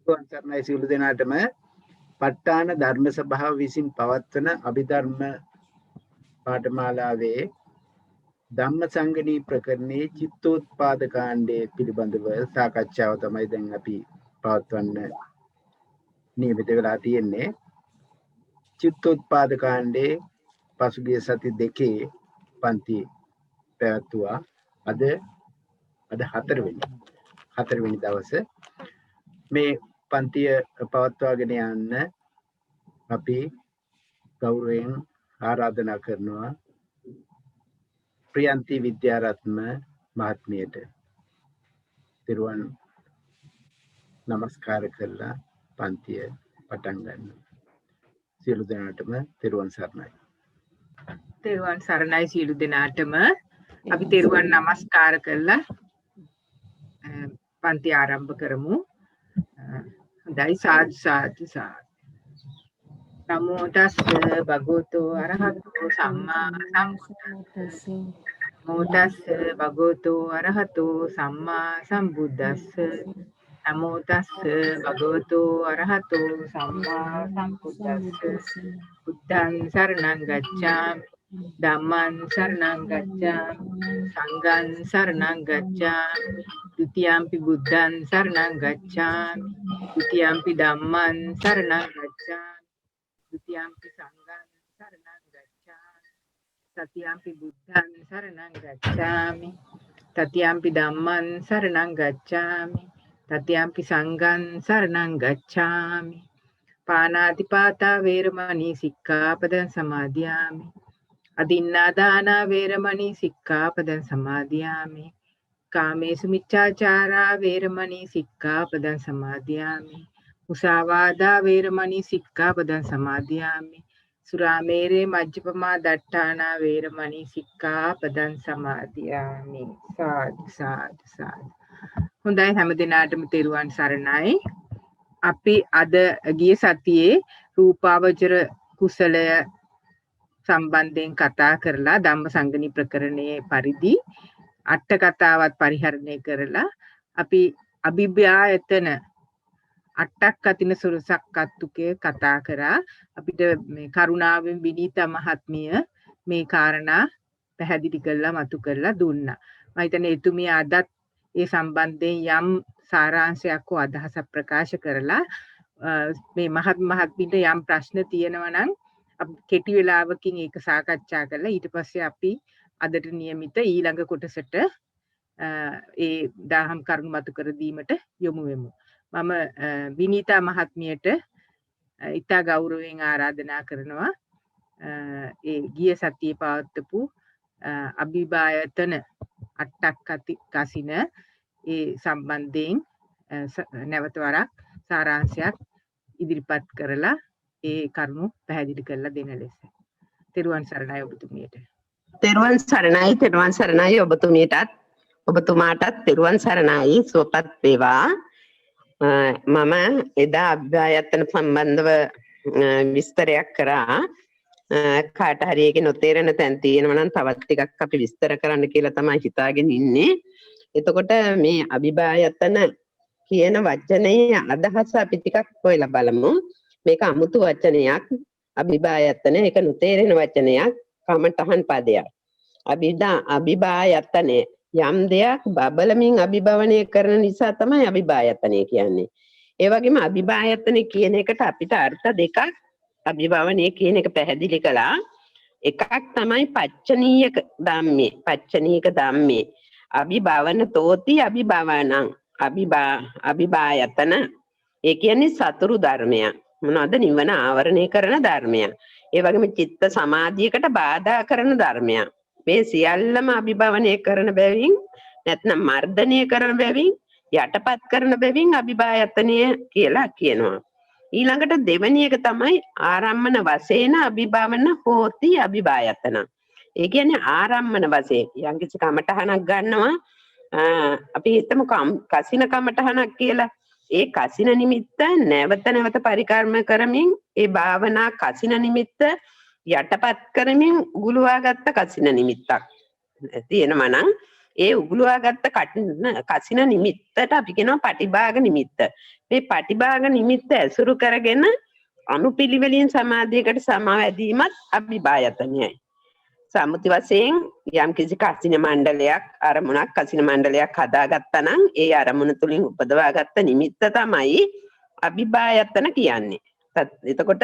සර්ණයි සියලු දෙනාටම ප ဋ ාණ ධර්ම සභාව විසින් පවත්වන අභිධර්ම පාඨමාලාවේ ධම්මසංගණී ප්‍රකරණයේ චිත්තෝත්පාද කාණ්ඩය පිළිබඳව සාකච්ඡාව තමයි දැන් අපි පවත්වන්න නියමිත වෙලා තියෙන්නේ. චිත්තෝත්පාද කාණ්ඩයේ පසුගිය සති දෙකේ පන්ති පැවැත්වුවා. අද හතරවෙනි දවසේ මේ පන්තිය පවත්වාගෙන යන්න අපි ගෞරවයෙන් ආරාධනා කරනවා ප්‍රියන්ති විද්‍යාරත්න මහත්මියට. තිරුවන් නමස්කාර කරලා පන්තිය පටන් ගන්න. සියලු දෙනාටම තිරුවන් සරණයි. තෙරුවන් සරණයි සියලු දෙනාටම. අපි තෙරුවන් නමස්කාර කරලා පන්ති ආරම්භ කරමු. හොඳයි සාදු සාදු සාදු. නමෝ තස්ස භගවතු අරහතෝ සම්මා සම්බුද්දස්ස. නමෝ තස්ස භගවතු අරහතෝ සම්මා සම්බුද්දස්ස. නමෝ තස්ස භගවතු අරහතෝ සම්මා සම්බුද්දස්ස. බුද්ධං සරණං ගච්ඡාමි. ධම්මං සරණං ගච්ඡාමි. සංඝං සරණං ගච්ඡාමි. ဒ ුතියම්පි බුද්ධං සරණං ගච්ඡාමි. ဒ ුතියම්පි ධම්මං සරණං ගච්ඡාමි. ဒ ුතියම්පි සංඝං සරණං ගච්ඡාමි. තතියම්පි බුද්ධං සරණං ගච්ඡාමි. තතියම්පි ධම්මං සරණං ගච්ඡාමි. තතියම්පි සංඝං සරණං ගච්ඡාමි. පාණාතිපාතා වේරමණී සික්ඛාපදං සමාදියාමි. අදින්නාදාන වේරමණී සික්ඛාපදං සමාදියාමි. කාමේසු මිච්ඡාචාරා වේරමණී සික්ඛාපදං සමාදියාමි. මුසාවාදා වේරමණී සික්ඛාපදං සමාදියාමි. සුරාමේරේ මජ්ජපමා දට්ඨානා වේරමණී සික්ඛාපදං සමාදියාමි. සාදු සාදු සාදු. හොඳයි හැම දිනාටම තෙරුවන් සරණයි. අපි අද ගිය සතියේ රූපාවචර කුසලය සම්බන්ධයෙන් කතා කරලා ධම්මසංගණී ප්‍රකරණයේ පරිදි අට කතාවත් පරිහරණය කරලා අපි අභිභායතන අටක් අතින සුරසක් අත්තුකේ කතා කරා. අපිට මේ කරුණාවෙන් විනීතා මහත්මිය මේ කාරණා පැහැදිලි කරලා මතු කරලා දුන්නා. මම හිතන්නේ එතුමිය අදත් ඒ සම්බන්ධයෙන් යම් සාරාංශයක් හෝ අදහසක් ප්‍රකාශ කරලා මේ මහත්මියට යම් ප්‍රශ්න තියෙනවා නම් කෙටි වෙලාවකින් ඒක සාකච්ඡා කරලා ඊට පස්සේ අපි අදට નિયમિત ඊළඟ කොටසට ඒ දහම් කරුණු මතු කර දීමට යොමු වෙමු. මම විනීතා මහත්මියට ඉතා ගෞරවයෙන් ආරාධනා කරනවා ඒ ගිය සතියේ පවත්වපු අභිභායතන අටක් කසින ඒ සම්බන්ධයෙන් නැවත වරක් සාරාංශයක් ඉදිරිපත් කරලා ඒ කරුණු පැහැදිලි කරලා දෙන ලෙස. තෙරුවන් සරණයි ඔබතුමියට. තෙරුවන් සරණයි ඔබතුමියටත් ඔබතුමාටත් තෙරුවන් සරණයි. සුවපත් වේවා. මම එදා අභිභායතන සම්බන්ධව විස්තරයක් කරා. කාට හරි ඒකේ නොතේරෙන තැන් තියෙනවා නම් තවත් ටිකක් අපි විස්තර කරන්න කියලා තමයි හිතාගෙන ඉන්නේ. එතකොට මේ අභිභායතන කියන වචනේ අදහස අපි ටිකක් හොයලා බලමු. මේක අමුතු වචනයක්. අභිභායතන ඒක නොතේරෙන වචනයක්. කමඨහන් පදයක්. අභිභායතන යම් දෙයක් බබලමින් අභිභවනය කරන නිසා තමයි අභිභායතනය කියන්නේ. ඒ වගේම අභිභායතන කියන එකට අපිට අර්ථ දෙකක් අභිභවනය කියන එක පැහැදිලි කළා. එකක් තමයි පච්චනීයක ධම්මේ. පච්චනීයක ධම්මේ අභිභවන තෝති අභිභවනං අභිභායතන ඒ කියන්නේ සතුරු ධර්මයක්. මොනවද? නිවන ආවරණය කරන ධර්මයක්. ඒ වගේම චිත්ත සමාධියකට බාධා කරන ධර්මයක්. මේ සියල්ලම අභිභවනය කරන බැවින් නැත්නම් මර්ධනය කරන බැවින් යටපත් කරන බැවින් අභිභායතනය කියලා කියනවා. ඊළඟට දෙවෙනි එක තමයි ආරම්මන වශයෙන් අභිභවන හෝති අභිභායතන. ඒ කියන්නේ ආරම්මන වශයෙන් යම්කිසි කමඨහනක් ගන්නවා. අපි හිතමු කසින කමඨහනක් කියලා. ඒ කසින නිමිත්ත නැවත නැවත පරිකර්ම කරමින් ඒ භාවනා කසින නිමිත්ත යටපත් කරමින් ගුලවාගත්ත කසින නිමිත්තක් තියෙනවා නම් ඒ උගුලවාගත්ත කසින නිමිත්තට අපි කියනවා පටිභාග නිමිත්ත. මේ පටිභාග නිමිත්ත ඇසුරු කරගෙන අනුපිළිවෙලින් සමාධියකට සමවැදීමත් අභිභායතනයයි. සම්මුති වශයෙන් යම් කිසි කසින මණ්ඩලයක් අරමුණක් කසින මණ්ඩලයක් හදාගත්තා නම් ඒ අරමුණ තුලින් උපදවාගත්ත නිමිත්ත තමයි අභිභායතන කියන්නේ. එතකොට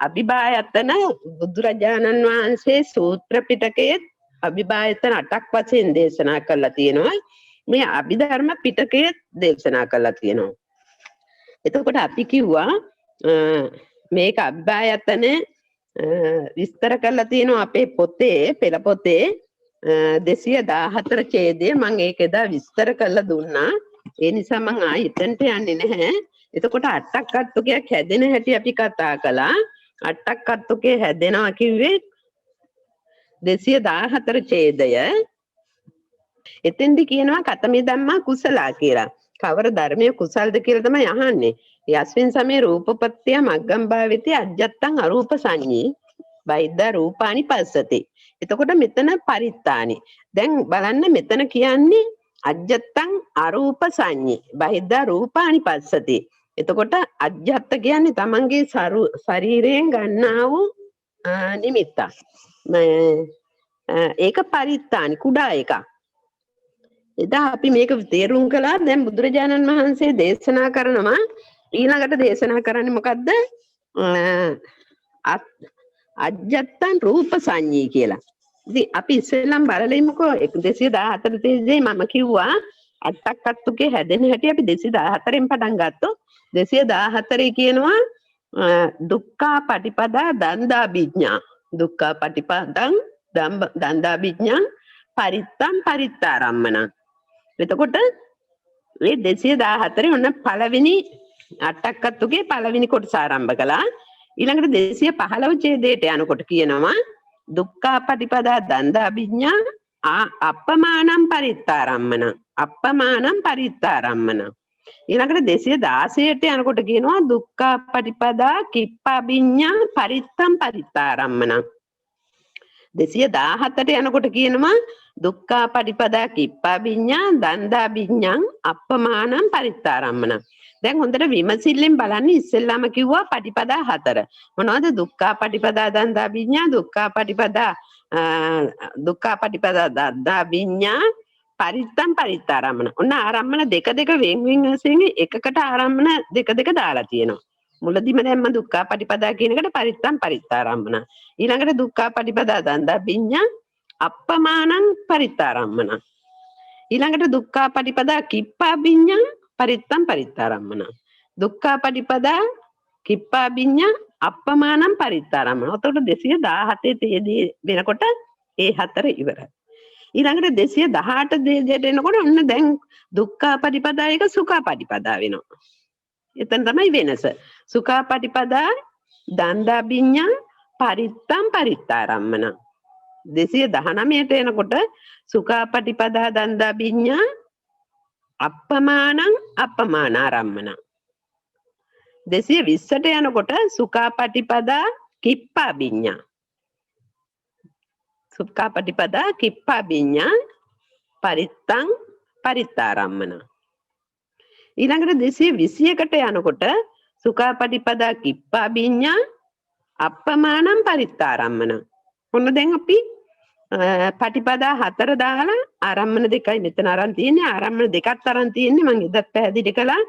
අභිභායතන බුදුරජාණන් වහන්සේ සූත්‍ර පිටකයේ අභිභායතන 8ක් වශයෙන් දේශනා කරලා තියෙනවා. මේ අභිධර්ම පිටකයේ දේශනා කරලා තියෙනවා. එතකොට අපි කිව්වා මේක අභිභායතන විස්තර කරලා තියෙනවා අපේ පොතේ පෙළ පොතේ 214 ඡේදය මම ඒක එදා විස්තර කරලා දුන්නා. ඒ නිසා මම ආයෙ එතනට යන්නේ නැහැ. එතකොට අට්ටක් අත්තුකයක් හැදෙන හැටි අපි කතා කළා. අට්ටක් අත්තුකේ හැදෙනවා කිව්වේ 214 ඡේදය. එතෙන්දි කියනවා කතමේ ධම්මා කුසලා කියලා. කවර ධර්මයේ කුසල්ද කියලා තමයි අහන්නේ. යස්මින් සමේ රූපපත්‍ය මග්ගම් භාවිතේ අජ්ජත්තං අරූප සංඤී බයිද්දා රූපානි පස්සති. එතකොට මෙතන පරිත්තානි. දැන් බලන්න මෙතන කියන්නේ අජ්ජත්තං අරූප සංඤී බයිද්දා රූපානි පස්සති. එතකොට අජ්ජත්ත කියන්නේ තමන්ගේ ශරීරයෙන් ගන්නා වූ නිමිත්තක්. ඒක පරිත්තානි කුඩා එකක්. එදා අපි මේක තේරුම් කළා. දැන් බුදුරජාණන් වහන්සේ දේශනා කරනවා ඊළඟට දේශනා කරන්නේ මොකද්ද? අජ්ජත්තං රූප සංඤී කියලා. ඉතින් අපි ඉස්සෙල්ලම බලලෙමුකෝ 214 තේජේ මම කිව්වා අට්ටක් අත්තුකේ හැදෙන හැටි අපි 214න් පටන් ගත්තොත් 214 කියනවා දුක්ඛා පටිපදා දන්දාභිඥා. දුක්ඛා පටිපදං දන්දාභිඥා පරිත්තම් පරිත්තාරම්මන. එතකොට මේ 214 ඔන්න පළවෙනි අට්ටක් අත්තුකේ පළවෙනි කොටස ආරම්භ කළා. ඊළඟට 215 ඡේදයට යනකොට කියනවා දුක්ඛා පටිපදා දන්දාභිඥා අප්පමානම් පරිත්තාරම්මන. අප්පමානම් පරිත්තාරම්මන. ඊළඟට 216ට යනකොට කියනවා දුක්ඛා පටිපදා කිප්පාභිඥා පරිත්තම් පරිත්තාරම්මන. 217ට යනකොට කියනවා දුක්ඛා පටිපදා කිප්පාභිඥා දන්දාභිඥං අප්පමානම් පරිත්තාරම්මන. දැන් හොඳට විමසිල්ලෙන් බලන්න ඉස්සෙල්ලාම කිව්වා පටිපදා 4. මොනවද? දුක්ඛා පටිපදා දන්දාභිඥා දුක්ඛා පටිපදා දන්දාභිඥා පරිත්තම් පරිත්තාරම්මන. ඔන්න ආරම්මන දෙක වෙන් වශයෙන් එකකට ආරම්මන දෙක දාලා තියෙනවා. මුලදිම දැම්ම දුක්ඛා පටිපදා කියන එකට පරිත්තම් පරිත්තාරම්මන. ඊළඟට දුක්ඛා පටිපදා දන්දාභිඥා අප්පමානං පරිත්තාරම්මන. ඊළඟට දුක්ඛා පටිපදා කිප්පාභිඥා පරිත්තම් පරිත්තාරම්මන. දුක්ඛා පටිපදා කිප්පාභිඥා අප්පමානං පරිත්තාරම්මන. එතකොට 217 තේදී වෙනකොට ඒ හතර ඉවරයි. ඊළඟට 218 දේජයට එනකොට ඔන්න දැන් දුක්ඛා පටිපදා එක සුඛා පටිපදා වෙනවා. එතන තමයි වෙනස. සුඛා පටිපදා දන්දාභිඥා පරිත්තම් පරිත්තාරම්මන. 219ට එනකොට සුඛා පටිපදා දන්දාභිඥා අප්පමානං අප්පමානාරම්මන. 220ට යනකොට සුඛා පටිපදා කිප්පාභිඥා. සුඛා පටිපදා කිප්පාභිඥා පරිත්තං පරිත්තාරම්මන. ඊළඟට 221ට යනකොට සුඛා පටිපදා කිප්පාභිඥා අප්පමානං පරිත්තාරම්මන. ඔන්න දැන් අපි පටිපදා 4 දාලා ආරම්මන දෙකයි මෙතන අරන් තියෙන්නේ. ආරම්මන දෙකක් අරන් තියෙන්නේ මම එදත් පැහැදිලි කළා.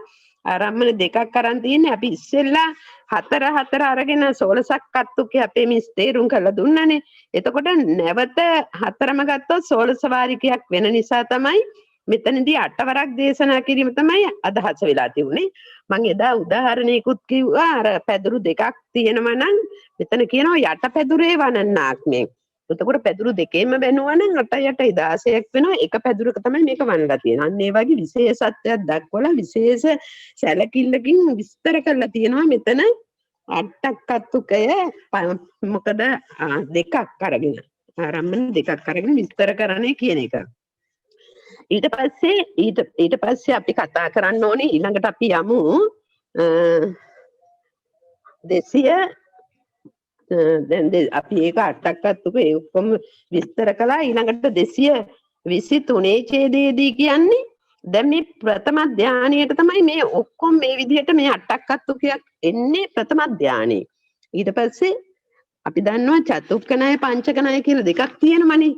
ආරම්මන දෙකක් අරන් තියෙන්නේ අපි ඉස්සෙල්ලා 4 අරගෙන 16ක් අත්තුකේ අපේ මිස් තේරුම් කරලා දුන්නානේ. එතකොට නැවත 4ම ගත්තොත් 16 වාරිකයක් වෙන නිසා තමයි මෙතනදී 8 වරක් දේශනා කිරීම තමයි අදහස වෙලා තිබුණේ. මම එදා උදාහරණයකුත් කිව්වා අර පැදුරු දෙකක් තියෙනවා නම් මෙතන කියනවා යට පැදුරේ වනන්නාක් මේ. එතකොට පැදුරු දෙකේම බැනුවා නම් 8 8 16ක් වෙනවා. එක පැදුරක තමයි මේක වන්නලා තියෙන්නේ. අන්න ඒ වගේ විශේෂත්වයක් දක්වලා විශේෂ සැලකිල්ලකින් විස්තර කරලා තියෙනවා මෙතන අට්ටක් අත්තුකය මොකද දෙකක් අරගෙන ආරම්භන දෙකක් අරගෙන විස්තර කරන්නේ කියන එක. ඊට පස්සේ අපි කතා කරන්න ඕනේ ඊළඟට අපි යමු 200 දැන් අපි ඒක අට්ටක් අත්තුක ඒ ඔක්කොම විස්තර කළා. ඊළඟට 200 23 ඡේදයේදී කියන්නේ දැන් මේ ප්‍රථම ධානයට තමයි මේ ඔක්කොම මේ විදිහට මේ අට්ටක්කත්තුකයක් එන්නේ ප්‍රථම ධානයේ. ඊට පස්සේ අපි දන්නවා චතුක්ක ණය පංචක ණය කියලා දෙකක් තියෙනමනේ.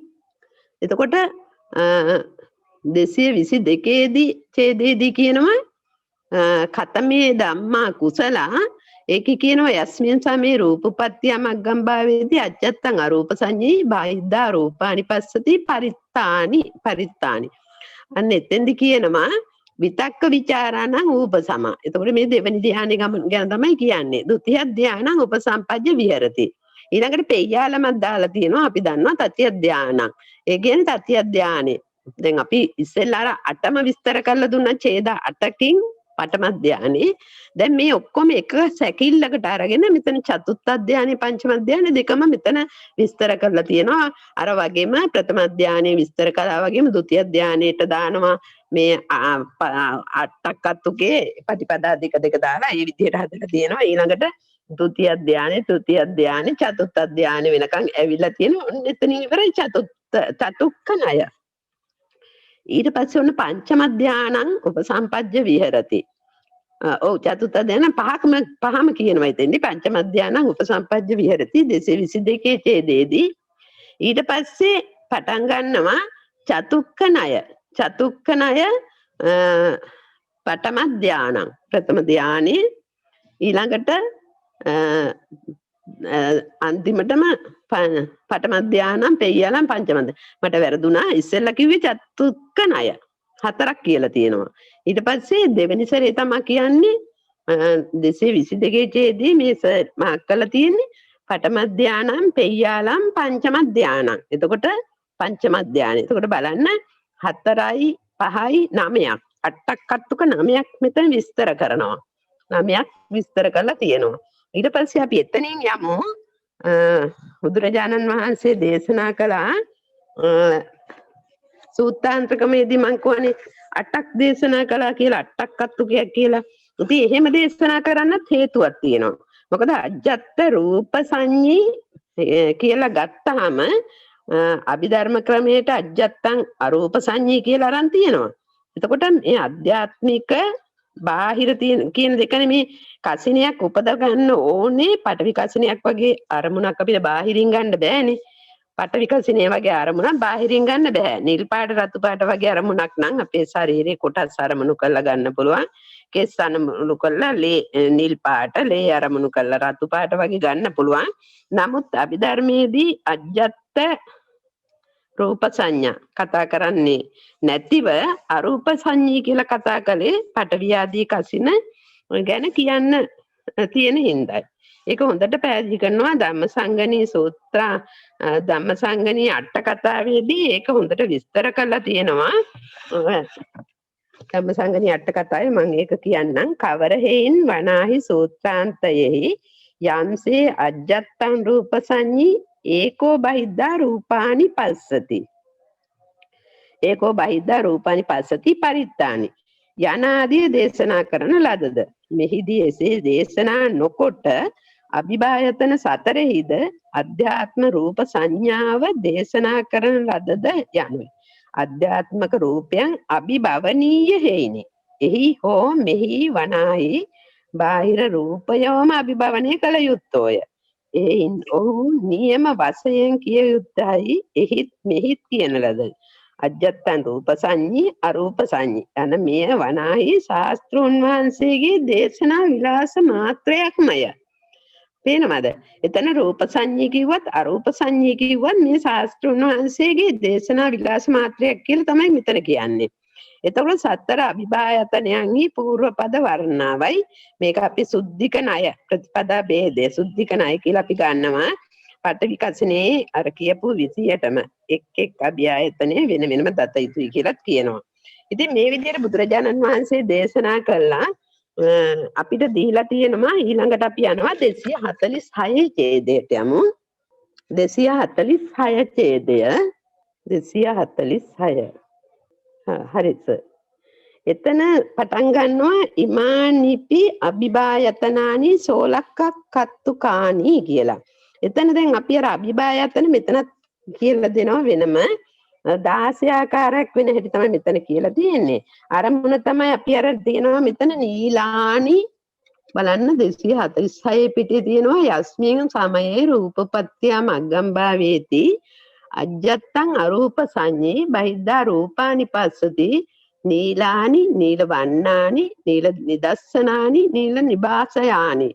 එතකොට 222 ඡේදයේදී කියනවා කතමේ ධම්මා කුසලා ඒකේ කියනවා යස්මින් සමේ රූපපත්‍ය මග්ගම් භාවේදී අජත්තං අරූප සංඤී බාහිද්දා රූපානි පස්සති පරිත්තානි අන්න එතෙන්දි කියනවා විතක්ක ਵਿਚාරාණ උපසම. එතකොට මේ දෙවෙනි ධ්‍යානෙ ගැන තමයි කියන්නේ. ဒုတိ ය ධ්‍යානං උපසම්පජ්ජ විහෙරති. ඊළඟට පෙය්‍යාලමක් දාලා තියෙනවා අපි දන්නවා තතිය ධ්‍යානං. ඒ කියන්නේ තතිය ධ්‍යානෙ. දැන් අපි ඉස්සෙල්ලා අර 8ම විස්තර කරලා දුන්නා ඡේද 8කින් පඨම ධ්‍යානෙ. දැන් මේ ඔක්කොම එක සැකිල්ලකට අරගෙන මෙතන චතුත්ථ ධ්‍යානෙ පංචම ධ්‍යානෙ දෙකම මෙතන විස්තර කරලා තියෙනවා. අර වගේම ප්‍රථම ධ්‍යානෙ විස්තර කළා වගේම ဒုတိ ය ධ්‍යානෙට දානවා මේ අට්ටක්කත්තුකේ ප්‍රතිපදා දෙක දාලා ඒ විදිහට හදලා තියෙනවා. ඊළඟට ဒုတိ ය ධ්‍යානෙ තෘතිය ධ්‍යානෙ චතුත්ථ ධ්‍යානෙ වෙනකන් ඇවිල්ලා තියෙනවා. ඔන්න එතනින් ඉවරයි චතුක්ක ණය. ඊට පස්සේ ඔන්න පංචම ධ්‍යානං උපසම්පජ්ජ විහෙරති. ඔව් චතුත්ථ ධ්‍යාන පහම කියනවා ඉතින්දි පංචම ධ්‍යානං උපසම්පජ්ජ විහෙරති 222 ඡේදයේදී. ඊට පස්සේ පටන් ගන්නවා චතුක්ක ණය. චතුක්ක ණය පඨම ධ්‍යානං ප්‍රථම ධ්‍යානෙ ඊළඟට අන්තිමටම පඨම ධ්‍යානං පෙය්‍යාලං පංචම මට වැරදුනා ඉස්සෙල්ලා කිව්වේ චතුක්ක ණය හතරක් කියලා තියෙනවා. ඊට පස්සේ දෙවෙනි සැරේ තමයි කියන්නේ 222 ඡේදයේ මේ මාක් කරලා තියෙන්නේ පඨම ධ්‍යානං පෙය්‍යාලං පංචම ධ්‍යානං. එතකොට පංචම ධ්‍යානෙ. එතකොට බලන්න 4යි 5යි 9ක් අට්ටක්කත්තුක 9ක් මෙතන විස්තර කරනවා. 9ක් විස්තර කරලා තියෙනවා. ඊට පස්සේ අපි එතනින් යමු බුදුරජාණන් වහන්සේ දේශනා කළා සූත්‍රාන්තකමේදී මං කියන්නේ 8ක් දේශනා කළා කියලා අට්ටක්කත්තුකයක් කියලා. ඉතින් එහෙම දේශනා කරන්නත් හේතුවක් තියෙනවා. මොකද අජ්ජත් රූප සංඤී කියලා ගත්තාම අභිධර්ම ක්‍රමයට අජ්ජත්තං අරූප සංඤී කියලා අරන් තියෙනවා. එතකොට මේ අධ්‍යාත්මික බාහිර කියන දෙකනේ මේ කසිනියක් උපද ගන්න ඕනේ. පඨවි කසිනියක් වගේ අරමුණක් අපිට බාහිරින් ගන්න බෑනේ. පඨවි කසිනිය වගේ අරමුණක් බාහිරින් ගන්න බෑ. නිල් පාට රතු පාට වගේ අරමුණක් නම් අපේ ශරීරේ කොටස් අරමුණු කරලා ගන්න පුළුවන්. කෙස් අරමුණු කරලා නිල් පාට ලේ අරමුණු කරලා රතු පාට වගේ ගන්න පුළුවන්. නමුත් අභිධර්මයේදී අජ්ජත් රූප සංඥා කතා කරන්නේ නැතිව අරූප සංඤී කියලා කතා කළේ පඨවි ආදී කසින ගැන කියන්න තියෙන හින්දායි. ඒක හොඳට පැහැදිලි කරනවා ධම්මසංගණී සූත්‍ර ධම්මසංගණී අට කතාවේදී ඒක හොඳට විස්තර කරලා තියෙනවා. ධම්මසංගණී අට කතාවේ මම ඒක කියන්නම්. කවර හේයින් වනාහි සූත්‍රාන්තයෙහි යම්සේ අජ්ජත්තං රූප සංඤී ඒකෝ බහිද්දා රූපානි පස්සති. ඒකෝ බහිද්දා රූපානි පස්සති පරිත්තානි යනාදී දේශනා කරන ලදද. මෙහිදී එසේ දේශනා නොකොට අභිභායතන සතරෙහිද අධ්‍යාත්ම රූප සංඥාව දේශනා කරන ලදද යනුයි. අධ්‍යාත්මක රූපයන් අභිභවනීය හේිනි. එහි හෝ මෙහි වනාහි බාහිර රූපයවම අභිභවනය කළ යුත්තෝය. එයින් ඔහු නියම වශයෙන් කිය යුත්තයි එහිත් මෙහිත් කියන ලද. අජ්ජත්තං රූප සංඤී අරූප සංඤී යන මෙය වනාහි ශාස්ත්‍රෝන් වහන්සේගේ දේශනා විලාස මාත්‍රයක්මය. පේනවද? එතන රූප සංඤී කිව්වත් අරූප සංඤී කිව්වත් මේ ශාස්ත්‍රෝන් වහන්සේගේ දේශනා විලාස මාත්‍රයක් කියලා තමයි මෙතන කියන්නේ. එතකොට සතර අභිභායතනයන්හි పూర్ව පද වර්ණාවයි මේක අපි සුද්ධික ණය ප්‍රතිපදා ભેදය සුද්ධික ණය කියලා අපි ගන්නවා. පඨවි කසිනේ අර කියපු විදියටම එක් අභිභායතනය වෙන වෙනම දත යුතුයි කියලා කියනවා. ඉතින් මේ විදිහට බුදුරජාණන් වහන්සේ දේශනා කළා අපිට දීලා තියෙනවා. ඊළඟට අපි යනවා 246 ඡේදයට යමු. 246 ඡේදය 246 හරිද? එතන පටන් ගන්නවා ඉමානිපි අභිභායතනානි සෝලක්කත්තුකානි කියලා. එතන දැන් අපි අර අභිභායතන මෙතනත් කියලා දෙනවා වෙනම. 16 ආකාරයක් වෙන හැටි තමයි මෙතන කියලා තියෙන්නේ. අරමුණ තමයි අපි අර තියෙනවා මෙතන නීලානි බලන්න 246 පිටේ තියෙනවා යස්මින් සමයේ රූපපත්‍ය මග්ගම් භාවේති අජ්ජත්තං අරූප සංඤේ බහිද්ධා රූපානි පස්සති නීලානි නීල වන්නානි නීල නිදස්සනානි නීල නිබාසයානි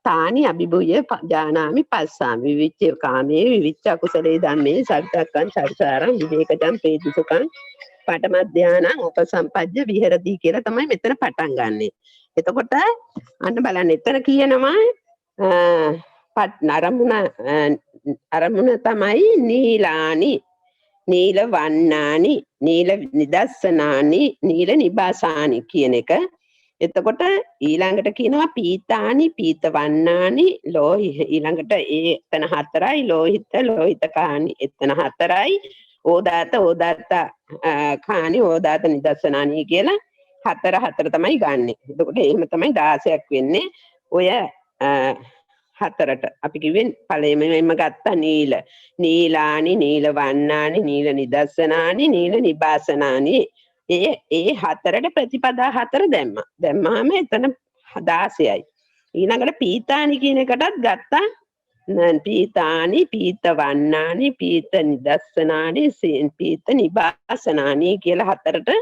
තානි අභිභුය ජානාමි පස්සාමි විවිච්ච කාමේ විවිච්ච කුසලේ ධම්මේ සත්තක්කං චරිතාරං විවේකජං ප්‍රේතිසුඛං පඨම ධානං උපසම්පජ්ජ විහෙරති කියලා තමයි මෙතන පටන් ගන්නෙ. එතකොට අන්න බලන්න එතන කියනවා අරමුණ තමයි නීලානි නීල වන්නානි නීල නිදස්සනානි නීල නිබාසානි කියන එක. එතකොට ඊළඟට කියනවා පීතානි පීත වන්නානි ඊළඟට එතන 4යි ලෝහිත කානි එතන 4යි ඕදාත කානි ඕදාත නිදස්සනානි කියලා 4 තමයි ගන්නෙ. එතකොට එහෙම තමයි 16ක් වෙන්නේ. ඔය 4ට අපි කිව්වේ පළවෙනිම ගත්තා නීලානි නීල වන්නානි නීල නිදස්සනානි නීල නිබාසනානි ඒ 4ට ප්‍රතිපදා 4 දැම්මාම එතන 16යි. ඊළඟට පීතානි කියන එකටත් ගත්තා පීතානි පීත වන්නානි පීත නිදස්සනානි පීත නිබාසනානි කියලා 4ට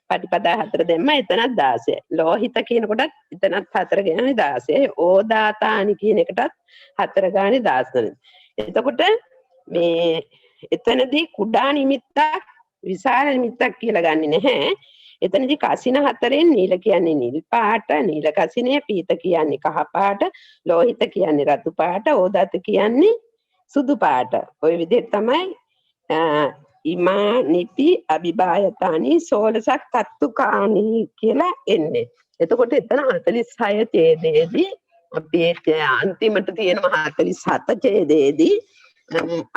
පටිපදා 4 දැම්ම එතනත් 16යි. ලෝහිත කියන කොටත් එතනත් 4 ගානේ 16යි. ඕදාතානි කියන එකටත් 4 ගානේ 16යි. එතකොට මේ එතනදී කුඩා නිමිත්තක් විශාල නිමිත්තක් කියලා ගන්නෙ නැහැ. එතනදී කසින 4ෙන් නීල කියන්නේ නිල් පාට, නීල කසිනේ, පීත කියන්නේ කහ පාට, ලෝහිත කියන්නේ රතු පාට, ඕදාත කියන්නේ සුදු පාට. ওই විදිහට තමයි ඉමා නිපි අභිභායතානි සෝලසක් තත්තුකානි කියලා එන්නේ. එතකොට එතන 46 ඡේදයේදී අපි අන්තිමට තියෙනවා 47 ඡේදයේදී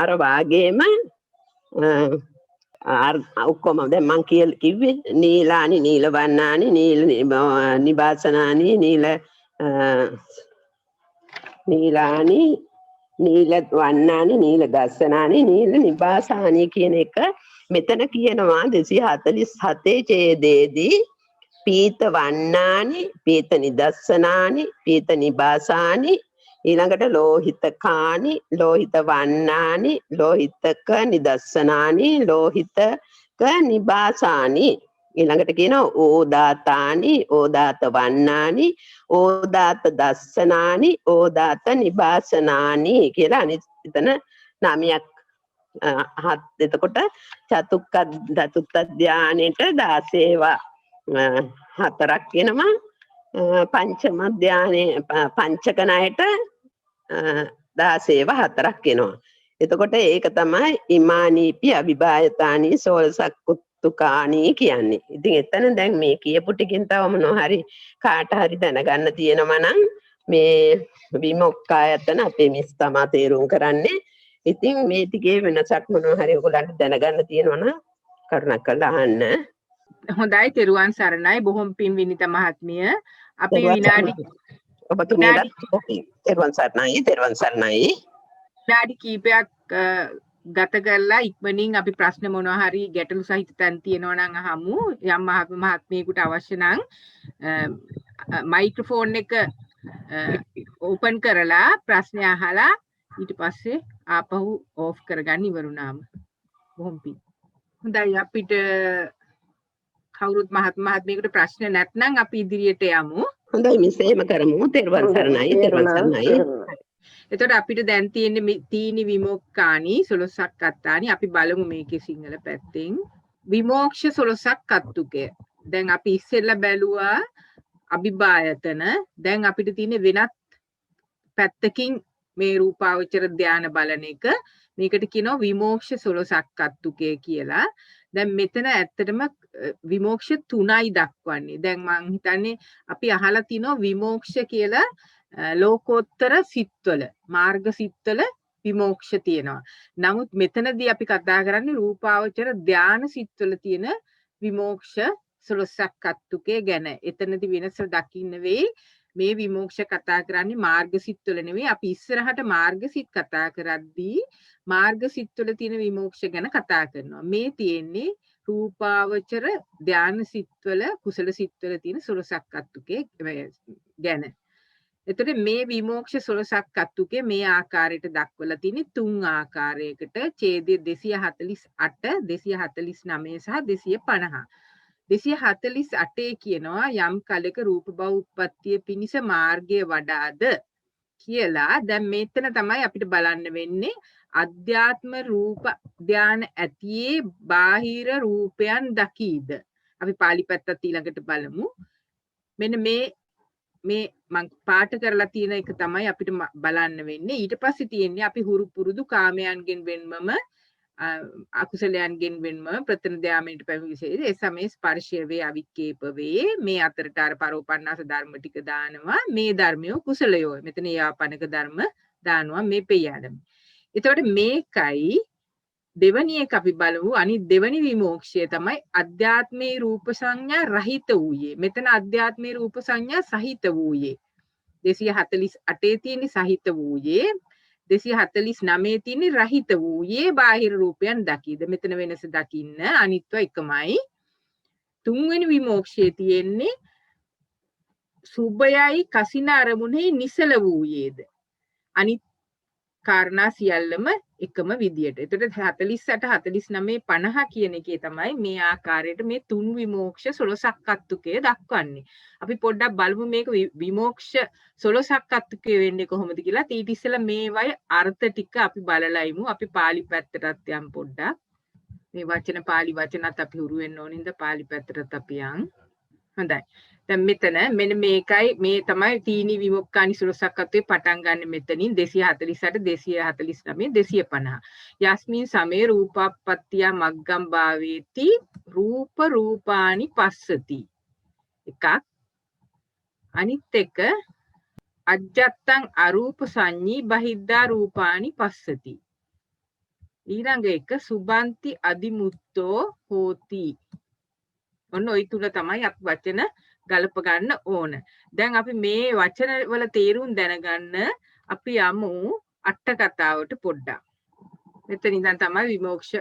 අර වාගේම ඔක්කොම දැන් මං කිව්වේ නීලානි නීල වන්නානි නීල නිබාසනානි නීලානි නීල වන්නානි නීල දස්සනානි නීල නිබාසානි කියන එක මෙතන කියනවා 247 ඡේදයේදී පීත වන්නානි පීත නිදස්සනානි පීත නිබාසානි ඊළඟට ලෝහිත කානි ලෝහිත වන්නානි ලෝහිතක නිදස්සනානි ලෝහිතක නිබාසානි ඊළඟට කියනවා ඕදාතානි ඕදාත වන්නානි ඕදාත දස්සනානි ඕදාත නිබාසනානි කියලා අනිත් එතන 9ක් එතකොට චතුත්ථ ධානයේට 16 4ක් වෙනවා පංචම ධානයේ පංචක ණයට 16 4ක් වෙනවා. එතකොට ඒක තමයි ඉමානීපි අභිභායතානි සෝලසක්කුත්තුකානි කියන්නේ. ඉතින් එතන දැන් මේ කියපු ටිකෙන් තව මොනවා හරි කාට හරි දැනගන්න තියෙනවා නම් මේ විමුක්ඛායතන අපේ මිස් තමා තේරුම් කරන්නේ. ඉතින් මේ ටිකේ වෙනසක් මොනවා හරි ඔයගොල්ලන්ට දැනගන්න තියෙනවා නම් කරුණාකරලා අහන්න. හොඳයි තෙරුවන් සරණයි බොහොම පින් විනිත මහත්මිය අපි විනාඩි තෙරුවන් සරණයි විනාඩි කීපයක් ගත කරලා ඉක්මනින් අපි ප්‍රශ්න මොනවා හරි ගැටලු සහිත තැන් තියෙනවා නම් අහමු යම් මහත්මියෙකුට අවශ්‍ය නම් මයික්‍රොෆෝන් එක ඕපන් කරලා ප්‍රශ්න අහලා ඊට පස්සේ ආපහු ඕෆ් කරගන්න ඉවරුනාම බොහොම පින් හොඳයි අපිට කවුරුත් මහත්මියකට ප්‍රශ්න නැත්නම් අපි ඉදිරියට යමු. හොඳයි මිස් එහෙම කරමු. තෙරුවන් සරණයි. එතකොට අපිට දැන් තියෙන්නේ තීනි විමුක්ඛානි 16ක් අත්තානි අපි බලමු මේකේ සිංහල පැත්තෙන්. විමෝක්ෂ 16ක් අත්තුකය. දැන් අපි ඉස්සෙල්ලා බැලුවා අභිභායතන. දැන් අපිට තියෙන්නේ වෙනත් පැත්තකින් මේ රූපාවචර ධාන බලන එක. මේකට කියනවා විමෝක්ෂ 16ක් අත්තුකය කියලා. දැන් මෙතන ඇත්තටම විමෝක්ෂ 3යි දක්වන්නේ. දැන් මං හිතන්නේ අපි අහලා තිනවා විමෝක්ෂ කියලා ලෝකෝත්තර සිත්වල මාර්ග සිත්වල විමෝක්ෂ තියෙනවා. නමුත් මෙතනදී අපි කතා කරන්නේ රූපාවචර ධාන සිත්වල තියෙන විමෝක්ෂ 16ක් අත්තුකේ ගැන. එතනදී වෙනස දකින්න වෙයි. මේ විමෝක්ෂ කතා කරන්නේ මාර්ගසිත වල නෙවෙයි. අපි ඉස්සරහට මාර්ගසිත කතා කරද්දී මාර්ගසිත වල තියෙන විමෝක්ෂ ගැන කතා කරනවා. මේ තියෙන්නේ රූපාවචර ධාන සිත්වල කුසල සිත්වල තියෙන සොරසක්කත්තුකේ ගැන. එතකොට මේ විමෝක්ෂ සොරසක්කත්තුකේ මේ ආකාරයට දක්වලා තියෙන්නේ 3 ආකාරයකට ඡේදය 248, 249 සහ 250. 248 කියනවා යම් කලක රූප භව උප්පත්තිය පිණිස මාර්ගය වඩාද කියලා. දැන් මෙතන තමයි අපිට බලන්න වෙන්නේ අධ්‍යාත්ම රූප ධාන ඇතියේ බාහිර රූපයන් දකීද. අපි පාලි පැත්තත් ඊළඟට බලමු. මෙන්න මේ මම පාට කරලා තියෙන එක තමයි අපිට බලන්න වෙන්නේ. ඊට පස්සේ තියෙන්නේ අපි හුරු පුරුදු කාමයන්ගෙන් වෙන්වම අකුසලයන්ගෙන් වෙන්වම ප්‍රථම ධාමයට පැමිණෙන්නේ. ඒ සමේ ස්පර්ශය වේ අවික්කේප වේ. මේ අතරට අර පරෝපන්නාස ධර්ම ටික දානවා. මේ ධර්මයෝ කුසලයෝ. මෙතන යාපනක ධර්ම දානවා මේ පෙයඩම. එතකොට මේකයි දෙවනි එක අපි බලමු. අනිත් දෙවනි විමෝක්ෂය තමයි අධ්‍යාත්මේ රූප සංඥා රහිත වූයේ. මෙතන අධ්‍යාත්මේ රූප සංඥා සහිත වූයේ. 248 තියෙන්නේ සහිත වූයේ. 249 තියෙන්නේ රහිත වූයේ බාහිර රූපයන් දකීද. මෙතන වෙනස දකින්න අනිත්ව එකමයි. තුන්වෙනි විමෝක්ෂයේ තියෙන්නේ සුභයයි කසින අරමුණෙහි නිසල වූයේද. අනිත් කාරණා සියල්ලම එකම විදියට. එතකොට 48 49 50 කියන එකේ තමයි මේ ආකාරයට මේ තුන් විමෝක්ෂ 16ක් අත්තුකය දක්වන්නේ. අපි පොඩ්ඩක් බලමු මේක විමෝක්ෂ 16ක් අත්තුකය වෙන්නේ කොහොමද කියලා. ඊට ඉස්සෙල්ලා මේවයි අර්ථ ටික අපි බලලා ඉමු. අපි පාලි පැත්තටත් යම් පොඩ්ඩක්. මේ වචන පාලි වචනත් අපි හුරු වෙන්න ඕන හින්දා පාලි පැත්තටත් අපි යන්. හොඳයි. දැන් මෙතන මෙන්න මේකයි මේ තමයි තීනි විමුක්ඛානි සුරසක්කත්වයේ පටන් ගන්න මෙතනින් 248 249 250 යස්මින් සමේ රූපප්පත්තිය මග්ගම් භාවේති රූප රූපානි පස්සති එකක් අනිත් එක අජ්ජත්තං අරූප සංඤී බහිද්ධා රූපානි පස්සති ඊළඟ එක සුබන්ති අදිමුත්තෝ හෝති ඔන්න ඔය තුන තමයි අපි වචන ගලප ගන්න ඕන. දැන් අපි මේ වචන වල තේරුම් දැනගන්න අපි යමු අට කතාවට පොඩ්ඩක්. මෙතන ඉඳන් තමයි විමෝක්ෂ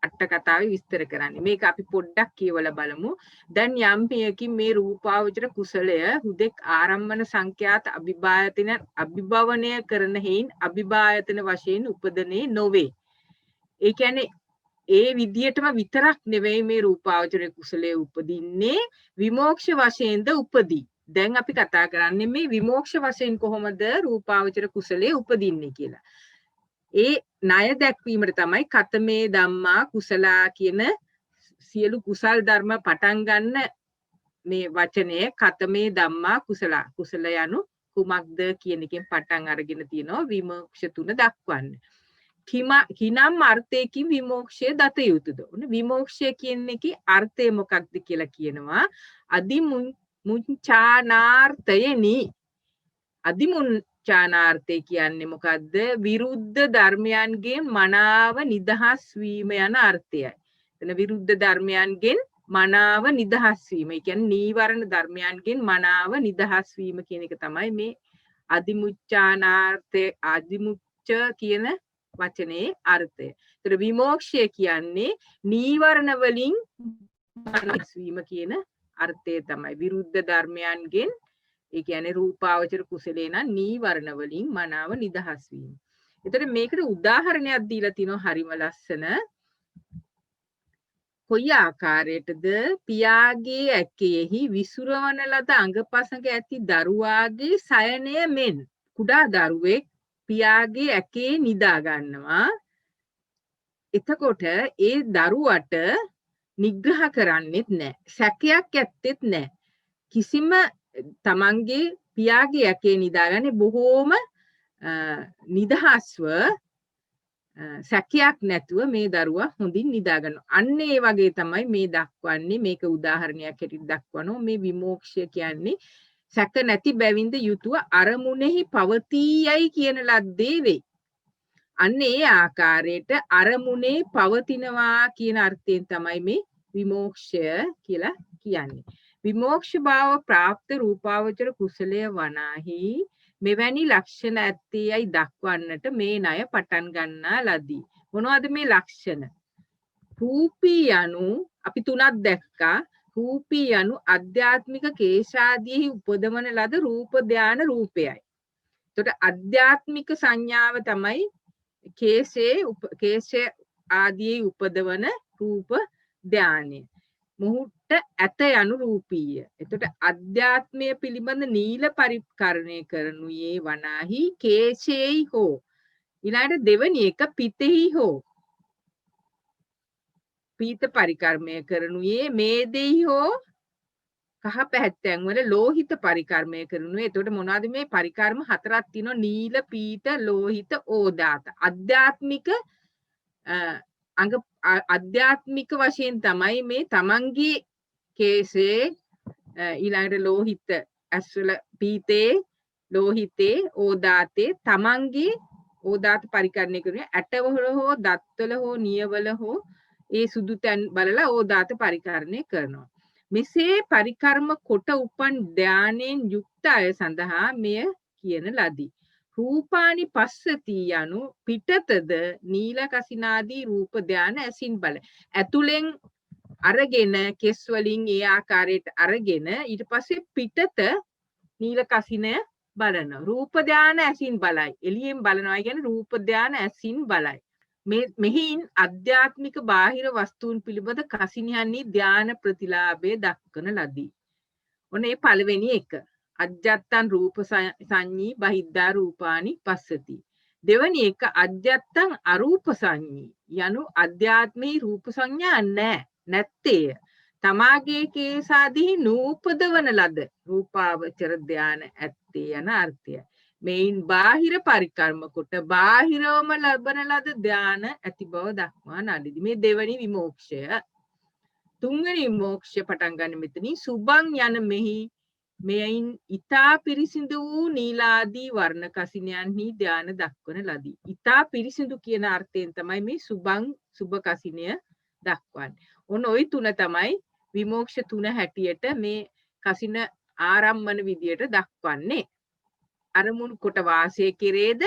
අට කතාවේ විස්තර කරන්නේ. මේක අපි පොඩ්ඩක් කියවලා බලමු. දැන් යම් පියකින් මේ රූපාවචර කුසලය හුදෙක් ආරම්මන සංඛ්‍යාත අභිභායතන අභිභවනය කරන හේයින් අභිභායතන වශයෙන් උපදනේ නොවේ. ඒ කියන්නේ ඒ විදියටම විතරක් නෙවෙයි මේ රූපාවචර කුසලයේ උපදින්නේ විමෝක්ෂ වශයෙන්ද උපදී. දැන් අපි කතා කරන්නේ මේ විමෝක්ෂ වශයෙන් කොහොමද රූපාවචර කුසලයේ උපදින්නේ කියලා. ඒ ණය දැක්වීමට තමයි කතමේ ධම්මා කුසලා කියන සියලු කුසල් ධර්ම පටන් ගන්න මේ වචනය කතමේ ධම්මා කුසලා. කුසල යනු කුමක්ද කියන එකෙන් පටන් අරගෙන තියෙනවා විමෝක්ෂ තුන දක්වන්න. කිනම් අර්ථයකින් විමෝක්ෂය දත යුතුද? ඔන්න විමෝක්ෂය කියන එකේ අර්ථය මොකක්ද කියලා කියනවා. අදිමුච්ඡානාර්ථයනි. අදිමුච්ඡානාර්ථය කියන්නේ මොකද්ද? විරුද්ධ ධර්මයන්ගෙන් මනාව නිදහස් වීම යන අර්ථයයි. එතන විරුද්ධ ධර්මයන්ගෙන් මනාව නිදහස් වීම. ඒ කියන්නේ නීවරණ ධර්මයන්ගෙන් මනාව නිදහස් වීම කියන එක තමයි මේ අදිමුච්ඡානාර්ථය අදිමුච්ඡ කියන වචනේ අර්ථය. ඒතර විමෝක්ෂය කියන්නේ නීවරණ වලින් නිදහස් වීම කියන අර්ථය තමයි. විරුද්ධ ධර්මයන්ගෙන් ඒ කියන්නේ රූපාවචර කුසලේ නම් නීවරණ වලින් මනාව නිදහස් වීම. ඒතර මේකට උදාහරණයක් දීලා තිනවා හරිම ලස්සන. කොයි ආකාරයටද පියාගේ ඇකෙහි විසුරවන ලද අඟපසඟ ඇති දරුවාගේ සයනය මෙන් කුඩා දරුවෙක් පියාගේ ඇකේ නිදා ගන්නවා. එතකොට ඒ දරුවට නිග්‍රහ කරන්නෙත් නැහැ. සැකයක් ඇත්තෙත් නැහැ. කිසිම තමන්ගේ පියාගේ ඇකේ නිදාගන්නේ බොහෝම නිදහස්ව සැකයක් නැතුව මේ දරුවා හොඳින් නිදා ගන්නවා. අන්න ඒ වගේ තමයි මේ දක්වන්නේ. මේක උදාහරණයක් හැටියට දක්වනවා. මේ විමෝක්ෂය කියන්නේ සැක නැති බැවින්ද යුතුව අරමුණෙහි පවතීයයි කියන ලද්දේ වෙයි. අන්න ඒ ආකාරයට අරමුණේ පවතිනවා කියන අර්ථයෙන් තමයි මේ විමෝක්ෂය කියලා කියන්නේ. විමෝක්ෂ භාව ප්‍රාප්ත රූපාවචර කුසලය වනාහි මෙවැනි ලක්ෂණ ඇත්තේයි දක්වන්නට මේ ණය පටන් ගන්නා ලදී. මොනවද මේ ලක්ෂණ? රූපී යනු අපි තුනක් දැක්කා. රූපී යනු අධ්‍යාත්මික කේශාදීහි උපදවන ලද රූප ධාන රූපයයි. එතකොට අධ්‍යාත්මික සංඥාව තමයි කේශ ආදී උපදවන රූප ධානය. මොහුට ඇත යනු රූපීය. එතකොට අධ්‍යාත්මය පිළිබඳ නීල පරිකරණය කරනුයේ වනාහි කේශේයි හෝ ඊළඟට දෙවැනි එක පිතෙහි හෝ පීත පරිකර්මය කරනුයේ මේදෙහි හෝ කහ පැහැත්තැන් වල ලෝහිත පරිකර්මය කරනුයේ. එතකොට මොනවද මේ පරිකර්ම හතරක් තියෙනවා? නීල, පීත, ලෝහිත, ඕදාත. අධ්‍යාත්මික වශයෙන් තමයි මේ තමන්ගේ කේසේ ඊළඟට ලෝහිත ඇස්වල පීතේ, ලෝහිතේ, ඕදාතේ තමන්ගේ ඕදාත පරිකරණය කරන්නේ ඇටවල හෝ දත්වල හෝ නියවල හෝ ඒ සුදු තැන් බලලා ඕදාත පරිකරණය කරනවා. මෙසේ පරිකර්ම කොට උපන් ධානයෙන් යුක්ත අය සඳහා මෙය කියන ලදී. රූපානි පස්සති යනු පිටතද නීල කසිනාදී රූප ධාන ඇසින් බල. ඇතුලෙන් අරගෙන කෙස් වලින් ඒ ආකාරයට අරගෙන ඊට පස්සේ පිටත නීල කසිනය බලන රූප ධාන ඇසින් බලයි. එළියෙන් බලනවා කියන්නේ රූප ධාන ඇසින් බලයි. මෙහින් අධ්‍යාත්මික බාහිර වස්තුන් පිළිබඳ කසිනියන්නේ ධාන ප්‍රතිලාභය දක්වන ලදී. ඔන්න ඒ පළවෙනි එක. අජ්ජත්තං රූප සංඤී බහිද්ධා රූපානි පස්සති. දෙවැනි එක අජ්ජත්තං අරූප සංඤී යනු අධ්‍යාත්මේ රූප සංඥා නැත්තේය. තමාගේ කේසාදී නූපදවන ලද රූපාවචර ධාන ඇත්තේ යන අර්ථයයි. මෙයින් බාහිර පරිකර්ම කොට බාහිරවම ලබන ලද ධාන ඇති බව දක්වා නඩිදි. මේ දෙවැනි විමෝක්ෂය. තුන්වෙනි විමෝක්ෂය පටන් ගන්න මෙතනින් සුභං යන මෙහි මෙයින් ඊතා පිරිසිදු වූ නීලාදී වර්ණ කසිනයන්හි ධාන දක්වන ලදී. ඊතා පිරිසිදු කියන අර්ථයෙන් තමයි මේ සුභං සුභ කසිනය දක්වන්නේ. ඔන්න ওই තුන තමයි විමෝක්ෂ තුන හැටියට මේ කසින ආරම්මන විදියට දක්වන්නේ. අරමුණු කොට වාසය කෙරේද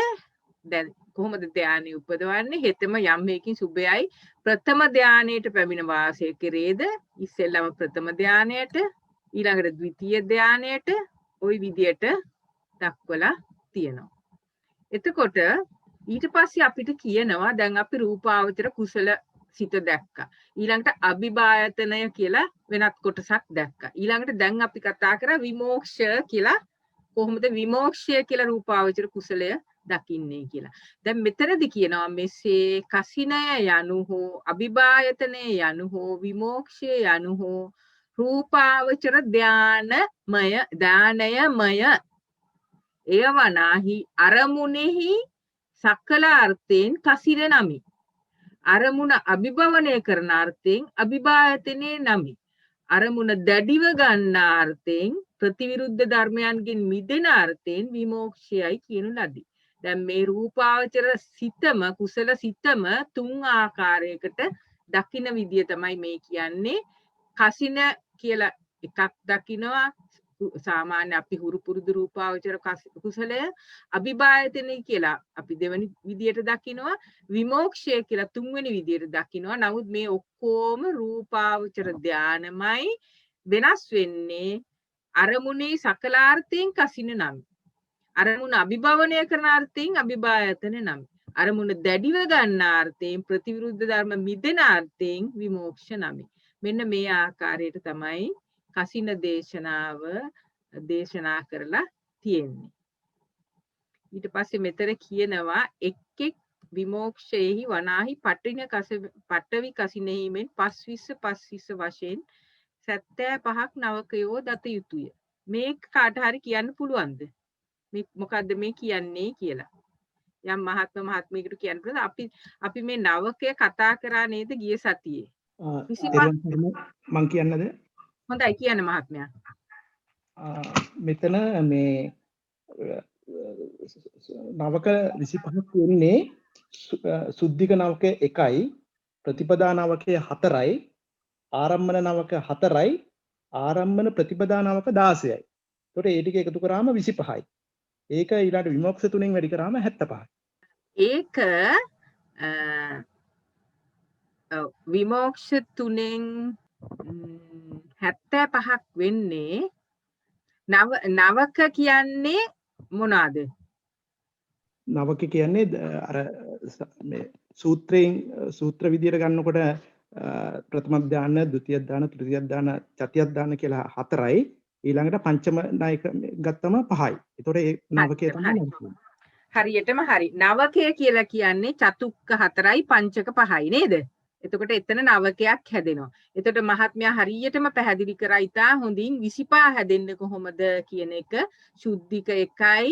දැන් කොහොමද ධානය උපදවන්නේ? හෙතෙම යම් මේකින් සුභයයි ප්‍රථම ධානයට පැමිණ වාසය කෙරේද ඉස්සෙල්ලම ප්‍රථම ධානයට ඊළඟට ද්විතීය ධානයට ওই විදියට දක්වලා තියෙනවා. එතකොට ඊට පස්සේ අපිට කියනවා දැන් අපි රූපාවචර කුසල සිත දැක්කා. ඊළඟට අභිභායතනය කියලා වෙනත් කොටසක් දැක්කා. ඊළඟට දැන් අපි කතා කරා විමෝක්ෂය කියලා. කොහොමද විමෝක්ෂය කියලා රූපාවචර කුසලය දකින්නේ කියලා. දැන් මෙතනදී කියනවා මෙසේ කසිනය යනු හෝ අභිභායතනය යනු හෝ විමෝක්ෂය යනු හෝ රූපාවචර ධානයමය එයවනාහි අරමුණෙහි සකල අර්ථයෙන් කසින නමි. අරමුණ අභිභවනය කරන අර්ථයෙන් අභිභායතනේ නමි. අරමුණ දැඩිව ගන්න අර්ථයෙන් ප්‍රතිවිරුද්ධ ධර්මයන්ගෙන් මිදෙන අර්ථයෙන් විමෝක්ෂයයි කියනු ලදී. දැන් මේ රූපාවචර සිතම කුසල සිතම තුන් ආකාරයකට දකින විදිය තමයි මේ කියන්නේ. කසින කියලා එකක් දකිනවා. සාමාන්‍ය අපි හුරු පුරුදු රූපාවචර කුසලය. අභිභායතනෙ කියලා අපි දෙවෙනි විදියට දකිනවා. විමෝක්ෂය කියලා තුන්වෙනි විදියට දකිනවා. නමුත් මේ ඔක්කොම රූපාවචර ධානමයි. වෙනස් වෙන්නේ අරමුණේ සකලාර්ථයෙන් කසින නම්. අරමුණ අභිභවනය කරන අර්ථයෙන් අභිභායතන නම්. අරමුණ දැඩිව ගන්න අර්ථයෙන් ප්‍රතිවිරුද්ධ ධර්ම මිදෙන අර්ථයෙන් විමෝක්ෂ නම්. මෙන්න මේ ආකාරයට තමයි කසින දේශනාව දේශනා කරලා තියෙන්නේ. ඊට පස්සේ මෙතන කියනවා එක් විමෝක්ෂයෙහි වනාහි පටවි කසිනෙහි මෙන් පස්විස්ස වශයෙන් 75ක් නවකයෝ දත යුතුය. මේක කාට හරි කියන්න පුළුවන්ද? මේ මොකද්ද මේ කියන්නේ කියලා. යම් මහත්මයෙකුට කියන්න පුළුවන්ද? අපි මේ නවකය කතා කරා නේද ගිය සතියේ? මං කියන්නද? හොඳයි කියන්න මහත්මයා. මෙතන මේ නවක 25ක් වෙන්නේ සුද්ධික නවකය 1යි, ප්‍රතිපදා නවකය 4යි, ආරම්මන නවකය 4යි, ආරම්භන ප්‍රතිපදා නවක 16යි. එතකොට ඒ ටික එකතු කරාම 25යි. ඒක ඊළඟ විමෝක්ෂ තුනෙන් වැඩි කරාම 75යි. ඒක විමෝක්ෂ තුනෙන් 75ක් වෙන්නේ නවක කියන්නේ මොනවාද? නවක කියන්නේ අර මේ සූත්‍ර විදියට ගන්නකොට ප්‍රථම ධාන, ဒုတိ ය ධාන, තෘතිය ධාන, චතුර්ථ ධාන කියලා 4යි. ඊළඟට පංචම නායක ගත්තම 5යි. ඒතකොට ඒ නවකය තමයි නවකය. හරියටම හරි. නවකය කියලා කියන්නේ චතුක්ක 4යි පංචක 5යි නේද? එතකොට එතන නවකයක් හැදෙනවා. එතකොට මහත්මයා හරියටම පැහැදිලි කරා ඉතා හොඳින් 25 හැදෙන්නේ කොහොමද කියන එක. සුද්ධික 1යි,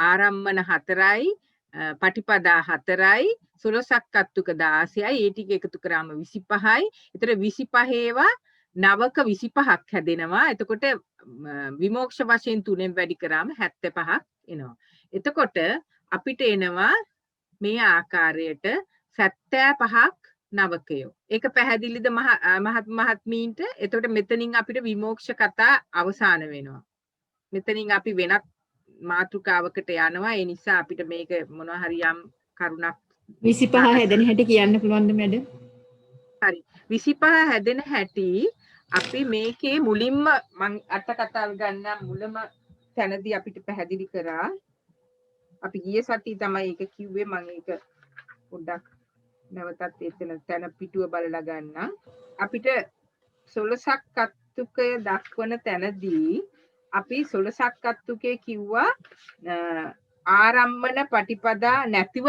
ආරම්මන 4යි, පටිපදා 4යි, සොළොසක්කත්තුක 16යි. ඒ ටික එකතු කරාම 25යි. එතකොට 25 ඒවා නවක 25ක් හැදෙනවා. එතකොට විමෝක්ෂ වශයෙන් 3ෙන් වැඩි කරාම 75ක් එනවා. එතකොට අපිට එනවා මේ ආකාරයට 75ක් නවකයෝ. ඒක පැහැදිලිද මහත්මීන්ට? එතකොට මෙතනින් අපිට විමෝක්ෂ කතා අවසන් වෙනවා. මෙතනින් අපි වෙනත් මාතෘකාවකට යනවා. ඒ නිසා අපිට මේක මොනවා හරි යම් කරුණක් 25 හැදෙන හැටි කියන්න පුළුවන්ද මැඩම්? හරි. 25 හැදෙන හැටි අපි මේකේ මුලින්ම මම අට කතාව ගන්න මුලම තැනදී අපිට පැහැදිලි කරා. අපි ගිය සතියේ තමයි ඒක කිව්වේ. මම ඒක පොඩ්ඩක් නැවතත් එතන තැන පිටුව බලලා ගන්න. අපිට සොළසක් කත්තුකය දක්වන තැනදී අපි සොළසක් කත්තුකේ කිව්වා ආරම්මන පටිපදා නැතිව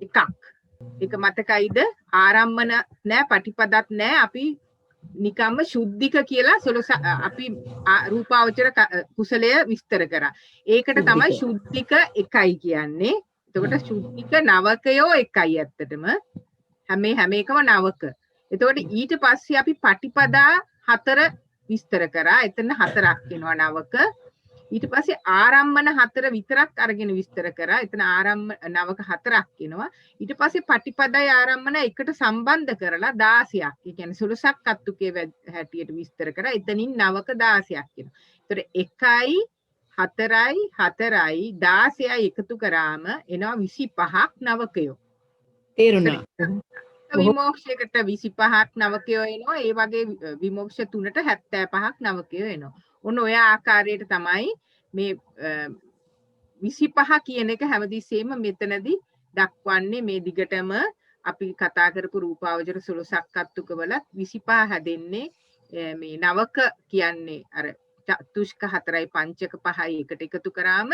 එකක්. ඒක මතකයිද? ආරම්මන නැහැ, පටිපදත් නැහැ. අපි නිකම්ම සුද්ධික කියලා අපි රූපාවචර කුසලය විස්තර කරා. ඒකට තමයි සුද්ධික 1යි කියන්නේ. එතකොට සුද්ධික නවකයෝ 1යි ඇත්තටම. හැම එකම නවක. එතකොට ඊට පස්සේ අපි පටිපදා 4 විස්තර කරා. එතන 4ක් වෙනවා නවක. ඊට පස්සේ ආරම්මන 4 විතරක් අරගෙන විස්තර කරා. එතන නවක 4ක් එනවා. ඊට පස්සේ පටිපදයි ආරම්මන එකට සම්බන්ධ කරලා 16ක්. ඒ කියන්නේ සුළුසක් කත්තුකේ හැටියට විස්තර කරා. එතනින් නවක 16ක් එනවා. ඒතර 1යි 4යි 4යි 16යි එකතු කරාම එනවා 25ක් නවකයෝ. තේරුණා. විමෝක්ෂයකට 25ක් නවකයෝ එනවා. ඒ වගේ විමෝක්ෂ 3ට 75ක් නවකයෝ එනවා. ඔන්න ඔය ආකාරයට තමයි මේ 25 කියන එක හැමතිස්සෙම මෙතනදී දක්වන්නේ. මේ දිගටම අපි කතා කරපු රූපාවචර සොළොසක් කත්තුකවලත් 25 හැදෙන්නේ මේ නවක කියන්නේ අර චතුෂ්ක 4යි පංචක 5යි එකට එකතු කරාම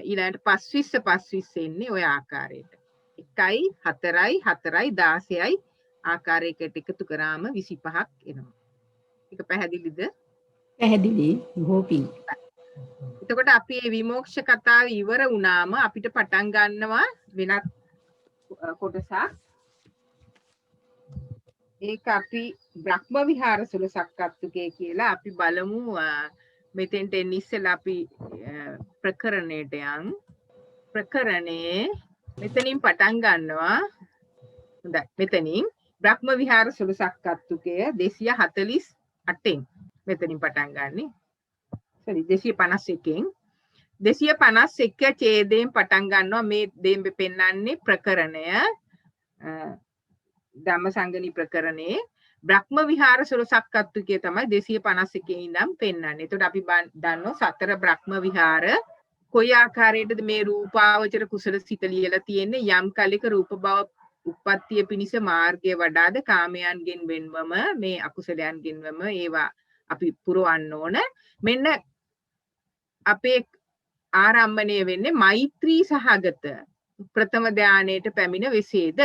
ඊළඟට 5 එන්නේ ඔය ආකාරයට. 1යි 4යි 4යි 16යි ආකාරයකට එකතු කරාම 25ක් එනවා. ඒක පැහැදිලිද? පැහැදිලි. බොහෝපින්. එතකොට අපි මේ විමෝක්ෂ කතාව ඉවර වුණාම අපිට පටන් ගන්නවා වෙනත් කොටසක්. ඒක අපි බ්‍රහ්ම විහාර සුලසක්කත්තුකේ කියලා අපි බලමු. මෙතෙන්ට එන්න ඉස්සෙල්ලා අපි ප්‍රකරණයට යන්. ප්‍රකරණේ මෙතනින් පටන් ගන්නවා. හොඳයි. මෙතනින් බ්‍රහ්ම විහාර සුලසක්කත්තුකය 248න් මෙතනින් පටන් ගන්නෙ. sorry 251න් 251 ඡේදයෙන් පටන් ගන්නවා. මේ දෙම්බේ පෙන්වන්නේ ප්‍රකරණය ධම්මසංගණි ප්‍රකරණේ බ්‍රහ්ම විහාර සුලසක්කත්තුකේ තමයි 251 ඉඳන් පෙන්වන්නේ. එතකොට අපි දන්නවා සතර බ්‍රහ්ම විහාර කොයි ආකාරයකටද මේ රූපාවචර කුසල සිත ලියලා තියෙන්නේ. යම් කලයක රූප භව උප්පත්තිය පිණිස මාර්ගය වඩාද කාමයන්ගෙන් වෙන්වම මේ අකුසලයන්ගෙන් වෙම ඒවා අපි පුරවන්න ඕන. මෙන්න අපේ ආරම්භණය වෙන්නේ මෛත්‍රී සහගත ප්‍රථම ධානයට පැමිණ වෙසේද.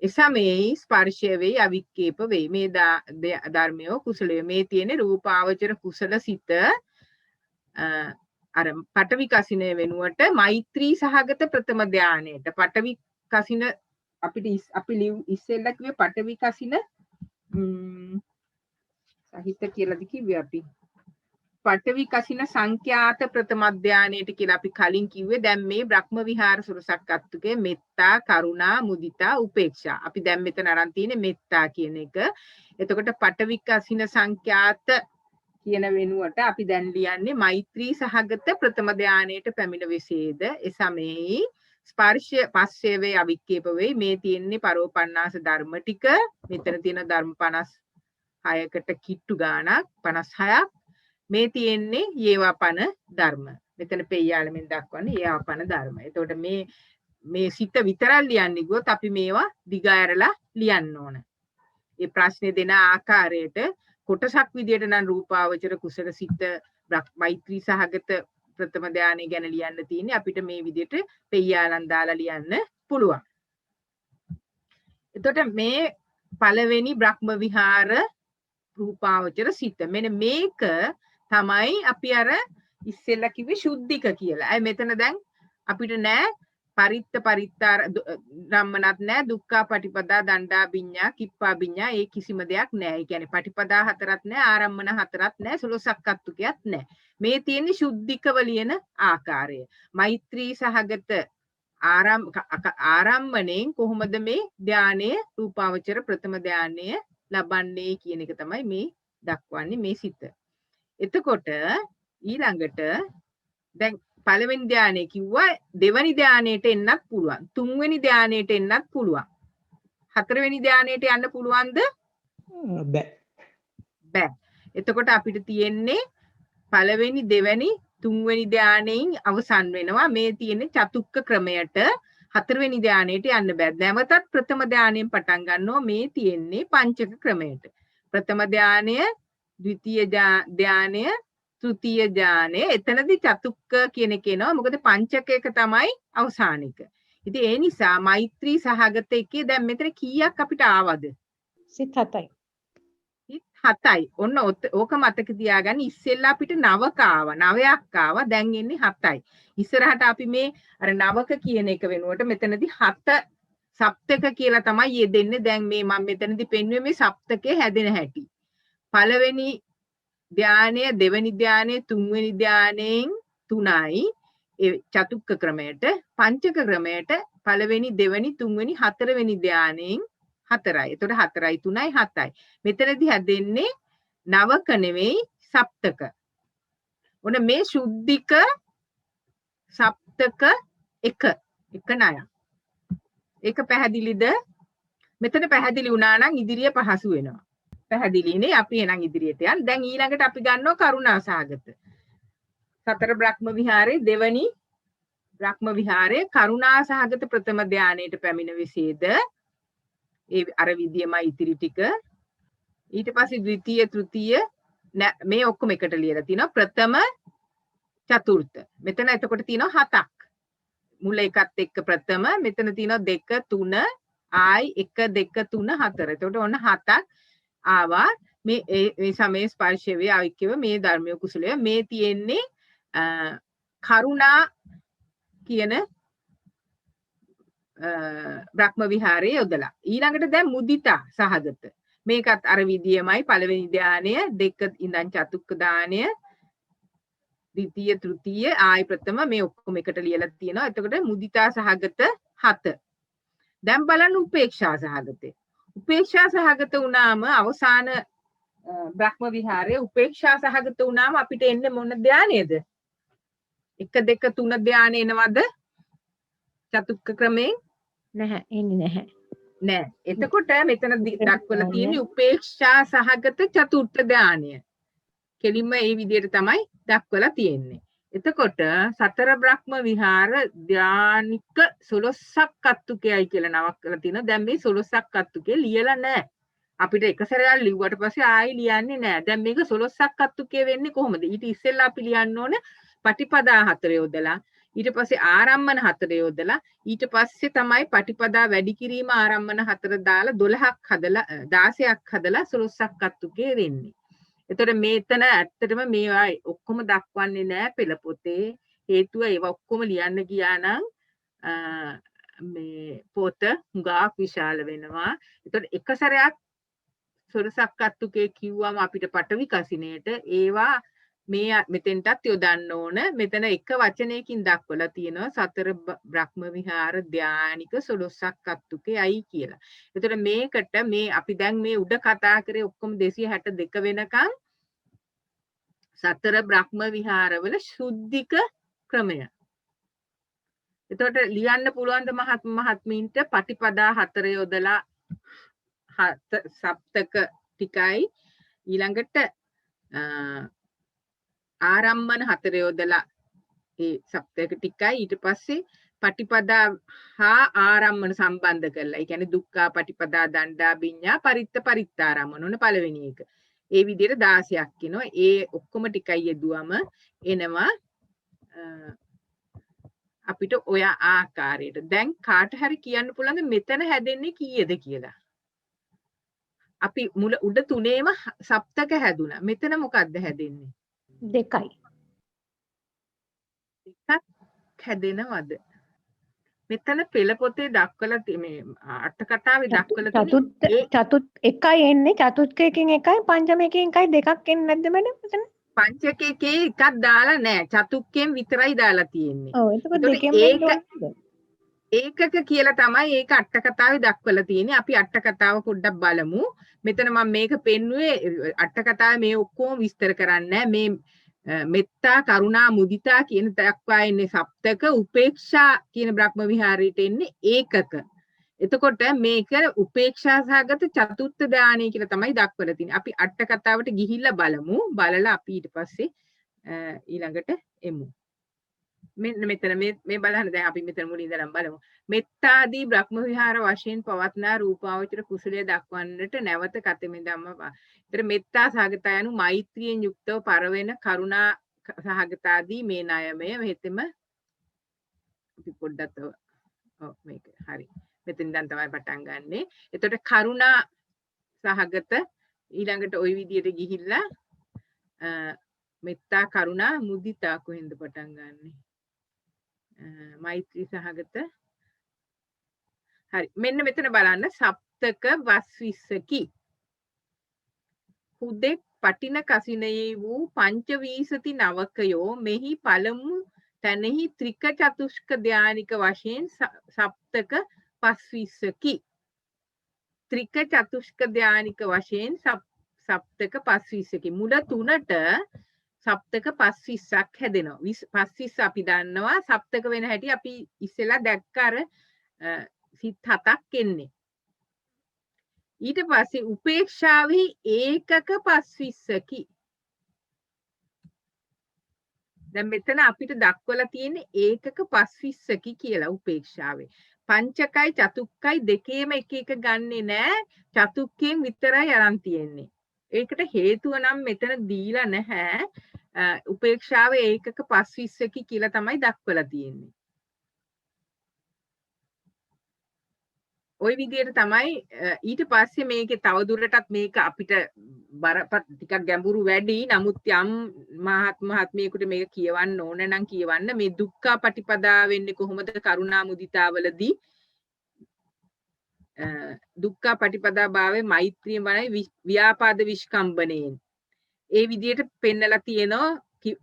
එසමයේ ස්පර්ශය වෙයි අවික්කේප වෙයි. මේ ධර්මයෝ කුසලය මේ තියෙන රූපාවචර කුසල සිත අර පඨවි කසින වෙනුවට මෛත්‍රී සහගත ප්‍රථම ධානයට පඨවි කසින අපිට අපි ඉස්සෙල්ලා කිව්වේ පඨවි කසින සහිත කියලාද කිව්වේ අපි. පඨවි කසින සංඛ්‍යාත ප්‍රථම ධානයේට කියලා අපි කලින් කිව්වේ. දැන් මේ බ්‍රහ්ම විහාර සුරසක්කත්තුකේ මෙත්තා, කරුණා, මුදිතා, උපේක්ෂා. අපි දැන් මෙතන අරන් තියෙන්නේ මෙත්තා කියන එක. එතකොට පඨවි කසින සංඛ්‍යාත කියන වෙනුවට අපි දැන් ලියන්නේ මෛත්‍රී සහගත ප්‍රථම ධානයේට පැමිණ වෙසේද එසමෙහි ස්පර්ශය පස්සේ වේ අවික්කේප වෙයි. මේ තියෙන්නේ පරෝපන්නාස ධර්ම ටික. මෙතන තියෙන ධර්ම 56කට කිට්ටු ගාණක් 56ක්. මේ තියෙන්නේ යේවාපන ධර්ම. මෙතන පෙය්‍යාලමින් දක්වන්නේ යේවාපන ධර්ම. එතකොට මේ සිත විතරක් ලියන්නේ ගොත් අපි මේවා දිගාරලා ලියන්න ඕන. මේ ප්‍රශ්නේ දෙන ආකාරයට කොටසක් විදියට නම් රූපාවචර කුසල සිත මෛත්‍රී සහගත ප්‍රථම ධානය ගැන ලියන්න තියෙන්නේ. අපිට මේ විදියට පෙය්‍යාලම් දාලා ලියන්න පුළුවන්. එතකොට මේ පළවෙනි බ්‍රහ්ම විහාර රූපාවචර සිත. මෙන්න මේක තමයි අපි අර ඉස්සෙල්ලා කිව්වේ සුද්ධික කියලා. අය මෙතන දැන් අපිට නෑ පරිත්තාර ධම්මනත් නෑ දුක්ඛා පටිපදා දණ්ඩා විඤ්ඤා කිප්පා විඤ්ඤා ඒ කිසිම දෙයක් නෑ. ඒ කියන්නේ පටිපදා හතරක් නෑ, ආරම්මන හතරක් නෑ, සලෝසක්කත්තුකයක් නෑ. මේ තියෙන්නේ සුද්ධිකව ලියන ආකාරය. මෛත්‍රී සහගත ආරම්මණයෙන් කොහොමද මේ ධානය රූපාවචර ප්‍රථම ධානය ලබන්නේ කියන එක තමයි මේ දක්වන්නේ මේ සිත. එතකොට ඊළඟට දැන් පළවෙනි ධානය කිව්වා දෙවෙනි ධානයට එන්නත් පුළුවන්. තුන්වෙනි ධානයට එන්නත් පුළුවන්. හතරවෙනි ධානයට යන්න පුළුවන්ද? බෑ. එතකොට අපිට තියෙන්නේ පළවෙනි දෙවෙනි තුන්වෙනි ධානයෙන් අවසන් වෙනවා. මේ තියෙන්නේ චතුක්ක ක්‍රමයට. හතරවෙනි ධානයට යන්න බෑ. නැවතත් ප්‍රථම ධානයෙන් පටන් ගන්නවා. මේ තියෙන්නේ පංචක ක්‍රමයට. ප්‍රථම ධානය, ද්විතීය ධානය, තෘතීය ධානය. එතනදී චතුක්ක කියන එක එනවා. මොකද පංචකයක තමයි අවසාන එක. ඉතින් ඒ නිසා මෛත්‍රී සහගත එකේ දැන් මෙතන කීයක් අපිට ආවද? සිත් 7යි. සිත් 7යි. ඔන්න ඕක මතක තියාගන්න. ඉස්සෙල්ලා අපිට 9ක ආවා. 9ක් ආවා. දැන් එන්නේ 7යි. ඉස්සරහට අපි මේ අර 9ක කියන එක වෙනුවට මෙතනදී 7 සප්තක කියලා තමයි යෙදෙන්නේ. දැන් මේ මම මෙතනදී පෙන්වුවේ මේ සප්තකේ හැදෙන හැටි. පළවෙනි ධානය, දෙවෙනි ධානය, තුන්වෙනි ධානයෙන් 3යි. ඒ චතුක්ක ක්‍රමයට, පංචක ක්‍රමයට පළවෙනි, දෙවෙනි, තුන්වෙනි, හතරවෙනි ධානයෙන් 4යි. එතකොට 4යි 3යි 7යි. මෙතනදී හැදෙන්නේ නවක නෙවෙයි සප්තක. ඔන්න මේ සුද්ධික සප්තක එක ණය. ඒක පැහැදිලිද? මෙතන පැහැදිලි වුණා නම් ඉදිරිය පහසු වෙනවා. පැහැදිලිනේ. අපි එහෙනම් ඉදිරියට යන්න. දැන් ඊළඟට අපි ගන්නවා කරුණා සහගත. සතර බ්‍රහ්ම විහාරයේ දෙවනි බ්‍රහ්ම විහාරයේ කරුණා සහගත ප්‍රථම ධානයට පැමිණ විසේද ඒ අර විදියමයි ඉතිරි ටික. ඊට පස්සේ ද්විතීය තෘතීය මේ ඔක්කොම එකට ලියලා තිනවා. ප්‍රථම චතුර්ථ. මෙතන එතකොට තියෙනවා 7ක්. මුල එකත් එක්ක ප්‍රථම, මෙතන තියෙනවා 2 3 ආයි 1 2 3 4. එතකොට ඔන්න 7ක් ආවා. මේ සමේ ස්පර්ශ වේ අවික්කව මේ ධර්මයේ කුසලය. මේ තියෙන්නේ කරුණා කියන බ්‍රහ්ම විහාරයේ යොදලා. ඊළඟට දැන් මුදිතා සහගත. මේකත් අර විදියමයි. පළවෙනි ධානය, දෙක ඉඳන් චතුක්ක ධානය, ද්විතීය තෘතීය ආයි ප්‍රථම මේ ඔක්කොම එකට ලියලා තියෙනවා. එතකොට මුදිතා සහගත 7. දැන් බලන්න උපේක්ෂා සහගතේ. උපේක්ෂා සහගත වුණාම අවසාන බ්‍රහ්ම විහාරයේ උපේක්ෂා සහගත වුණාම අපිට එන්නේ මොන ධානයේද? 1 2 3 ධානය එනවද? චතුක්ක ක්‍රමයෙන් නැහැ. එන්නේ නැහැ. නෑ. එතකොට මෙතන දක්වලා තියෙන්නේ උපේක්ෂා සහගත චතුර්ථ ධානය. කෙලින්ම මේ විදිහට තමයි දක්වලා තියෙන්නේ. එතකොට සතර බ්‍රහ්ම විහාර ධානික 16ක් අත්තුකයයි කියලා නමක් කරලා තියෙනවා. දැන් මේ 16ක් අත්තුකේ ලියලා නැහැ. අපිට එක සැරයක් ලිව්වට පස්සේ ආයෙ ලියන්නේ නැහැ. දැන් මේක 16ක් අත්තුකේ වෙන්නේ කොහොමද? ඊට ඉස්සෙල්ලා අපි ලියන්න ඕන පටිපදා 4 යොදලා, ඊට පස්සේ ආරම්මන 4 යොදලා, ඊට පස්සේ තමයි පටිපදා වැඩි කිරීම ආරම්මන 4 දාලා 12ක් හදලා 16ක් හදලා 16ක් අත්තුකේ වෙන්නේ. එතකොට මෙතන ඇත්තටම මේවා ඔක්කොම දක්වන්නේ නැහැ පෙළ පොතේ. හේතුව ඒවා ඔක්කොම ලියන්න ගියා නම් මේ පොත හුඟක් විශාල වෙනවා. එතකොට එක සැරයක් සොරසක් අත්තුකේ කිව්වම අපිට පටවි කසිනේට ඒවා මේ මෙතෙන්ටත් යොදන්න ඕන. මෙතන එක වචනයකින් දක්වලා තියෙනවා සතර බ්‍රහ්ම විහාර ධානික 12ක් අත්තුකේයි කියලා. එතකොට මේකට මේ අපි දැන් මේ උඩ කතා කරේ ඔක්කොම 262 වෙනකන් සතර බ්‍රහ්ම විහාරවල සුද්ධික ක්‍රමය. එතකොට ලියන්න පුළුවන් ද මහත්මීන්ට පටිපදා 4 යොදලා සප්තක ටිකයි ඊළඟට ආරම්මන 4 යොදලා ඒ සප්තක ටිකයි ඊට පස්සේ පටිපදා හා ආරම්මන සම්බන්ධ කරලා ඒ කියන්නේ දුක්ඛා පටිපදා දණ්ඩා විඤ්ඤා පරිත්ත පරිත්තාරම්මන උන පළවෙනි එක. ඒ විදිහට 16ක් එනවා. ඒ ඔක්කොම ටිකයි යෙදුවම එනවා අපිට ඔය ආකාරයට. දැන් කාට හරි කියන්න පුළුවන් මෙතන හැදෙන්නේ කීයද කියලා. අපි මුල උඩ තුනේම සප්තක හැදුනා. මෙතන මොකද්ද හැදෙන්නේ? 2යි. එකක් හැදෙනවද? මෙතන පෙළ පොතේ දක්වලා මේ අට කතාවේ දක්වලා චතුත් 1යි එන්නේ චතුත්කයකින් 1යි පංචමයකින් 1යි දෙකක් එන්නේ නැද්ද මැඩම් මෙතන? පංචකයේ එකක් දාලා නැහැ. චතුක්කයෙන් විතරයි දාලා තියෙන්නේ. ඔව් එතකොට දෙකෙන් ඒකක කියලා තමයි ඒක අට කතාවේ දක්වලා තියෙන්නේ. අපි අට කතාව පොඩ්ඩක් බලමු. මෙතන මම මේක පෙන්නුවේ අට කතාවේ මේ ඔක්කොම විස්තර කරන්නේ මේ මෙත්තා කරුණා මුදිතා කියන දක්වා ඉන්නේ සප්තක උපේක්ෂා කියන බ්‍රහ්ම විහාරයට එන්නේ ඒකක. එතකොට මේක උපේක්ෂා සහගත චතුත්ථ ධානය කියලා තමයි දක්වලා තියෙන්නේ. අපි අට කතාවට ගිහිල්ලා බලමු. බලලා අපි ඊට පස්සේ ඊළඟට එමු. මෙන්න මෙතන මේ බලන්න දැන් අපි මෙතන මුලින් ඉඳලා බලමු. මෙත්තාදී බ්‍රහ්ම විහාර වශයෙන් පවත්නා රූපාවචර කුසලයේ දක්වන්නට නැවත කතෙමෙ ධම්ම. ඒතර මෙත්තා සහගත යනු මෛත්‍රියෙන් යුක්තව පරවෙන කරුණා සහගතාදී මේ ණයමය මෙහෙතෙම අපි පොඩ්ඩක් මේක හරි. මෙතෙන් දැන් තමයි පටන් ගන්නෙ. එතකොට කරුණා සහගත ඊළඟට ওই විදියට ගිහිල්ලා මෙත්තා කරුණා මුදිතා කොහෙන්ද පටන් ගන්නෙ? මෛත්‍රී සහගත හරි මෙන්න මෙතන බලන්න සප්තක වස්විස්සකි හුදෙක් පටින කසිනයේ වූ පංචවීසති නවකයෝ මෙහි පළමු තැනෙහි ත්‍රික චතුෂ්ක ධානික වශයෙන් සප්තක පස්විස්සකි ත්‍රික චතුෂ්ක ධානික වශයෙන් සප්තක පස්විස්සකි මුල තුනට සප්තක පස්විස්සක් හැදෙනවා. පස්විස්ස අපි දන්නවා සප්තක වෙන හැටි අපි ඉස්සෙල්ලා දැක්ක අර සිත් 7ක් එන්නේ. ඊට පස්සේ උපේක්ෂාවෙහි ඒකක පස්විස්සකි. දැන් මෙතන අපිට දක්වලා තියෙන්නේ ඒකක පස්විස්සකි කියලා උපේක්ෂාවේ. පංචකයි චතුක්කයි දෙකේම එක එක ගන්නෙ නෑ. චතුක්කයෙන් විතරයි අරන් තියෙන්නේ. ඒකට හේතුව නම් මෙතන දීලා නැහැ. උපේක්ෂාවේ ඒකක පස්විස්සකි කියලා තමයි දක්වලා තියෙන්නේ. ওই විදිහට තමයි ඊට පස්සේ මේකේ තවදුරටත් මේක අපිට බරපතල ටිකක් ගැඹුරු වැඩි. නමුත් යම් මහත්මියෙකුට මේක කියවන්න ඕන නම් කියවන්න. මේ දුක්ඛ පටිපදා වෙන්නේ කොහොමද කරුණා මුදිතාවලදී? දුක්ඛ පටිපදා භාවයේ මෛත්‍රිය වනයි ව්‍යාපාද විස්කම්බණයෙන්. ඒ විදිහට පෙන්නලා තියෙනවා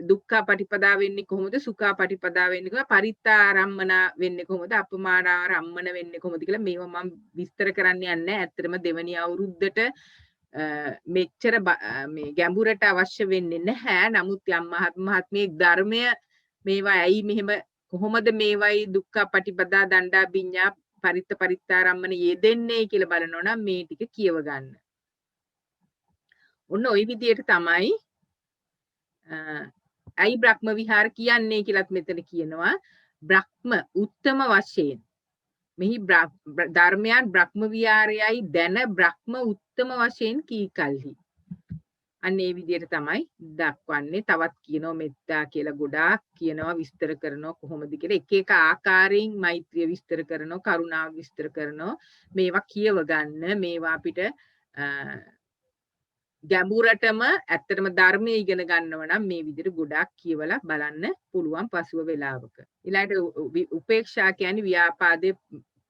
දුක්ඛ පටිපදා වෙන්නේ කොහොමද? සුඛ පටිපදා වෙන්නේ කොහොමද? පරිත්තාරම්මන වෙන්නේ කොහොමද? අපමානාරම්මන වෙන්නේ කොහොමද කියලා මේවා මම විස්තර කරන්න යන්නේ නැහැ. ඇත්තටම දෙවැනි අවුරුද්දට මෙච්චර මේ ගැඹුරට අවශ්‍ය වෙන්නේ නැහැ. නමුත් යම් මහත්මිය ධර්මය මේවා ඇයි මෙහෙම කොහොමද මේවයි දුක්ඛ පටිපදා දණ්ඩා විඤ්ඤා පරිත්ත පරිත්තාරම්මන යෙදෙන්නේ කියලා බලනවා නම් මේ ටික කියව ගන්න. ඔන්න ওই විදිහට තමයි අයි බ්‍රහ්ම විහාර කියන්නේ කියලාත් මෙතන කියනවා. බ්‍රහ්ම උත්තම වශයෙන් මෙහි ධර්මයන් බ්‍රහ්ම විහාරයයි දැන බ්‍රහ්ම උත්තම වශයෙන් කීකල්හි. අන්න ඒ විදිහට තමයි දක්වන්නේ. තවත් කියනවා මෙත්තා කියලා ගොඩාක් කියනවා විස්තර කරනවා කොහොමද කියලා. එක එක ආකාරයෙන් මෛත්‍රිය විස්තර කරනවා, කරුණාව විස්තර කරනවා. මේවා කියව ගන්න. මේවා අපිට ගැඹුරටම ඇත්තටම ධර්මයේ ඉගෙන ගන්නව නම් මේ විදිහට ගොඩාක් කියවලා බලන්න පුළුවන් පසුව වෙලාවක. ඊළඟට උපේක්ෂා කියන්නේ ව්‍යාපාදේ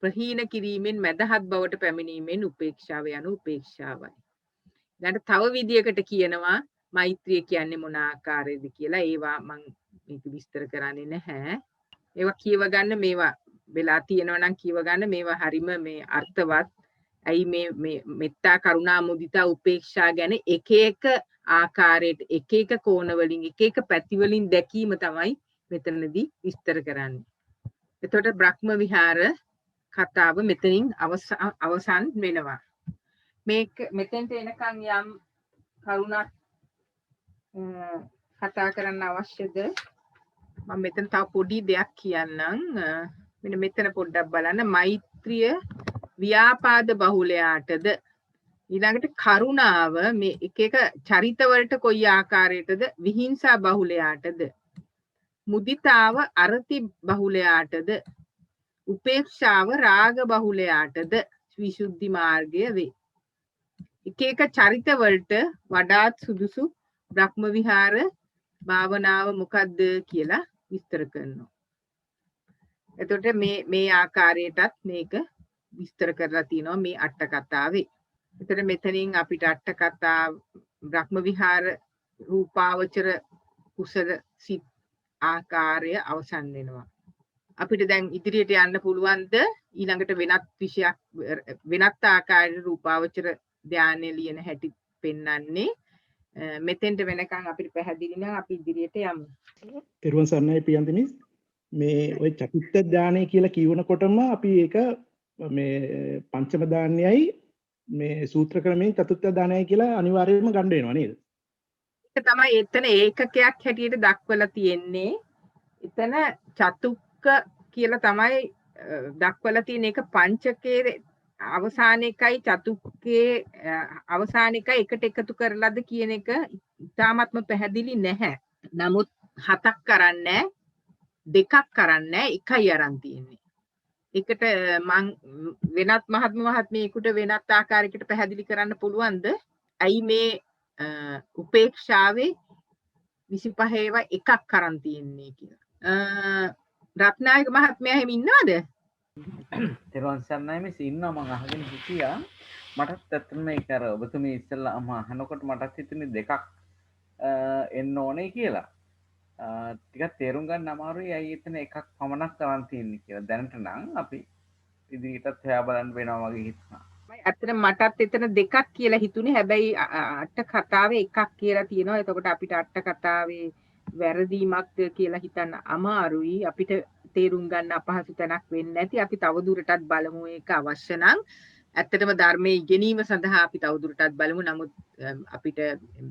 ප්‍රහීන කිරීමෙන් මදහත් බවට පැමිණීමෙන් උපේක්ෂාව යන උපේක්ෂාවයි. ඊළඟට තව විදියකට කියනවා මෛත්‍රිය කියන්නේ මොන ආකාරයේද කියලා ඒවා මම මේක විස්තර කරන්නේ නැහැ. ඒවා කියව ගන්න මේවා වෙලා තියෙනවා නම් කියව ගන්න මේවා හරිම මේ අර්ථවත්. ඇයි මේ මෙත්තා කරුණා මුදිතා උපේක්ෂා ගැන එක එක ආකාරයට එක එක කෝණ වලින් එක එක පැති වලින් දැකීම තමයි මෙතනදී විස්තර කරන්නේ. එතකොට බ්‍රහ්ම විහාර කතාව මෙතනින් අවසන් වෙනවා. මේක මෙතෙන්ට එනකන් යම් කරුණක් කතා කරන්න අවශ්‍යද? මම මෙතන තව පොඩි දෙයක් කියන්නම්. මෙන්න මෙතන පොඩ්ඩක් බලන්න. මෛත්‍රිය ව්‍යාපාද බහුලයාටද ඊළඟට කරුණාව මේ එක එක චරිත වලට කොයි ආකාරයටද විහිංසා බහුලයාටද මුදිතාව අරති බහුලයාටද උපේක්ෂාව රාග බහුලයාටද විසුද්ධි මාර්ගය වේ. එක එක චරිත වලට වඩාත් සුදුසු බ්‍රහ්ම විහාර භාවනාව මොකද්ද කියලා විස්තර කරනවා. එතකොට මේ ආකාරයටත් මේක විස්තර කරලා තියෙනවා මේ අට කතාවේ. එතකොට මෙතනින් අපිට අට කතා බ්‍රහ්ම විහාර රූපාවචර කුසල සිත් ආකාරය අවසන් වෙනවා. අපිට දැන් ඉදිරියට යන්න පුළුවන්ද ඊළඟට වෙනත් විෂයක් වෙනත් ආකාරයේ රූපාවචර ධානය ලියන හැටි පෙන්වන්නේ. මෙතෙන්ට වෙනකන් අපිට පැහැදිලි නම් අපි ඉදිරියට යමු. තෙරුවන් සරණයි පියන්තිනි. මේ ওই චතුත්ථ ධානය කියලා කියවනකොටම අපි ඒක මේ පංචම ධානයයි මේ සූත්‍ර ක්‍රමයෙන් චතුත්ථ ධානයයි කියලා අනිවාර්යයෙන්ම ගන්න වෙනවා නේද? ඒක තමයි එතන ඒකකයක් හැටියට දක්වලා තියෙන්නේ. එතන චතුක්ක කියලා තමයි දක්වලා තියෙන එක පංචකයේ අවසාන එකයි චතුක්කේ අවසාන එකයි එකට එකතු කරලාද කියන එක ඉතාමත්ම පැහැදිලි නැහැ. නමුත් හතක් කරන්නේ දෙකක් කරන්නේ එකයි අරන් තියෙන්නේ. එකට මං වෙනත් මහත්මියෙකුට වෙනත් ආකාරයකට පැහැදිලි කරන්න පුළුවන්ද? ඇයි මේ උපේක්ෂාවේ 25 ඒවා එකක් කරන් තියෙන්නේ කියලා. රත්නායක මහත්මයා එහෙම ඉන්නවද? තෙරුවන් සරණයි මිස් ඉන්නවා මම අහගෙන හිටියා. මටත් ඇත්තටම ඒක අර ඔබතුමී ඉස්සෙල්ලාම අහනකොට මටත් හිතුනේ දෙකක් එන්න ඕනේ කියලා. ටිකක් තේරුම් ගන්න අමාරුයි ඇයි එතන එකක් පමණක් කරන් තියෙන්නේ කියලා. දැනට නම් අපි ඉදිරියටත් හොයා බලන්න වෙනවා වගේ හිතුණා. ඇත්තට මටත් එතන දෙකක් කියලා හිතුනේ. හැබැයි අට කතාවේ එකක් කියලා තියෙනවා. එතකොට අපිට අට කතාවේ වැරදීමක්ද කියලා හිතන්න අමාරුයි. අපිට තේරුම් ගන්න අපහසු තැනක් වෙන්නේ නැති. අපි තවදුරටත් බලමු ඒක අවශ්‍ය නම්. ඇත්තටම ධර්මයේ ඉගෙනීම සඳහා අපි තවදුරටත් බලමු. නමුත් අපිට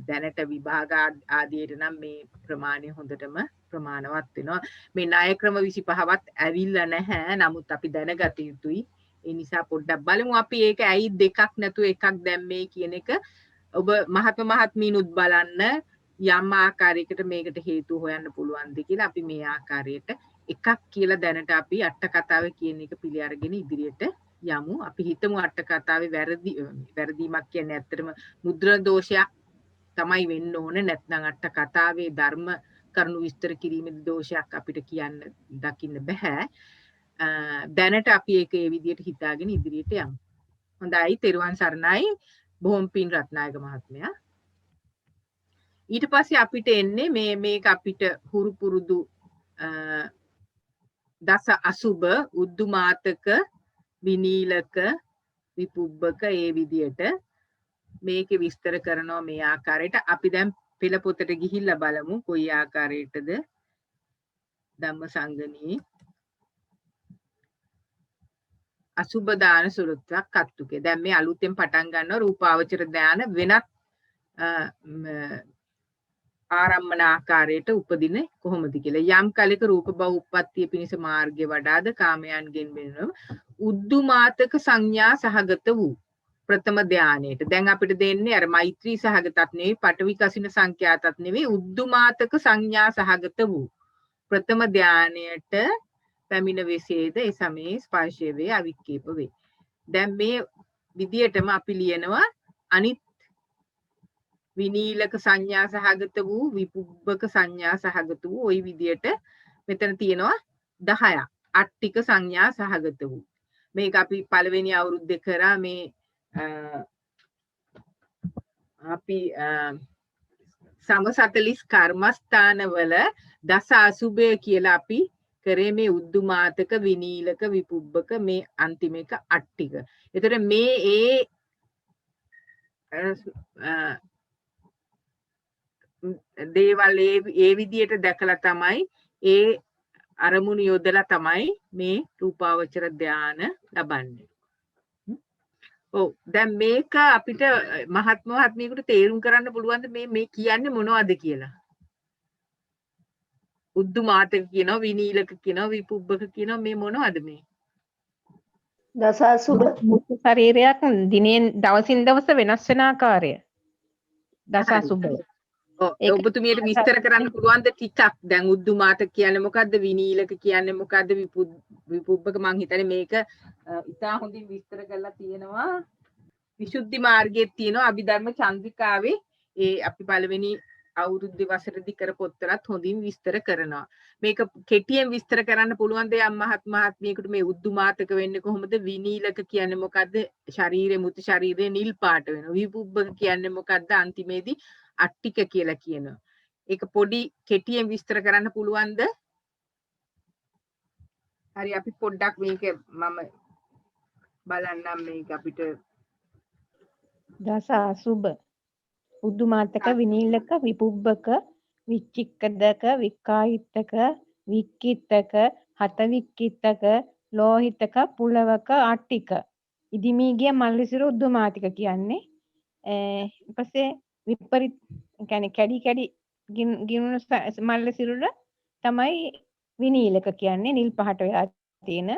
දැනට විභාග ආදියට නම් මේ ප්‍රමාණය හොඳටම ප්‍රමාණවත් වෙනවා. මේ ණය ක්‍රම 25වත් ඇවිල්ලා නැහැ. නමුත් අපි දැනගත යුතුයි. ඒ නිසා පොඩ්ඩක් බලමු අපි ඒක ඇයි දෙකක් නැතුව එකක් දැම්මේ කියන එක. ඔබ මහත්මීනුත් බලන්න යම් ආකාරයකට මේකට හේතු හොයන්න පුළුවන්ද කියලා අපි මේ ආකාරයට එකක් කියලා දැනට අපි අට කතාවේ කියන එක පිළි අරගෙන ඉදිරියට යමු. අපි හිතමු අට කතාවේ වැරදීමක් කියන්නේ ඇත්තටම මුද්‍රණ දෝෂයක් තමයි වෙන්න ඕනේ. නැත්නම් අට කතාවේ ධර්ම කරුණු විස්තර කිරීමේ දෝෂයක් අපිට කියන්න දකින්න බෑ. දැනට අපි ඒක ඒ විදිහට හිතාගෙන ඉදිරියට යමු. හොඳයි තෙරුවන් සරණයි. බොහොම පින් රත්නායක මහත්මයා. ඊට පස්සේ අපිට එන්නේ මේක අපිට හුරු පුරුදු දස අසුබ උද්දුමාතක විනීලක විපුබ්බක ඒ විදියට මේකේ විස්තර කරනවා මේ ආකාරයට. අපි දැන් පෙළ පොතට ගිහිල්ලා බලමු කොයි ආකාරයටද ධම්මසංගණී අසුබ දාන සුරුත්‍යක් කත්තුකේ. දැන් මේ අලුතෙන් පටන් ගන්නවා රූපාවචර ධාන වෙනත් ආරම්මන ආකාරයට උපදින කොහොමද කියලා. යම් කලක රූප භව උප්පත්තිය පිණිස මාර්ගය වඩාද කාමයන්ගෙන් වෙනව උද්දුමාතක සංඥා සහගත වූ ප්‍රථම ධානයට. දැන් අපිට දෙන්නේ අර මෛත්‍රී සහගතත් නෙවෙයි පඨවි කසින සංඛ්‍යාතත් නෙවෙයි උද්දුමාතක සංඥා සහගත වූ ප්‍රථම ධානයට පැමිණ වෙසේද ඒ සමයේ ස්පර්ශය වේ අවික්කේප වේ. දැන් මේ විදියටම අපි ලියනවා අනිත් විනීලක සංඥා සහගත වූ විපුබ්බක සංඥා සහගත වූ ওই විදියට මෙතන තියෙනවා 10ක් අට්ටික සංඥා සහගත වූ. මේක අපි පළවෙනි අවුරුද්දේ කරා මේ අපි සම 40 කර්මස්ථානවල දස අසුභය කියලා අපි කරේ මේ උද්දුමාතක විනීලක විපුබ්බක මේ අන්තිම එක අට්ටික. එතකොට මේ දේවල් ඒ විදියට දැකලා තමයි ඒ අරමුණු යොදලා තමයි මේ රූපාවචර ධාන ලබන්නේ. ඔව් දැන් මේක අපිට මහත්මයෙකුට තේරුම් කරන්න පුළුවන්ද මේ කියන්නේ මොනවද කියලා? උද්දුමාතක කියනවා විනීලක කියනවා විපුබ්බක කියනවා මේ මොනවද මේ? දසාසුබ ශරීරයක් දිනෙන් දවසින් දවස වෙනස් වෙන ආකාරය. දසාසුබය. ඔබතුමියට විස්තර කරන්න පුළුවන්ද ටිකක්? දැන් උද්දුමාතක කියන්නේ මොකද්ද? විනීලක කියන්නේ මොකද්ද? විපුබ්බක මං හිතන්නේ මේක ඉතා හොඳින් විස්තර කරලා තියෙනවා. විසුද්ධි මාර්ගයේ තියෙනවා අභිධර්ම චන්ද්‍රිකාවේ ඒ අපි පළවෙනි අවුරුද්දේ වසරේදී කර පොත්වලත් හොඳින් විස්තර කරනවා. මේක කෙටියෙන් විස්තර කරන්න පුළුවන් දෙයක් මහත්මියකට මේ උද්දුමාතක වෙන්නේ කොහොමද? විනීලක කියන්නේ මොකද්ද? ශරීරේ මුතු ශරීරේ නිල් පාට වෙනවා. විපුබ්බක කියන්නේ මොකද්ද? අන්තිමේදී අට්ටික කියලා කියනවා. ඒක පොඩි කෙටියෙන් විස්තර කරන්න පුළුවන්ද? හරි අපි පොඩ්ඩක් මේක මම බලන්නම් මේක අපිට දස අසුබ උද්දුමාතක විනීලක විපුබ්බක විච්චික්කදක වික්කායිත්තක වික්කිත්තක හත වික්කිත්තක ලෝහිතක පුලවක අට්ටික ඉදිමීගිය මල්ලිසිර උද්දුමාතික කියන්නේ ඊපස්සේ විපරිත් කියන්නේ කැඩි කැඩි ගිනුන මල්ලිසිරුර තමයි විනීලක කියන්නේ නිල් පහට වෙලා තියෙන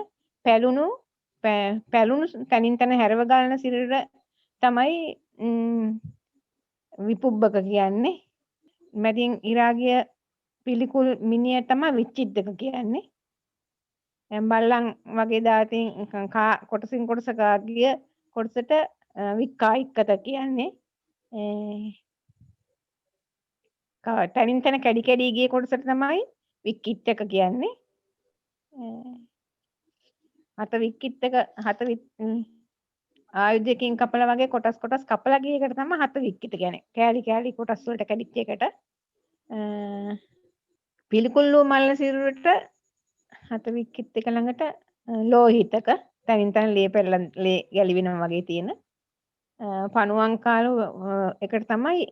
පැලුණු තනින් තන හැරව ගලන සිරුර තමයි විපුබ්බක කියන්නේ. මැදින් ඉරාගිය පිළිකුල් මිනිය තමයි විච්චිද්දක කියන්නේ. බල්ලන් වගේ දාතින් කොටසින් කොටස ගිය කොටසට වික්කායික්කත කියන්නේ. තනින් තන කැඩි කැඩි ගිය කොටසට තමයි වික්කිත්තක කියන්නේ. හත ආයුධයකින් කපලා වගේ කොටස් කපලා ගිය එකට තමයි හත වික්කිත කියන්නේ. කෑලි කෑලි කොටස් වලට කැඩිච්ච එකට පිළිකුල්ලු මල්ල සිරුරට හත වික්කිත එක ළඟට ලෝහිතක තනින් තන ලේ ගැලිවෙනවා වගේ තියෙන පණුවන් කාල එකට තමයි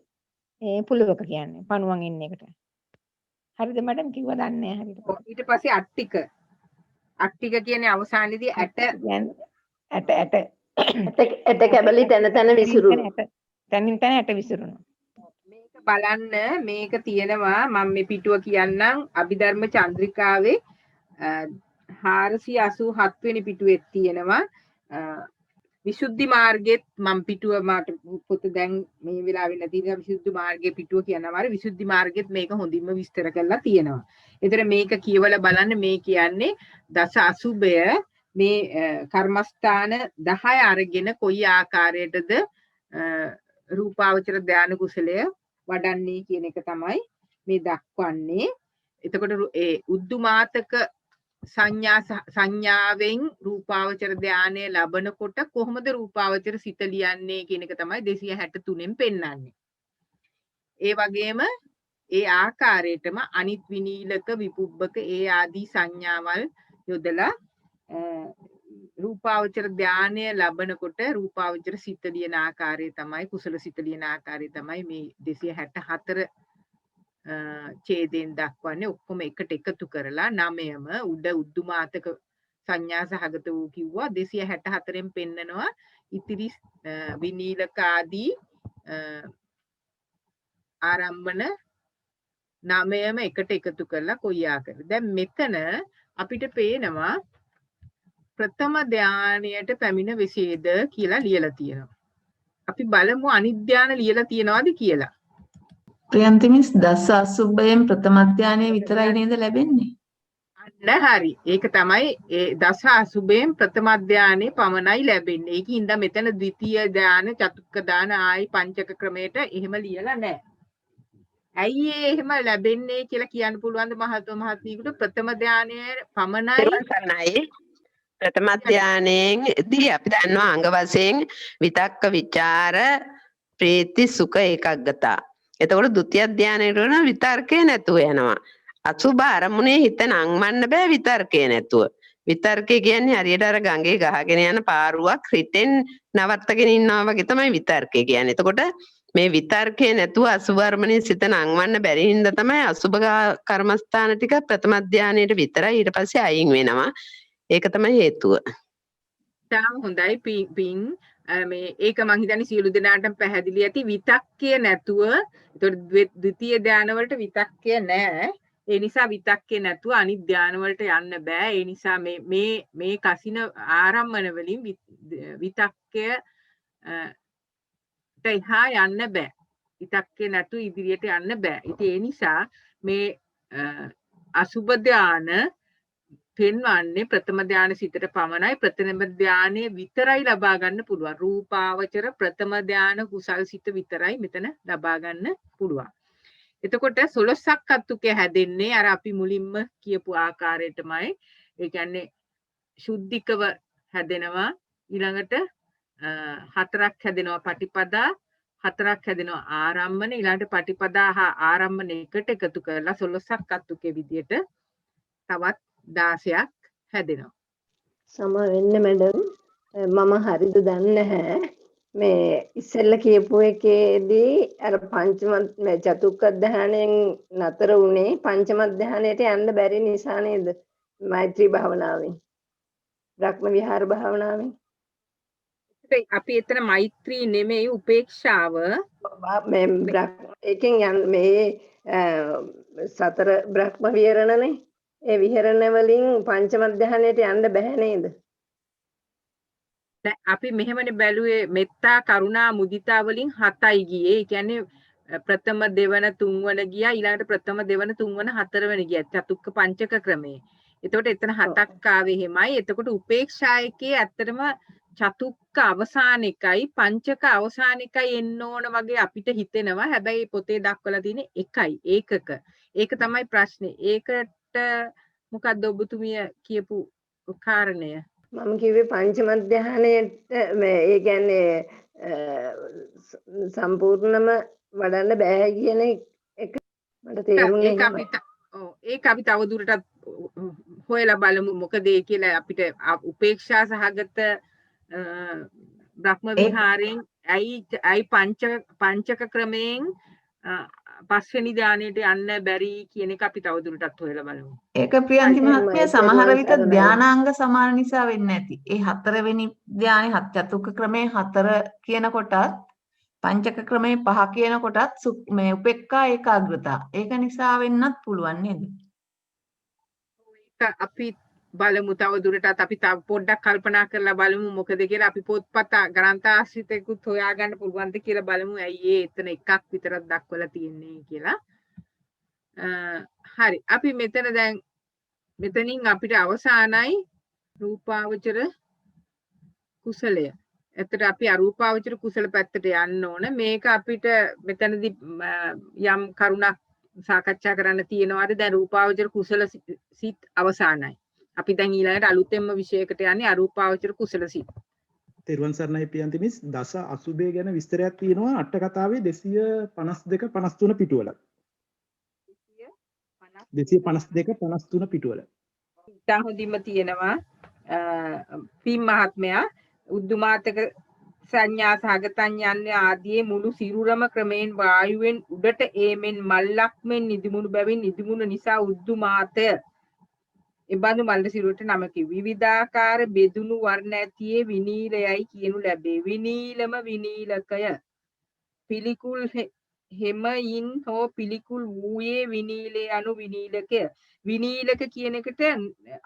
පුලවක කියන්නේ. පණුවන් ඉන්න එකට. හරිද මඩම් කිව්වා දන්නේ නැහැ හරියට. ඊට පස්සේ අට්ටික කියන්නේ අවසානයේදී ඇට කැබලි තැන තැන විසිරුණු. තැනින් තැන ඇට විසිරුණා. මේක බලන්න මේක තියෙනවා මම මේ පිටුව කියන්නම් අභිධර්ම චන්ද්‍රිකාවේ 487 වෙනි පිටුවේ තියෙනවා විසුද්ධි මාර්ගෙත් මම පිටුව මට පොත දැන් මේ වෙලාවේ නැති නිසා විසුද්ධි මාර්ගයේ පිටුව කියනවා විසුද්ධි මාර්ගෙත් මේක හොඳින්ම විස්තර කරලා තියෙනවා. ඒතර මේක කියවලා බලන්න මේ කියන්නේ දස අසුභය මේ කර්මස්ථාන 10 අරගෙන කොයි ආකාරයටද රූපාවචර ධානය කුසලය වඩන්නේ කියන එක තමයි මේ දක්වන්නේ. එතකොට ඒ උද්දුමාතක සංඥාවෙන් රූපාවචර ධානය ලබනකොට කොහොමද රූපාවචර සිත ලියන්නේ කියන එක තමයි 263න් පෙන්වන්නේ. ඒ වගේම ඒ ආකාරයටම අනිත් විනීලක විපුබ්බක ඒ ආදී සංඥාවල් යොදලා රූපාවචර ධානය ලබනකොට රූපාවචර සිත ලියන ආකාරය තමයි කුසල සිත ලියන ආකාරය තමයි මේ 264 ඡේදයෙන් දක්වන්නේ. ඔක්කොම එකට එකතු කරලා 9ම උඩ උද්දුමාතක සංඥා සහගත වූ කිව්වා 264න් පෙන්නනවා ඉතිරි විනීලක ආදී ආරම්භන 9ම එකට එකතු කරලා කොයි ආකාරද. දැන් මෙතන අපිට පේනවා ප්‍රථම ධානයට පැමිණ වෙසේද කියලා ලියලා තියෙනවා. අපි බලමු අනිත් ධාන ලියලා තියනවාද කියලා. ප්‍රියන්ති මිස් දස අසුභයෙන් ප්‍රථම ධානයේ විතරයි නේද ලැබෙන්නේ? අන්න හරි. ඒක තමයි ඒ දස අසුභයෙන් ප්‍රථම ධානයේ පමණයි ලැබෙන්නේ. ඒකින්ද මෙතන ද්විතීය ධාන, චතුක්ක ධාන ආයි පංචක ක්‍රමයට එහෙම ලියලා නැහැ. ඇයි එහෙම ලැබෙන්නේ කියලා කියන්න පුළුවන්ද මහත්මියකට? ප්‍රථම ධානයේ පමණයි ප්‍රථම ධානයේදී අපි දන්නවා අංග වශයෙන් විතක්ක විචාර ප්‍රීති සුඛ ඒකග්ගතා. එතකොට ဒုတိ ය ධානයට වෙන විතර්කේ නැතුව යනවා. අසුභ අරමුණේ හිත නංවන්න බෑ විතර්කේ නැතුව. විතර්කේ කියන්නේ හරියට අර ගඟේ ගහගෙන යන පාරුවක් හිතෙන් නවත්තගෙන ඉන්නවා වගේ තමයි විතර්කේ කියන්නේ. එතකොට මේ විතර්කේ නැතුව අසුභ අරමුණේ සිත නංවන්න බැරි හින්දා තමයි අසුභ කර්මස්ථාන ටික ප්‍රථම ධානයේට විතරයි ඊට පස්සේ අයින් වෙනවා. ඒක තමයි හේතුව. තාම හොඳයි පින් මේ ඒක මං හිතන්නේ සියලු දෙනාටම පැහැදිලි ඇති විතක්කය නැතුව ඒතකොට ද්විතීය ධාන වලට විතක්කය නැහැ. ඒ නිසා විතක්කේ නැතුව අනිත් ධාන වලට යන්න බෑ. ඒ නිසා මේ කසින ආරම්මන වලින් විතක්කය එහා යන්න බෑ. විතක්කේ නැතුව ඉදිරියට යන්න බෑ. ඉතින් ඒ නිසා මේ අසුබ ධාන පෙන්වන්නේ ප්‍රථම ධානය සිතට පමණයි. ප්‍රථම ධානයේ විතරයි ලබා ගන්න පුළුවන්. රූපාවචර ප්‍රථම ධාන කුසල් සිත විතරයි මෙතන ලබා ගන්න පුළුවන්. එතකොට 16ක් අත්තුකේ හැදෙන්නේ අර අපි මුලින්ම කියපු ආකාරයටමයි. ඒ කියන්නේ ශුද්ධිකව හැදෙනවා. ඊළඟට 4ක් හැදෙනවා පටිපදා, 4ක් හැදෙනවා ආරම්මන, ඊළඟට පටිපදා හා ආරම්මන එකට එකතු කරලා 16ක් අත්තුකේ විදියට තවත් 16ක් හැදෙනවා. සම වෙන්න මැඩම් මම හරිද දන්නේ නැහැ. මේ ඉස්සෙල්ල කියපු එකේදී අර පංචම චතුක්ක ධානයෙන් නතර වුණේ පංචම ධානයට යන්න බැරි නිසා නේද? මෛත්‍රී භාවනාවෙන්. බ්‍රහ්ම විහාර භාවනාවෙන්. අපි එතන මෛත්‍රී නෙමෙයි උපේක්ෂාව මේ එකෙන් මේ සතර බ්‍රහ්ම විහරණනේ. ඒ විහරණ වලින් පංචම ධානයට යන්න බැහැ නේද? අපි මෙහෙමනේ බැලුවේ මෙත්තා කරුණා මුදිතා වලින් 7යි ගියේ. ඒ කියන්නේ ප්‍රථම දෙවන තුන්වන ගියා, ඊළඟට ප්‍රථම දෙවන තුන්වන හතරවන ගියා. චතුක්ක පංචක ක්‍රමේ. එතකොට එතන 7ක් ආවේ එහෙමයි. එතකොට උපේක්ෂා එකේ ඇත්තටම චතුක්ක අවසාන එකයි පංචක අවසාන එකයි එන්න ඕන වගේ අපිට හිතෙනවා. හැබැයි පොතේ දක්වලා තියෙන්නේ එකයි ඒකක. ඒක තමයි ප්‍රශ්නේ. ඒකට මොකක්ද ඔබතුමිය කියපු කාරණය? මම කිව්වේ පංචම ධානයට ඒ කියන්නේ සම්පූර්ණම වඩන්න බෑ කියන එක මට තේරුණේ නැහැ. ඒක අපි තවදුරටත් හොයලා බලමු මොකද ඒ කියලා අපිට උපේක්ෂා සහගත බ්‍රහ්ම විහාරයෙන් ඇයි පංචක ක්‍රමයෙන් පස්වෙනි ධානයට යන්න බැරි කියන එක අපි තවදුරටත් හොයලා බලමු. ඒක ප්‍රියන්ති මහත්මිය සමහර විට ධානාංග සමාන නිසා වෙන්නේ නැති. ඒ හතරවෙනි ධානයේ චතුක්ක ක්‍රමයේ 4 කියන කොටත් පංචක ක්‍රමයේ 5 කියන කොටත් මේ උපේක්ඛා ඒකාග්‍රතා. ඒක නිසා වෙන්නත් පුළුවන් නේද? ඒක අපි බලමු තවදුරටත් අපි තව පොඩ්ඩක් කල්පනා කරලා බලමු මොකද කියලා. අපි පොත්පත් ග්‍රන්ථ ආශ්‍රිතෙකුත් හොයාගන්න පුළුවන්ද කියලා බලමු. ඇයි එතන එකක් විතරක් දක්වලා තියෙන්නේ කියලා. හරි. අපි මෙතනින් අපිට අවසానයි රූපාවචර කුසලය. එතකොට අපි අරූපාවචර කුසල පැත්තට යන්න ඕන. මේක අපිට මෙතනදී යම් කරුණක් සාකච්ඡා කරන්න තියෙනවාද? දැන් රූපාවචර කුසල සිත් අවසానයි. අපි දැන් ඊළඟට අලුතෙන්ම විශේෂයකට යන්නේ අරූපාවචර කුසල සිත්. තෙරුවන් සරණයි ප්‍රියන්ති මිස්. දස අසුභය ගැන විස්තරයක් තියෙනවා අට කතාවේ 252 53 පිටුවල. 252 53 පිටුවල. ඉතින් හොඳින්ම තියෙනවා පින් මහත්මයා උද්දුමාතක සංඥා සහගතන් යන්නේ ආදී මුළු සිරුරම ක්‍රමයෙන් වායුවෙන් උඩට ඒමෙන් මල්ලක් මෙන් නිදිමුණු බැවින් නිදිමුණ නිසා උද්දුමාතය එබඳු මල්ල සිරුරට නම කි. විවිධාකාර බෙදුණු වර්ණ ඇතියේ විනීලයයි කියනු ලැබේ. විනීලම විනීලකය. පිළිකුල් හෙමයින් හෝ පිළිකුල් වූයේ විනීලේ අනු විනීලකය. විනීලක කියන එකට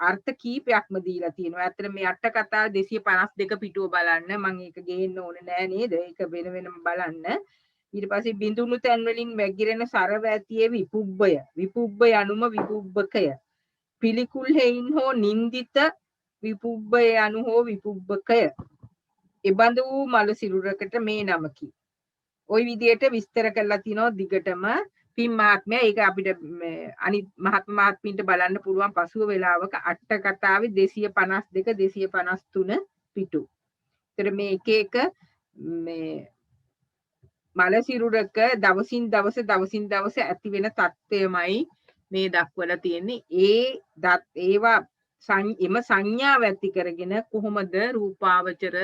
අර්ථ කීපයක්ම දීලා තියෙනවා. ඇත්තට මේ අට කතා 252 පිටුව බලන්න. මම ඒක ගේන්න ඕනේ නෑ නේද? ඒක වෙන වෙනම බලන්න. ඊට පස්සේ බිඳුණු තැන් වලින් වැగిරෙන සරව ඇතියේ විපුබ්බය. විපුබ්බය අනුම විපුබ්බකය. පිළිකුල් හේයින් හෝ නින්දිත විපුබ්බය අනු හෝ විපුබ්බකය. එබඳු මල සිරුරකට මේ නමකි. ওই විදියට විස්තර කරලා තිනවා දිගටම පින් මහත්මයා. ඒක අපිට අනිත් මහත්මීන්ට බලන්න පුළුවන් පසුව වෙලාවක අට කතාවේ 252 253 පිටු. ඒතර මේ එක එක මේ මල සිරුරක දවසින් දවස ඇති වෙන තත්ත්වයමයි මේ දක්වලා තියෙන්නේ. ඒවා එම සංඥාව ඇති කරගෙන කොහොමද රූපාවචර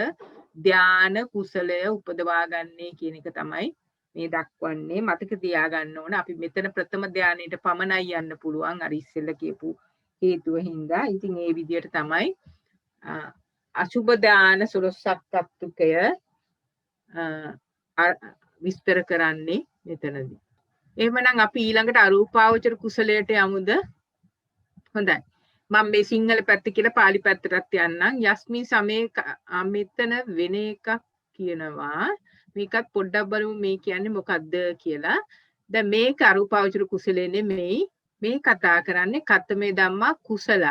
ධාන කුසලය උපදවා ගන්නේ කියන එක තමයි මේ දක්වන්නේ. මතක තියාගන්න ඕන අපි මෙතන ප්‍රථම ධානයට පමණයි යන්න පුළුවන් අර ඉස්සෙල්ලා කියපු හේතුව හින්දා. ඉතින් ඒ විදිහට තමයි අසුභ ධාන 11ක් අත්තුකය විස්තර කරන්නේ මෙතනදී. එහෙමනම් අපි ඊළඟට අරූපාවචර කුසලයට යමුද? හොඳයි. මම මේ සිංහල පැත්ත කියලා පාලි පැත්තටත් යන්නම්. යස්මින් සමේ මෙතන වෙන එකක් කියනවා. මේකත් පොඩ්ඩක් බලමු මේ කියන්නේ මොකක්ද කියලා. දැන් මේක අරූපාවචර කුසලේ නෙමෙයි. මේ කතා කරන්නේ කතමේ ධම්මා කුසල.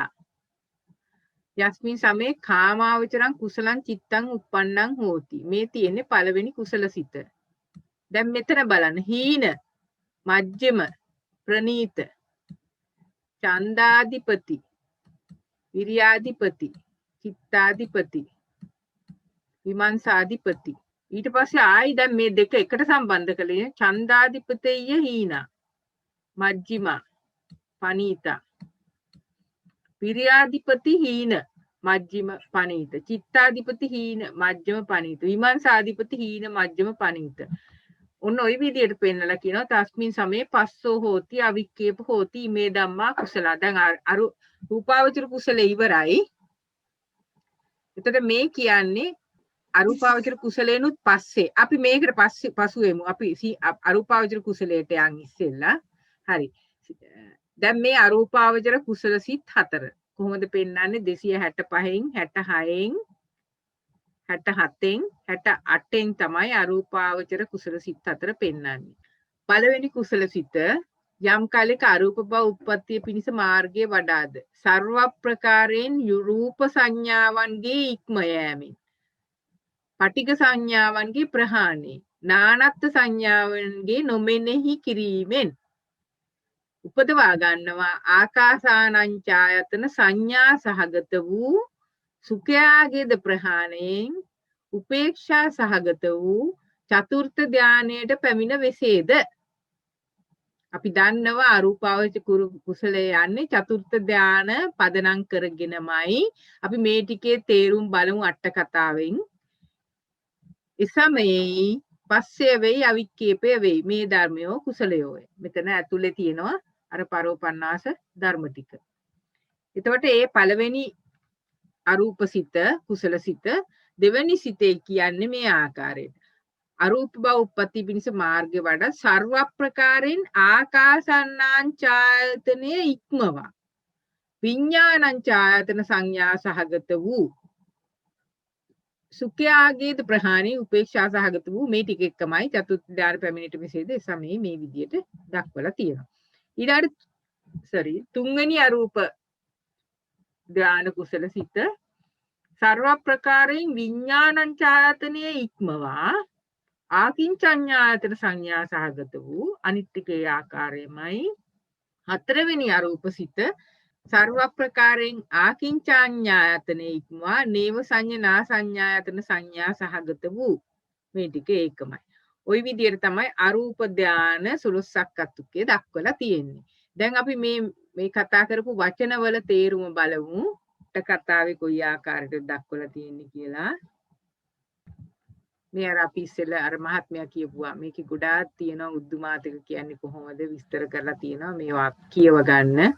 යස්මින් සමේ කාමාවචරං කුසලං චිත්තං උප්පන්නං හෝති. මේ තියෙන්නේ පළවෙනි කුසලසිත. දැන් මෙතන බලන්න හීන මජ්ජම ප්‍රනීත ඡන්දාධිපති විරියාධිපති චිත්තාධිපති විමංශාධිපති ඊට පස්සේ ආයි දැන් මේ දෙක එකට සම්බන්ධ කළේ ඡන්දාධිපතේය හීන මජ්ජිම පනීත විරියාධිපති හීන මජ්ජිම පනීත චිත්තාධිපති හීන මජ්ජිම පනීත විමංශාධිපති හීන මජ්ජිම පනීත. ඔන්න ওই විදිහට පෙන්නලා කියනවා තස්මින් සමේ පස්සෝ හෝති අවික්කේප හෝති මේ ධම්මා කුසල. දැන් අර රූපාවචර කුසලේ ඉවරයි. එතකොට මේ කියන්නේ අරූපාවචර කුසලේනුත් පස්සේ අපි මේකට පසු වෙමු. අපි අරූපාවචර කුසලයට යන් ඉස්සෙල්ලා. හරි. දැන් මේ අරූපාවචර කුසල සිත් 4 කොහොමද පෙන්වන්නේ? 265න් 66න් 67න් 68න් තමයි අරූපාවචර කුසල සිත් 4 පෙන්වන්නේ. පළවෙනි කුසල සිත යම් කාලයක අරූප බව උප්පත්තිය පිණිස මාර්ගයේ වඩාද සර්ව ප්‍රකාරයෙන් රූප සංඥාවන්ගේ ඉක්ම යෑමෙන් පටිඝ සංඥාවන්ගේ ප්‍රහාණය නානත්ත් සංඥාවන්ගේ නොමෙනෙහි කිරීමෙන් උපදවා ගන්නවා ආකාසානංචායතන සංඥා සහගත වූ සුඛයාගේද ප්‍රහාණයෙන් උපේක්ෂා සහගත වූ චතුර්ථ ධානයට පැමිණ වෙසේද. අපි දන්නවා අරූපාවචර කුසලයේ යන්නේ චතුර්ථ ධාන පදනම් කරගෙනමයි. අපි මේ ටිකේ තේරුම් බලමු අට කතාවෙන්. එසමයේ පස්සේ වෙයි අවික්කේපය වෙයි මේ ධර්මයෝ කුසලයෝය. මෙතන ඇතුලේ තියෙනවා අර පරෝපන්නාස ධර්ම ටික. එතකොට ඒ පළවෙනි අරූපසිත කුසලසිත දෙවැනි සිතේ කියන්නේ මේ ආකාරයට. අරූප බව උප්පත්ති පිණිස මාර්ගය වඩා සර්ව ප්‍රකාරයෙන් ආකාසන්නාංචායතනයේ ඉක්මවා විඥානංචායතන සංඥා සහගත වූ සුඛයාගේද ප්‍රහාණි උපේක්ෂා සහගත වූ මේ ටික එකමයි චතුත් ධාන පැමිණිට මෙසේද සමේ මේ විදියට දක්වලා තියෙනවා. ඊළඟට තුන්වෙනි අරූප ධාන කුසල සිත සර්ව ප්‍රකාරයෙන් විඥානංචායතනයේ ඉක්මවා ආකින්චඤ්ඤායතන සංඥා සහගත වූ අනිත්‍යකේ ආකාරයමයි. හතරවෙනි අරූප සිත සර්ව ප්‍රකාරයෙන් ආකින්චඤ්ඤායතනයේ ඉක්මවා නේව සංඥා සංඥායතන සංඥා සහගත වූ මේ ටික ඒකමයි. ওই විදිහට තමයි අරූප ධාන 11ක් අතුකේ දක්වලා තියෙන්නේ. දැන් අපි මේ කතා කරපු වචනවල තේරුම බලමු. කතාවේ කොයි ආකාරයකද දක්වලා තියෙන්නේ කියලා. මේ අර අපි ඉස්සෙල්ලා අර මහත්මයා කියපුවා මේකේ ගොඩාක් තියෙනවා උද්දුමාතක කියන්නේ කොහොමද විස්තර කරලා තියෙනවා මේවා කියව ගන්න.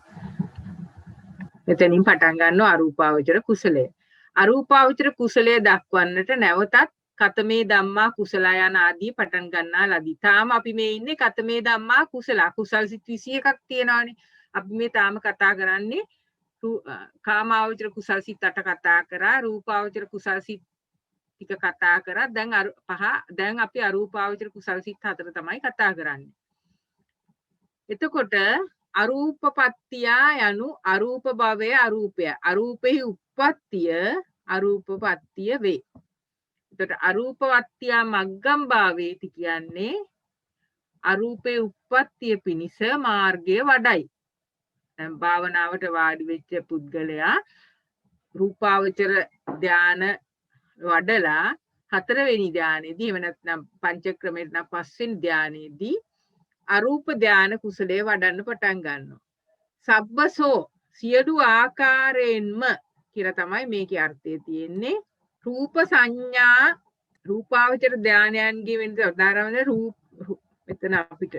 මෙතනින් පටන් ගන්නවා අරූපාවචර කුසලය. අරූපාවචර කුසලය දක්වන්නට නැවතත් කතමේ ධම්මා කුසල යන ආදී පටන් ගන්නා ලදී. තාම අපි මේ ඉන්නේ කතමේ ධම්මා කුසල. කුසල් සිත් 21ක් තියෙනවානේ. අපි මේ තාම කතා කරන්නේ කාමාවචර කුසල් සිත් 8 කතා කරා, රූපාවචර කුසල් සිත් ටික කතා කරා. දැන් අපි අරූපාවචර කුසල් සිත් 4 තමයි කතා කරන්නේ. එතකොට අරූපපත්තියා යනු අරූප භවයේ අරූපය. අරූපෙහි උප්පත්තිය අරූපපත්තිය වේ. එතකොට අරූපවත්තියා මග්ගම් භාවේති කියන්නේ අරූපේ උප්පත්තිය පිණිස මාර්ගය වඩයි. දැන් භාවනාවට වාඩි වෙච්ච පුද්ගලයා රූපාවචර ධාන වඩලා හතරවෙනි ධානයේදී එහෙම නැත්නම් පංච ක්‍රමයට නම් පස්වෙනි ධානයේදී අරූප ධාන කුසලයේ වඩන්න පටන් ගන්නවා. සබ්බසෝ සියලු ආකාරයෙන්ම කියලා තමයි මේකේ අර්ථය තියෙන්නේ. රූප සංඥා රූපාවචර ධානයන්ගේ වෙන උදාහරණ රූප මෙතන අපිට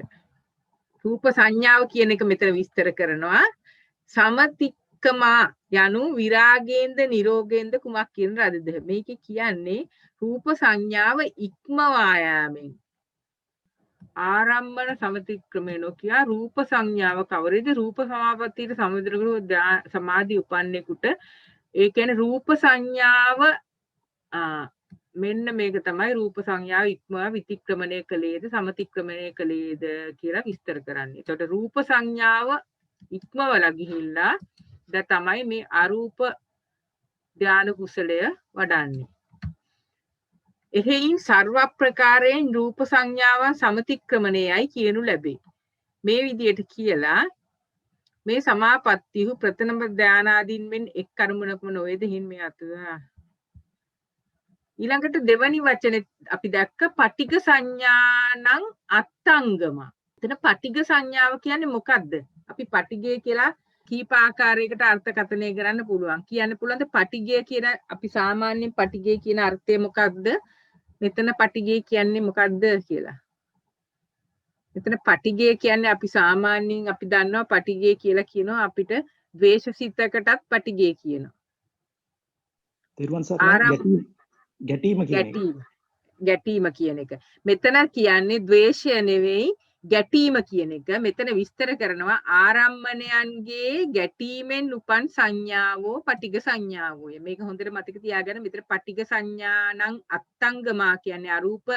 රූප සංඥාව කියන එක මෙතන විස්තර කරනවා. සමතික්කමා යනු විරාගයෙන්ද නිරෝගයෙන්ද කුමක් කියන රදද මේකේ කියන්නේ රූප සංඥාව ඉක්මවා යාමෙන් ආරම්භන සමතික්‍රමේනෝ කියා රූප සංඥාව කවරේද රූප සමාපත්තියට සමුද්‍රග්‍රහ සමාධි උපන්නේකට ඒ කියන්නේ රූප සංඥාව මෙන්න මේක තමයි රූප සංඥාව ඉක්මවා විතික්‍රමණය කළේද සමතික්‍රමණය කළේද කියලා විස්තර කරන්නේ. එතකොට රූප සංඥාව ඉක්මවලා ගිහිල්ලා දැන් තමයි මේ අරූප ධාන කුසලය වඩන්නේ. එහෙයින් සර්ව ප්‍රකාරයෙන් රූප සංඥාවන් සමතික්‍රමණයයි කියනු ලැබේ. මේ විදිහට කියලා මේ සමාපත්තිය ප්‍රථම ධානාදීන් මෙන් එක් කර්මණකම නොවේද හින් මේ අත ඊළඟට දෙවනි වචනේ අපි දැක්ක පටිඝ සංඥානං අත්තංගම. එතන පටිඝ සංඥාව කියන්නේ මොකද්ද? අපි පටිඝය කියලා කීප ආකාරයකට අර්ථකථනය කරන්න පුළුවන්. කියන්න පුළුවන් පටිඝය කියන අපි සාමාන්‍යයෙන් පටිඝය කියන අර්ථය මොකක්ද? මෙතන පටිඝය කියන්නේ මොකක්ද කියලා. මෙතන පටිඝය කියන්නේ අපි සාමාන්‍යයෙන් අපි දන්නවා පටිඝය කියලා කියනවා අපිට ද්වේෂසිතකටත් පටිඝය කියනවා. තිරුවන් සරණයි ගැටීම කියන එක. මෙතන කියන්නේ ද්වේෂය නෙවෙයි ගැටීම කියන එක. මෙතන විස්තර කරනවා ආරම්මණයන්ගේ ගැටීමෙන් උපන් සංඥාවෝ පටිඝ සංඥාවෝ. මේක හොඳට මතක තියාගන්න. මෙතන පටිඝ සංඥානං අත්තංගමා කියන්නේ අරූප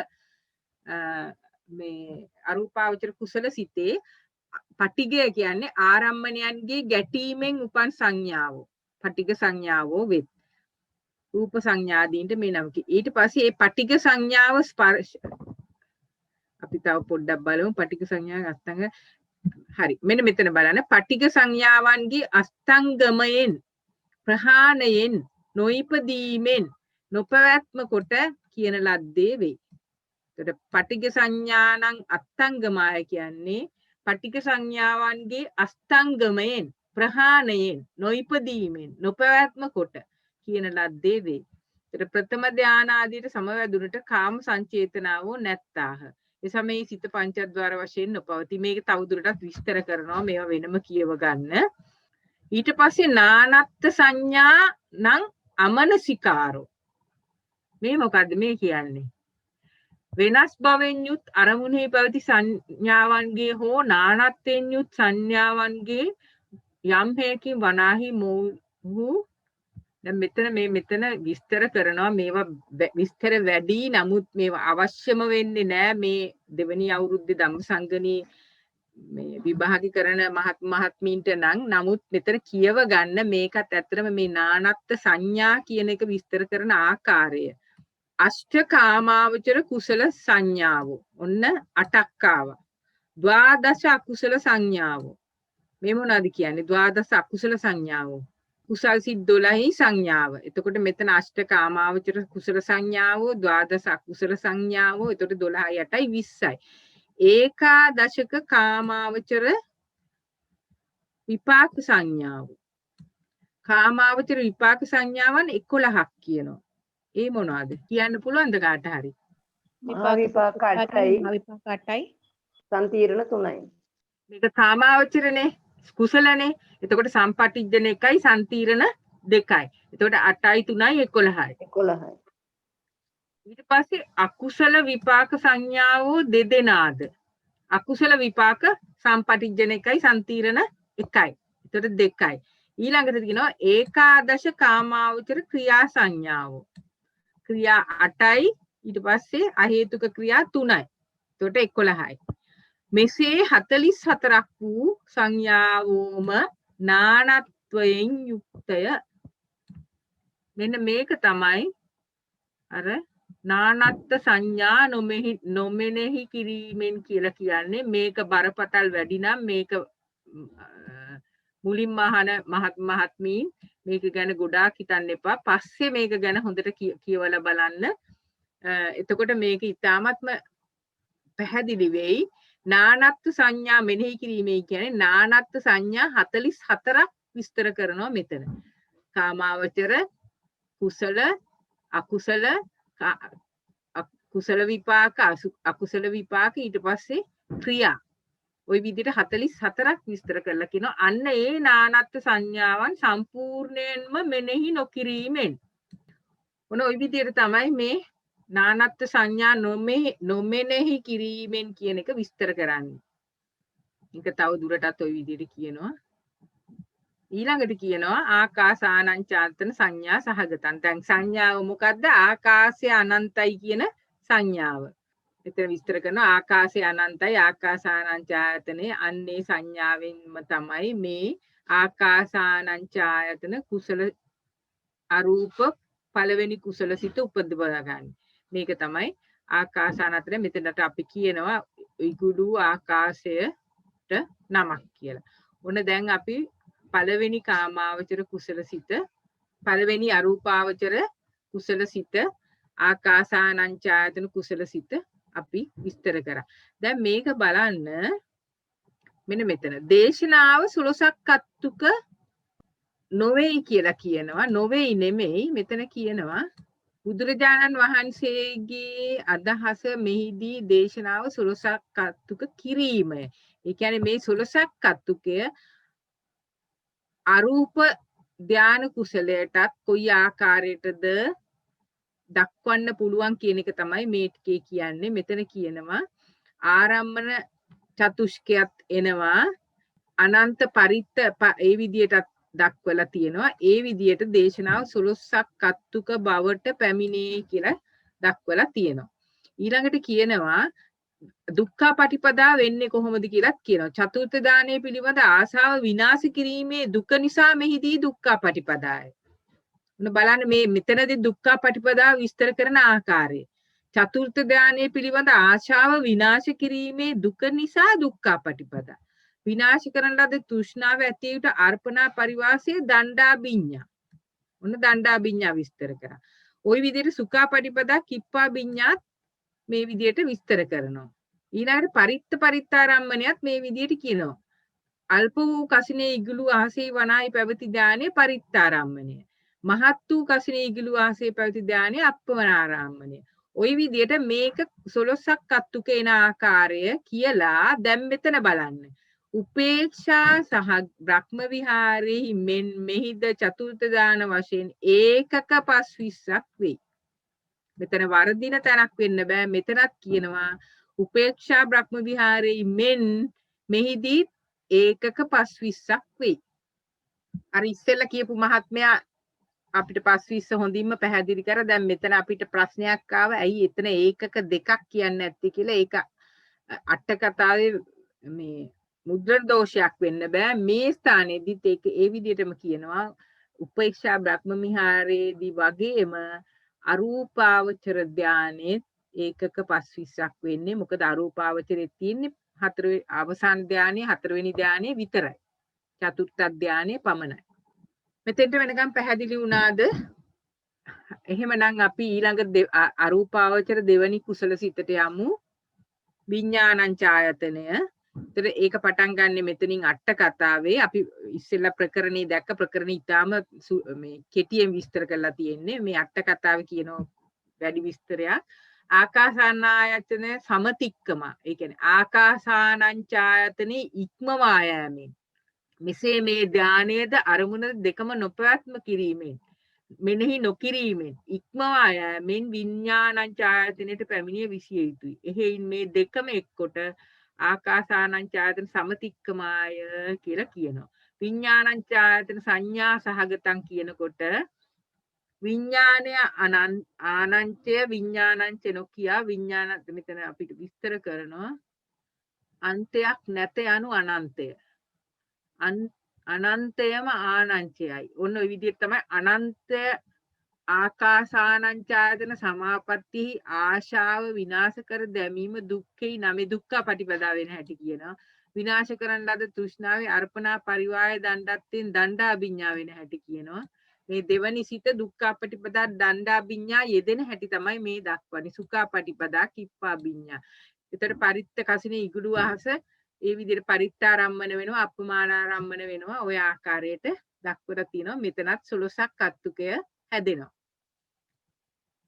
මේ අරූපාවචර කුසල සිතේ පටිඝය කියන්නේ ආරම්මණයන්ගේ ගැටීමෙන් උපන් සංඥාවෝ පටිඝ සංඥාවෝ වෙත්. රූප සංඥාදීන්ට මේ නම ඊට පස්සේ මේ පටිඝ සංඥාව ස්පර්ශ අපි තව පොඩ්ඩක් බලමු පටිඝ සංඥා අස්තංග හරි මෙන්න මෙතන බලන්න පටිඝ සංඥාවන්ගේ අස්තංගමයෙන් ප්‍රහාණයෙන් නොයිපදීමෙන් නොපවත්ම කොට කියන ලද්දේ වෙයි. එතකොට පටිඝ සංඥානං අස්තංගමය කියන්නේ පටිඝ සංඥාවන්ගේ අස්තංගමයෙන් ප්‍රහාණයෙන් නොයිපදීමෙන් නොපවත්ම කොට කියන ලද්දේ වේ. ඒතර ප්‍රථම ධානාදීට සමවැදුනට කාම සංචේතනාවෝ නැත්තාහ. ඒ සමයේ සිත පංචද්වාර වශයෙන් නොපවති. මේක තවදුරටත් විස්තර කරනවා මේවා වෙනම කියව ගන්න. ඊට පස්සේ නානත්ත් සංඥා නම් අමනසිකාරෝ. මේ මොකද්ද මේ කියන්නේ? වෙනස් බවෙන් යුත් අරමුණෙහි පැවති සංඥාවන්ගේ හෝ නානත්යෙන් යුත් සංඥාවන්ගේ යම් හේකින් වනාහි මෝහු දැන් මෙතන විස්තර කරනවා මේවා විස්තර වැඩි නමුත් මේවා අවශ්‍යම වෙන්නේ නැහැ මේ දෙවෙනි අවුරුද්දේ ධම්මසංගණී මේ විභාගීකරණ මහත්මීන්ට නම් නමුත් මෙතන කියව ගන්න මේකත් ඇත්තටම මේ නානත්ත් සංඥා කියන එක විස්තර කරන ආකාරය අෂ්ඨකාමාවචර කුසල සංඥාව ඔන්න 8ක් ආවා. ද්වාදශ අකුසල සංඥාව මේ මොනවද කියන්නේ? ද්වාදශ අකුසල සංඥාව කුසල් සිත් 12 සංඥාව. එතකොට මෙතන අෂ්ඨකාමාවචර කුසල සංඥාව, ද්වාදශ අකුසල සංඥාව. එතකොට 12 8යි 20යි. ඒකාදශක කාමාවචර විපාක සංඥාව. කාමාවචර විපාක සංඥාවන් 11ක් කියනවා. ඒ මොනවද? කියන්න පුළුවන්ද කාට හරි? විපාක 8යි. සම්තිරණ 3යි. මේක කාමාවචරනේ කුසලනේ. එතකොට සම්පටිජ්ජන 1යි සම්තිරණ 2යි. එතකොට 8යි 3යි 11යි. 11යි. ඊට පස්සේ අකුසල විපාක සංඥාවෝ දෙදෙනාද. අකුසල විපාක සම්පටිජ්ජන 1යි සම්තිරණ 1යි. එතකොට 2යි. ඊළඟට කියනවා ඒකාදශ කාමාවචර ක්‍රියා සංඥාවෝ. ක්‍රියා 8යි ඊට පස්සේ අහේතුක ක්‍රියා 3යි. එතකොට 11යි. මෙසේ 44ක් වූ සංඥාවෝම නානත්වයෙන් යුක්තය. මෙන්න මේක තමයි අර නානත්ත් සංඥා නොමෙනෙහි කිරීමෙන් කියලා කියන්නේ. මේක බරපතල වැඩි නම් මේක මුලින්ම අහන මහත්මීන් මේක ගැන ගොඩාක් හිතන්න එපා. පස්සේ මේක ගැන හොඳට කියවලා බලන්න. එතකොට මේක ඉතාමත්ම පැහැදිලි වෙයි. නානත්ත් සංඥා මෙනෙහි කිරීමේ කියන්නේ නානත්ත් සංඥා 44ක් විස්තර කරනවා මෙතන. කාමාවචර, කුසල, අකුසල, කුසල විපාක, අකුසල විපාක, ඊට පස්සේ ක්‍රියා. ওই විදිහට 44ක් විස්තර කරලා කියනවා. අන්න ඒ නානත්ත් සංඥාවන් සම්පූර්ණයෙන්ම මෙනෙහි නොකිරීමෙන්. ඔන්න ওই විදිහට තමයි මේ නානත්ත් සංඥා නොමෙනෙහි කිරීමෙන් කියන එක විස්තර කරන්නේ. ඒක තව දුරටත් ওই විදිහට කියනවා. ඊළඟට කියනවා ආකාසානංචායතන සංඥා සහගතං. දැන් සංඥාව මොකද්ද? ආකාශය අනන්තයි කියන සංඥාව. එතන විස්තර කරනවා ආකාශය අනන්තයි ආකාසානංචායතනේ අන්නේ සංඥාවෙන්ම තමයි මේ ආකාසානංචායතන කුසල අරූප පළවෙනි කුසල සිත උපදවා ගන්න. මේක තමයි ආකාසානතර මෙතනට අපි කියනවා ඉගුඩු ආකාශයට නමක් කියලා. ඔන්න දැන් අපි පළවෙනි කාමාවචර කුසල සිත, පළවෙනි අරූපාවචර කුසල සිත, ආකාසානංචායතන කුසල සිත අපි විස්තර කරා. දැන් මේක බලන්න මෙන්න මෙතන දේශනාව 16ක් අත්තුක නොවේයි කියලා කියනවා. නොවේයි නෙමෙයි මෙතන කියනවා බුදුරජාණන් වහන්සේගේ අදහස මෙහිදී දේශනාව 16ක් අත්තුක කිරීමය. ඒ කියන්නේ මේ 16ක් අත්තුකය අරූප ධාන කුසලයටත් කොයි ආකාරයටද දක්වන්න පුළුවන් කියන එක තමයි මේ ටිකේ කියන්නේ. මෙතන කියනවා ආරම්මන චතුෂ්කයත් එනවා අනන්ත පරිත්ත ඒ විදියටත් දක්වලා තියෙනවා. ඒ විදියට දේශනාව 16ක් අත්තුක බවට පැමිණේ කියලා දක්වලා තියෙනවා. ඊළඟට කියනවා දුක්ඛ පටිපදා වෙන්නේ කොහොමද කියලාත් කියනවා. චතුර්ථ දානයේ පිළිබඳ ආශාව විනාශ කිරීමේ දුක නිසා මෙහිදී දුක්ඛ පටිපදාය. මොන බලන්න මේ මෙතනදී දුක්ඛ පටිපදා විස්තර කරන ආකාරය. චතුර්ථ දානයේ පිළිබඳ ආශාව විනාශ කිරීමේ දුක නිසා දුක්ඛ පටිපදා. විනාශ කරන ලද තෘෂ්ණාව ඇතිවට අර්පණා පරිවාසයේ දණ්ඩාබිඤ්ඤා. ඔන්න දණ්ඩාබිඤ්ඤා විස්තර කරා. ওই විදිහට සුඛා පටිපදා කිප්පා බිඤ්ඤාත් මේ විදිහට විස්තර කරනවා. ඊළඟට පරිත්ත පරිත්තාරම්මණයත් මේ විදිහට කියනවා. අල්ප වූ කසිනේ ඉගුළු ආසේ වනායි පැවති ඥානේ පරිත්තාරම්මණය. මහත් වූ කසිනේ ඉගුළු ආසේ පැවති ඥානේ අප්පවනාරම්මණය. ওই විදිහට මේක 16ක් අත්තුක එන ආකාරය කියලා දැන් මෙතන බලන්න. උපේක්ෂා සහ බ්‍රහ්ම විහාරෙහි මෙහිද චතුර්ථ දාන වශයෙන් ඒකක 520ක් වෙයි. මෙතන වර්ධින තැනක් වෙන්න බෑ. මෙතනත් කියනවා උපේක්ෂා බ්‍රහ්ම විහාරෙහි මෙහිදී ඒකක 520ක් වෙයි. අර ඉස්සෙල්ලා කියපු මහත්මයා අපිට 520 හොඳින්ම පැහැදිලි කර. දැන් මෙතන අපිට ප්‍රශ්නයක් ආව ඇයි එතන ඒකක දෙකක් කියන්නේ නැත්තේ කියලා. ඒක අට කතාවේ මේ මුද්‍රණ දෝෂයක් වෙන්න බෑ. මේ ස්ථානයේදීත් ඒක ඒ විදිහටම කියනවා උපේක්ෂා බ්‍රහ්ම විහාරයේදී වගේම අරූපාවචර ධානයේ ඒකක 520ක් වෙන්නේ. මොකද අරූපාවචරයේ තියෙන්නේ අවසාන ධානයේ 4වෙනි ධානයේ විතරයි. චතුර්ථ ධානයේ පමණයි. මෙතෙන්ට වෙනකම් පැහැදිලි වුණාද? එහෙමනම් අපි ඊළඟ අරූපාවචර දෙවනි කුසල සිතට යමු. විඥානංචායතනය. ඒතර ඒක පටන් ගන්නෙ මෙතනින් අට කතාවේ. අපි ඉස්සෙල්ලා ප්‍රකරණේ දැක්ක. ප්‍රකරණ ඊටාම මේ කෙටියෙන් විස්තර කරලා තියෙන්නේ. මේ අට කතාවේ කියන වැඩි විස්තරයක්. ආකාසානායතන සමතික්කම. ඒ කියන්නේ ආකාසානංචායතනේ ඉක්මවා යෑමෙන්. මෙසේ මේ ධානයේද අරමුණ දෙකම නොපැවැත්ම කිරීමෙන් මෙනෙහි නොකිරීමෙන් ඉක්මවා යෑමෙන් විඥානංචායතනයට පැමිණිය විසිය යුතුයි. එහෙයින් මේ දෙකම එක්කොට ආකාසානංචායතන සමතික්කමාය කියලා කියනවා. විඥානංචායතන සංඥා සහගතං කියනකොට විඥානය ආනංචය විඥානංච නොකියා විඥාන මෙතන අපිට විස්තර කරනවා අන්තයක් නැත යනු අනන්තය. අනන්තයම ආනංචයයි. ඔන්න ඔය විදිහට තමයි අනන්තය ආකාසානංචායතන සමාපatti ආශාව විනාශ කර දැමීම දුක්ඛේ නමේ දුක්ඛ පටිපදා වෙන හැටි කියනවා. විනාශ කරන ලද තෘෂ්ණාවේ අර්පණා පරිවාය දණ්ඩත්තෙන් දණ්ඩාභිඥා වෙන හැටි කියනවා. මේ දෙවනි සිත දුක්ඛාපටිපදා දණ්ඩාභිඤ්ඤා යෙදෙන හැටි තමයි මේ දක්වන්නේ. සුඛාපටිපදා කිප්පාභිඤ්ඤා. ඒතර පරිත්ත කසිනේ ඉගුඩු අහස ඒ විදිහට පරිත්තාරම්මන වෙනවා, අපමානාරම්මන වෙනවා. ওই ආකාරයට දක්වලා තියෙනවා. මෙතනත් 16ක් අත්තුකය හැදෙනවා.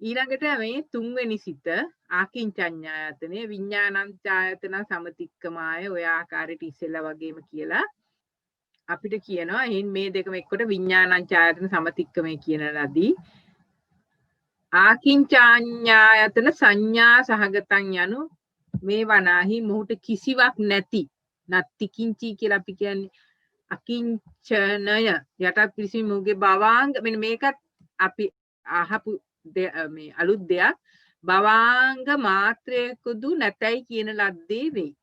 ඊළඟට මේ තුන්වෙනි සිත ආකින්චඤ්ඤායතනේ විඥානංචායතන සමතික්කමාය ඔය ආකාරයට ඉස්සෙල්ලා වගේම කියලා අපිට කියනවා එහෙන් මේ දෙකම එක්කොට විඥානංචායතන සමතික්කමේ කියන ලදී ආකින්චඤ්ඤායතන සංඥා සහගතං යනු මේ වනාහි මොහුට කිසිවක් නැති නත්ති කිංචි කියලා අපි කියන්නේ අකිංචනය යටත් පිළිසින් මොහුගේ භවාංග මෙන්න මේකත් අපි අහපු මේ අලුත් දෙයක් භවාංග මාත්‍රයකුදු නැතයි කියන ලද්දේ වෙයි.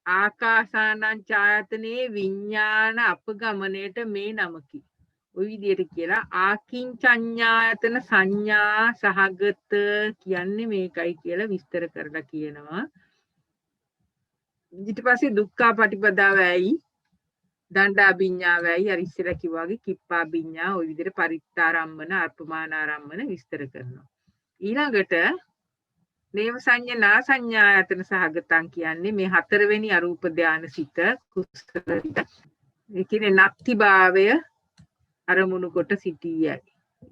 ආකාසානං ඡායතනේ විඥාන අපගමණයට මේ නමකි. ওই විදිහට කියලා ආකින්චඤ්ඤායතන සංඥා සහගත කියන්නේ මේකයි කියලා විස්තර කරලා කියනවා. ඊට පස්සේ දුක්ඛාපටිපදාවයි දණ්ඩාභිඤ්ඤාවයි අර ඉස්සෙල්ලා කිව්වා වගේ කිප්පාභිඤ්ඤා ওই විදිහට පරිත්තාරම්මන අර්පමානාරම්මන විස්තර කරනවා. ඊළඟට නේව සංඥා සංඥායතන සහගතං කියන්නේ මේ හතරවෙනි අරූප ධානය සිත කුසලිත. ඒ කියන්නේ නැති භාවය අරමුණු කොට සිටියයි.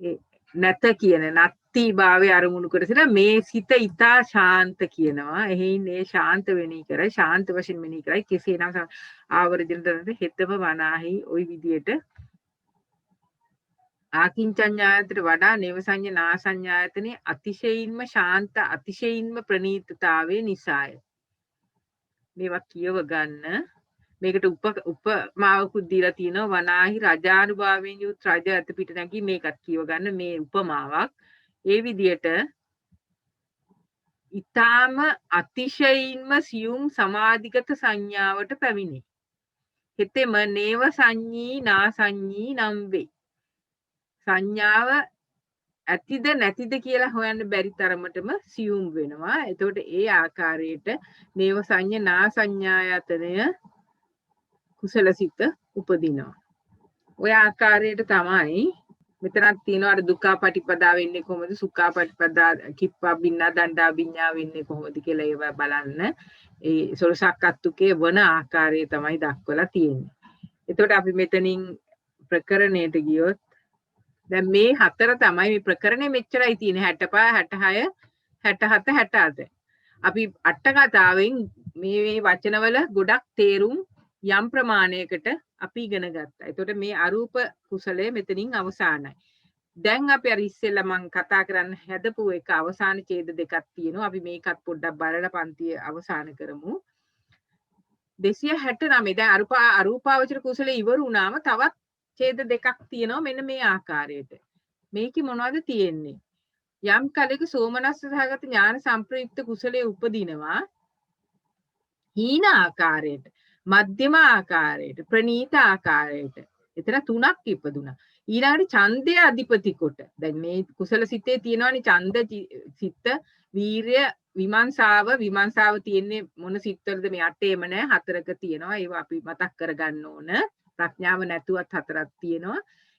ඒ නැත කියන නැති භාවය අරමුණු කොට සිට මේ සිත ඊතා ශාන්ත කියනවා. එහෙයින් ඒ ශාන්ත වෙණී කරයි ශාන්ත වශයෙන් මෙනී කරයි කෙසේනම් ආවර්ජනතරට හෙතම වනාහි ওই විදියට ආකින්චඤ්ඤායතට වඩා නේව සංඥා සංඥායතනේ අතිශයින්ම ශාන්ත අතිශයින්ම ප්‍රණීතතාවයේ නිසාය. මේවා කියව ගන්න. මේකට උපමාවකුත් දීලා තියෙනවා වනාහි රජානුභාවයෙන් යුත් රජ අත පිට නැගී මේකත් කියව ගන්න මේ උපමාවක්. ඒ විදියට ඊටාම අතිශයින්ම සියුම් සමාධිගත සංඥාවට පැමිණේ. හෙතෙම නේව සංඤී නා සංඤී නම් වේ. සංඥාව ඇතිද නැතිද කියලා හොයන්න බැරි තරමටම සියුම් වෙනවා. එතකොට ඒ ආකාරයට නේව සංඥා නා සංඥායතනය කුසලසිත උපදිනවා. ඔය ආකාරයට තමයි මෙතනක් තියෙනවා අර දුක්ඛාපටිපදා වෙන්නේ කොහොමද සුඛාපටිපදා කිප්පාභිඤ්ඤා දණ්ඩාභිඤ්ඤා වෙන්නේ කොහොමද කියලා ඒවා බලන්න. ඒ සොරසක්කත්තුකේ වන ආකාරය තමයි දක්වලා තියෙන්නේ. එතකොට අපි මෙතනින් ප්‍රකරණයට ගියොත් දැන් මේ හතර තමයි මේ ප්‍රකරණේ මෙච්චරයි තියෙන්නේ 65 66 67 68. අපි අට කතාවෙන් මේ වචනවල ගොඩක් තේරුම් යම් ප්‍රමාණයකට අපි ඉගෙන ගත්තා. එතකොට මේ අරූප කුසලය මෙතනින් අවසానයි. දැන් අපි අර ඉස්සෙල්ලා මම කතා කරන්න හැදපු එක අවසාන ඡේද දෙකක් තියෙනවා. අපි මේකත් පොඩ්ඩක් බලලා පන්තිය අවසන් කරමු. 269 දැන් අරූපාවචර කුසලයේ ඉවර වුණාම තවත් ඡේද දෙකක් තියෙනවා මෙන්න මේ ආකාරයට. මේකේ මොනවද තියෙන්නේ? යම් කලයක සෝමනස්ස සහගත ඥාන සම්ප්‍රයුක්ත කුසලයේ උපදිනවා හීන ආකාරයට, මධ්‍යම ආකාරයට, ප්‍රනීත ආකාරයට. එතන තුනක් ඉපදුනා. ඊළඟට ඡන්දය අධිපති කොට. දැන් මේ කුසල සිතේ තියෙනවානේ ඡන්ද සිත, වීරය, විමර්ශාව තියෙන්නේ මොන සිත්වලද මේ අටේම නෑ හතරක තියෙනවා. ඒවා අපි මතක් කරගන්න ඕන. ප්‍රඥාව නැතුවත් හතරක් තියෙනවා.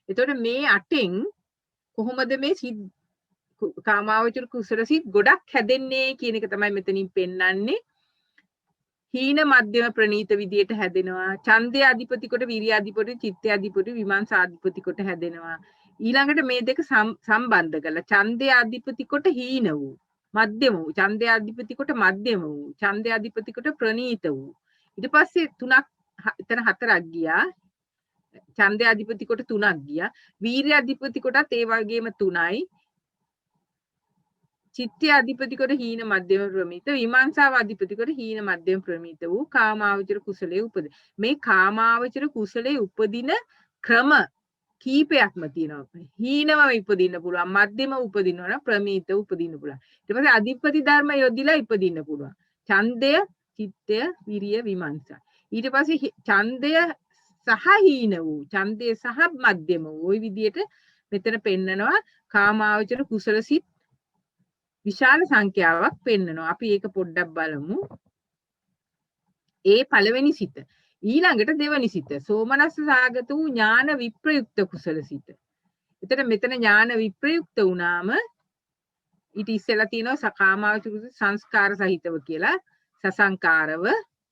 එතකොට මේ අටෙන් කොහොමද මේ කාමාවචර කුසල සිත් ගොඩක් හැදෙන්නේ කියන එක තමයි මෙතනින් පෙන්වන්නේ. හීන මධ්‍යම ප්‍රනීත විදියට හැදෙනවා. ඡන්දය අධිපති කොට, විරිය අධිපති, චිත්තය අධිපති, විමර්ශා අධිපති කොට හැදෙනවා. ඊළඟට මේ දෙක සම්බන්ධ කරලා ඡන්දය අධිපති කොට හීන වූ, මධ්‍යම වූ, ඡන්දය අධිපති කොට මධ්‍යම වූ, ඡන්දය අධිපති කොට ප්‍රනීත වූ. ඊට පස්සේ තුනක් එතන හතරක් ගියා. ඡන්දය අධිපති කොට තුනක් ගියා. වීරිය අධිපති කොටත් ඒ වගේම තුනයි. චිත්තය අධිපති කොට හීන මධ්‍යම ප්‍රමිත, විමර්ශාව අධිපති කොට හීන මධ්‍යම ප්‍රමිත වූ කාමාවචර කුසලයේ උපදින. මේ කාමාවචර කුසලයේ උපදින ක්‍රම කීපයක්ම තියෙනවා. හීනම උපදින්න පුළුවන්, මධ්‍යම උපදින්න ඕන, ප්‍රමිත උපදින්න පුළුවන්. ඊට පස්සේ අධිපති ධර්ම යොදිලා උපදින්න පුළුවන්. ඡන්දය, චිත්තය, විරිය, විමර්ශා. ඊට පස්සේ ඡන්දය සහ හීන වූ, ඡන්දය සහ මධ්‍යම වූ ওই විදිහට මෙතන පෙන්නනවා කාමාවචර කුසල සිත් විශාල සංඛ්‍යාවක් පෙන්නනවා. අපි ඒක පොඩ්ඩක් බලමු. ඒ පළවෙනි සිත. ඊළඟට දෙවෙනි සිත. සෝමනස්ස සාගත වූ ඥාන විප්‍රයුක්ත කුසල සිත. එතන මෙතන ඥාන විප්‍රයුක්ත වුණාම ඊට ඉස්සෙල්ලා තියෙනවා සකාමාවචර සංස්කාර සහිතව කියලා සසංකාරව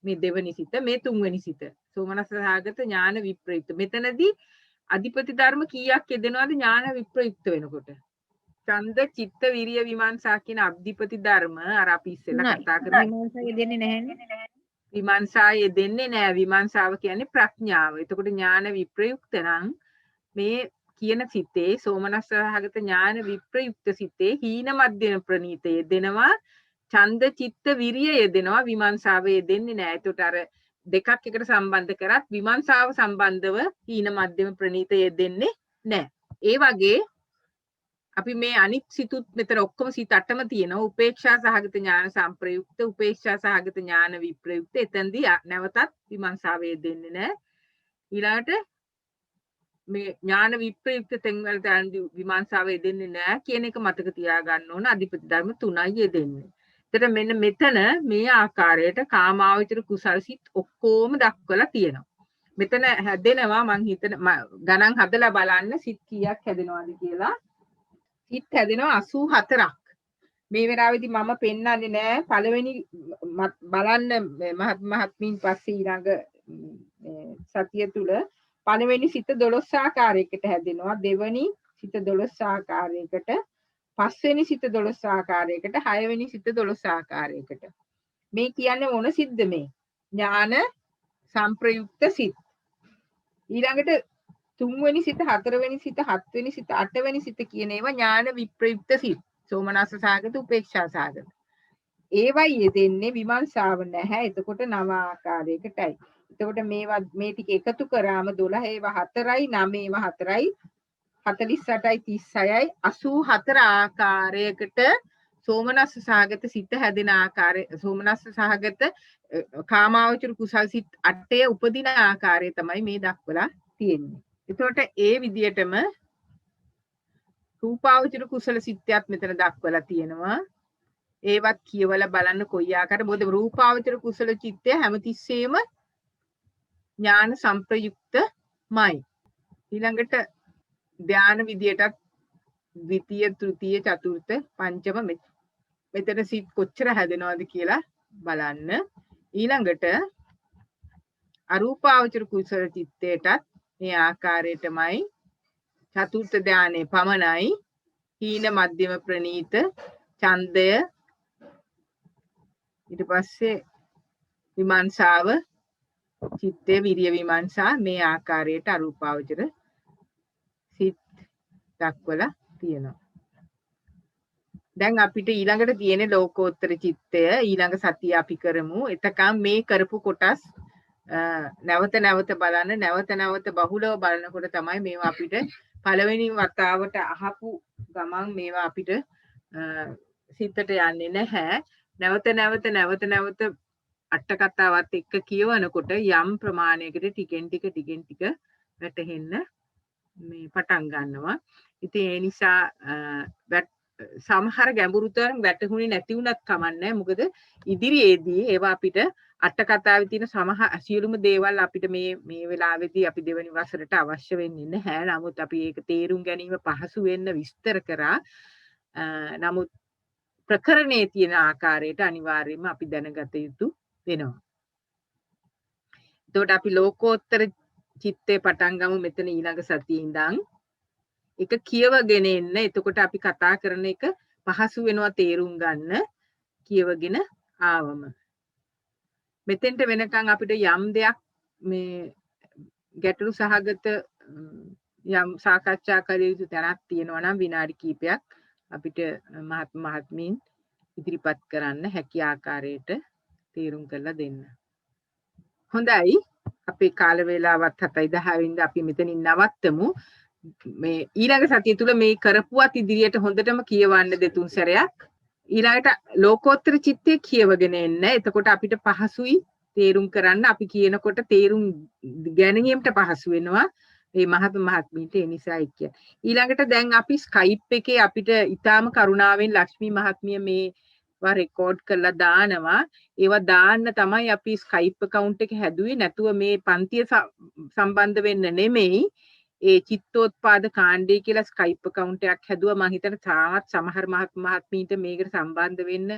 මේ දෙවෙනි සිත මේ තුන්වෙනි සිත සෝමනස්ස සහගත ඥාන විප්‍රයුක්ත. මෙතනදී අධිපති ධර්ම කීයක් යෙදෙනවද ඥාන විප්‍රයුක්ත වෙනකොට? ඡන්ද චිත්ත විරිය විමර්ශා කියන අධිපති ධර්ම අර අපි ඉස්සෙල්ලා කතා කරා. විමර්ශය දෙන්නේ නැහැනේ. විමර්ශා යෙදෙන්නේ නැහැ. විමර්ශාව කියන්නේ ප්‍රඥාව. එතකොට ඥාන විප්‍රයුක්ත නම් මේ කියන සිතේ සෝමනස්ස සහගත ඥාන විප්‍රයුක්ත සිතේ හීන මධ්‍යම ප්‍රණීත යෙදෙනවා. ඡන්ද චිත්ත විරිය යෙදෙනවා. විමර්ශාව යෙදෙන්නේ නැහැ. එතකොට අර දෙකක් එකට සම්බන්ධ කරත් විමර්ශාව සම්බන්ධව හීන මධ්‍යම ප්‍රණීත යෙදෙන්නේ නැහැ. ඒ වගේ අපි මේ අනිත් සිතුත් මෙතන ඔක්කොම සිත 8ම තියෙනවා. උපේක්ෂා සහගත ඥාන සංප්‍රයුක්ත, උපේක්ෂා සහගත ඥාන විප්‍රයුක්ත. එතෙන්දී නැවතත් විමර්ශාව යෙදෙන්නේ නැහැ. ඊළඟට මේ ඥාන විප්‍රයුක්ත තෙන් වලට විමර්ශාව යෙදෙන්නේ නැහැ කියන එක මතක තියාගන්න ඕන. අධිපති ධර්ම 3යි යෙදෙන්නේ. එතකොට මෙන්න මෙතන මේ ආකාරයට කාමාවචර කුසල් සිත් ඔක්කොම දක්වලා තියෙනවා. මෙතන හැදෙනවා මං හිතන ගණන් හදලා බලන්න සිත් කීයක් හැදෙනවද කියලා. සිත් හැදෙනවා 84ක්. මේ වෙලාවේදී මම පෙන්වන්නේ නැහැ පළවෙනි බලන්න මහත්මීන් පස්සේ ඊළඟ සතිය තුල පළවෙනි සිත 12 ආකාරයකට හැදෙනවා. දෙවෙනි සිත 12 ආකාරයකට, පස්වෙනි සිත 12 ආකාරයකට, හයවෙනි සිත 12 ආකාරයකට. මේ කියන්නේ මොන සිද්ද මේ? ඥාන සංප්‍රයුක්ත සිත්. ඊළඟට තුන්වෙනි සිත, හතරවෙනි සිත, හත්වෙනි සිත, අටවෙනි සිත කියන ඒවා ඥාන විප්‍රයුක්ත සිත්. සෝමනස්ස සහගත, උපේක්ෂා සහගත. ඒවයි යෙදෙන්නේ විමර්ශාව නැහැ. එතකොට නව ආකාරයකටයි. එතකොට මේවා මේ ටික එකතු කරාම 12 ඒවා 4යි 9 ඒවා 4යි 48යි 36යි 84 ආකාරයකට සෝමනස්ස සහගත සිත හැදෙන ආකාරය, සෝමනස්ස සහගත කාමාවචර කුසල් සිත් 8 උපදින ආකාරය තමයි මේ දක්වලා තියෙන්නේ. එතකොට ඒ විදියටම රූපාවචර කුසල සිත්යත් මෙතන දක්වලා තියෙනවා. ඒවත් කියවලා බලන්න කොයි ආකාරද. මොකද රූපාවචර කුසල චිත්තය හැමතිස්සෙම ඥාන සංප්‍රයුක්තමයි. ඊළඟට ධාන විදියටත් ද්විතීය, තෘතීය, චතුර්ථ, පංචම මෙතන සිත් කොච්චර හැදෙනවද කියලා බලන්න. ඊළඟට අරූපාවචර කුසල චිත්තයටත් මේ ආකාරයටමයි චතුර්ථ ධානයේ පමණයි හීන මධ්‍යම ප්‍රණීත ඡන්දය ඊට පස්සේ විමර්ශාව චිත්තේ විරිය විමර්ශා මේ ආකාරයට අරූපාවචර සිත් දක්වලා තියෙනවා. දැන් අපිට ඊළඟට තියෙන ලෝකෝත්තර චිත්තය ඊළඟ සතිය අපි කරමු. එතකම් මේ කරපු කොටස් නැවත නැවත බලන්න, නැවත නැවත බහුලව බලනකොට තමයි මේවා අපිට පළවෙනි වතාවට අහපු ගමන් මේවා අපිට සිතට යන්නේ නැහැ. නැවත නැවත අට කතාවත් එක්ක කියවනකොට යම් ප්‍රමාණයකට ටිකෙන් ටික වැටහෙන්න මේ පටන් ගන්නවා. ඉතින් ඒ නිසා සමහර ගැඹුරු තරම් වැටහුනේ නැති වුණත් කමන්නේ. මොකද ඉදිරියේදී ඒවා අපිට අට කතාවේ තියෙන සියලුම දේවල් අපිට මේ වෙලාවේදී අපි දෙවෙනි වසරට අවශ්‍ය වෙන්නේ නැහැ. නමුත් අපි ඒක තේරුම් ගැනීම පහසු වෙන්න විස්තර කරා. නමුත් ප්‍රකරණයේ තියෙන ආකාරයට අනිවාර්යයෙන්ම අපි දැනගත යුතු වෙනවා. එතකොට අපි ලෝකෝත්තර චිත්තේ පටන් ගමු මෙතන ඊළඟ සතියේ ඉඳන්. එක කියවගෙන එන්න. එතකොට අපි කතා කරන එක පහසු වෙනවා තේරුම් ගන්න කියවගෙන ආවම. මෙතෙන්ට වෙනකන් අපිට යම් දෙයක් මේ ගැටළු සහගත යම් සාකච්ඡා කළ යුතු තැනක් තියෙනවා නම් විනාඩි කිහිපයක් අපිට මහත්මීන් ඉදිරිපත් කරන්න හැකි ආකාරයට තීරුම් කරලා දෙන්න. හොඳයි. අපේ කාල වේලාවත් 7:10 වෙනිදා අපි මෙතනින් නවත්තමු. මේ ඊළඟ සතිය තුල මේ කරපුවත් ඉදිරියට හොඳටම කියවන්න දෙතුන් සැරයක්. ඊළඟට ලෝකෝත්තර චිත්තේ කියවගෙන එන්න. එතකොට අපිට පහසුයි තේරුම් කරන්න. අපි කියනකොට තේරුම් ගැනීමට පහසු වෙනවා. මේ මහත්මීන්ට ඒ නිසා කියන්නේ. ඊළඟට දැන් අපි Skype එකේ අපිට ඊටාම කරුණාවෙන් ලක්ෂ්මී මහත්මිය මේවා රෙකෝඩ් කරලා දානවා. ඒවා දාන්න තමයි අපි Skype account එක හැදුවේ. නැතුව මේ පන්තිය සම්බන්ධ වෙන්න නෙමෙයි. ඒ චිත්තෝත්පාද කාණ්ඩය කියලා Skype account එකක් හැදුවා. මම හිතන්නේ තාමත් සමහර මහත්මීන්ට මේකට සම්බන්ධ වෙන්න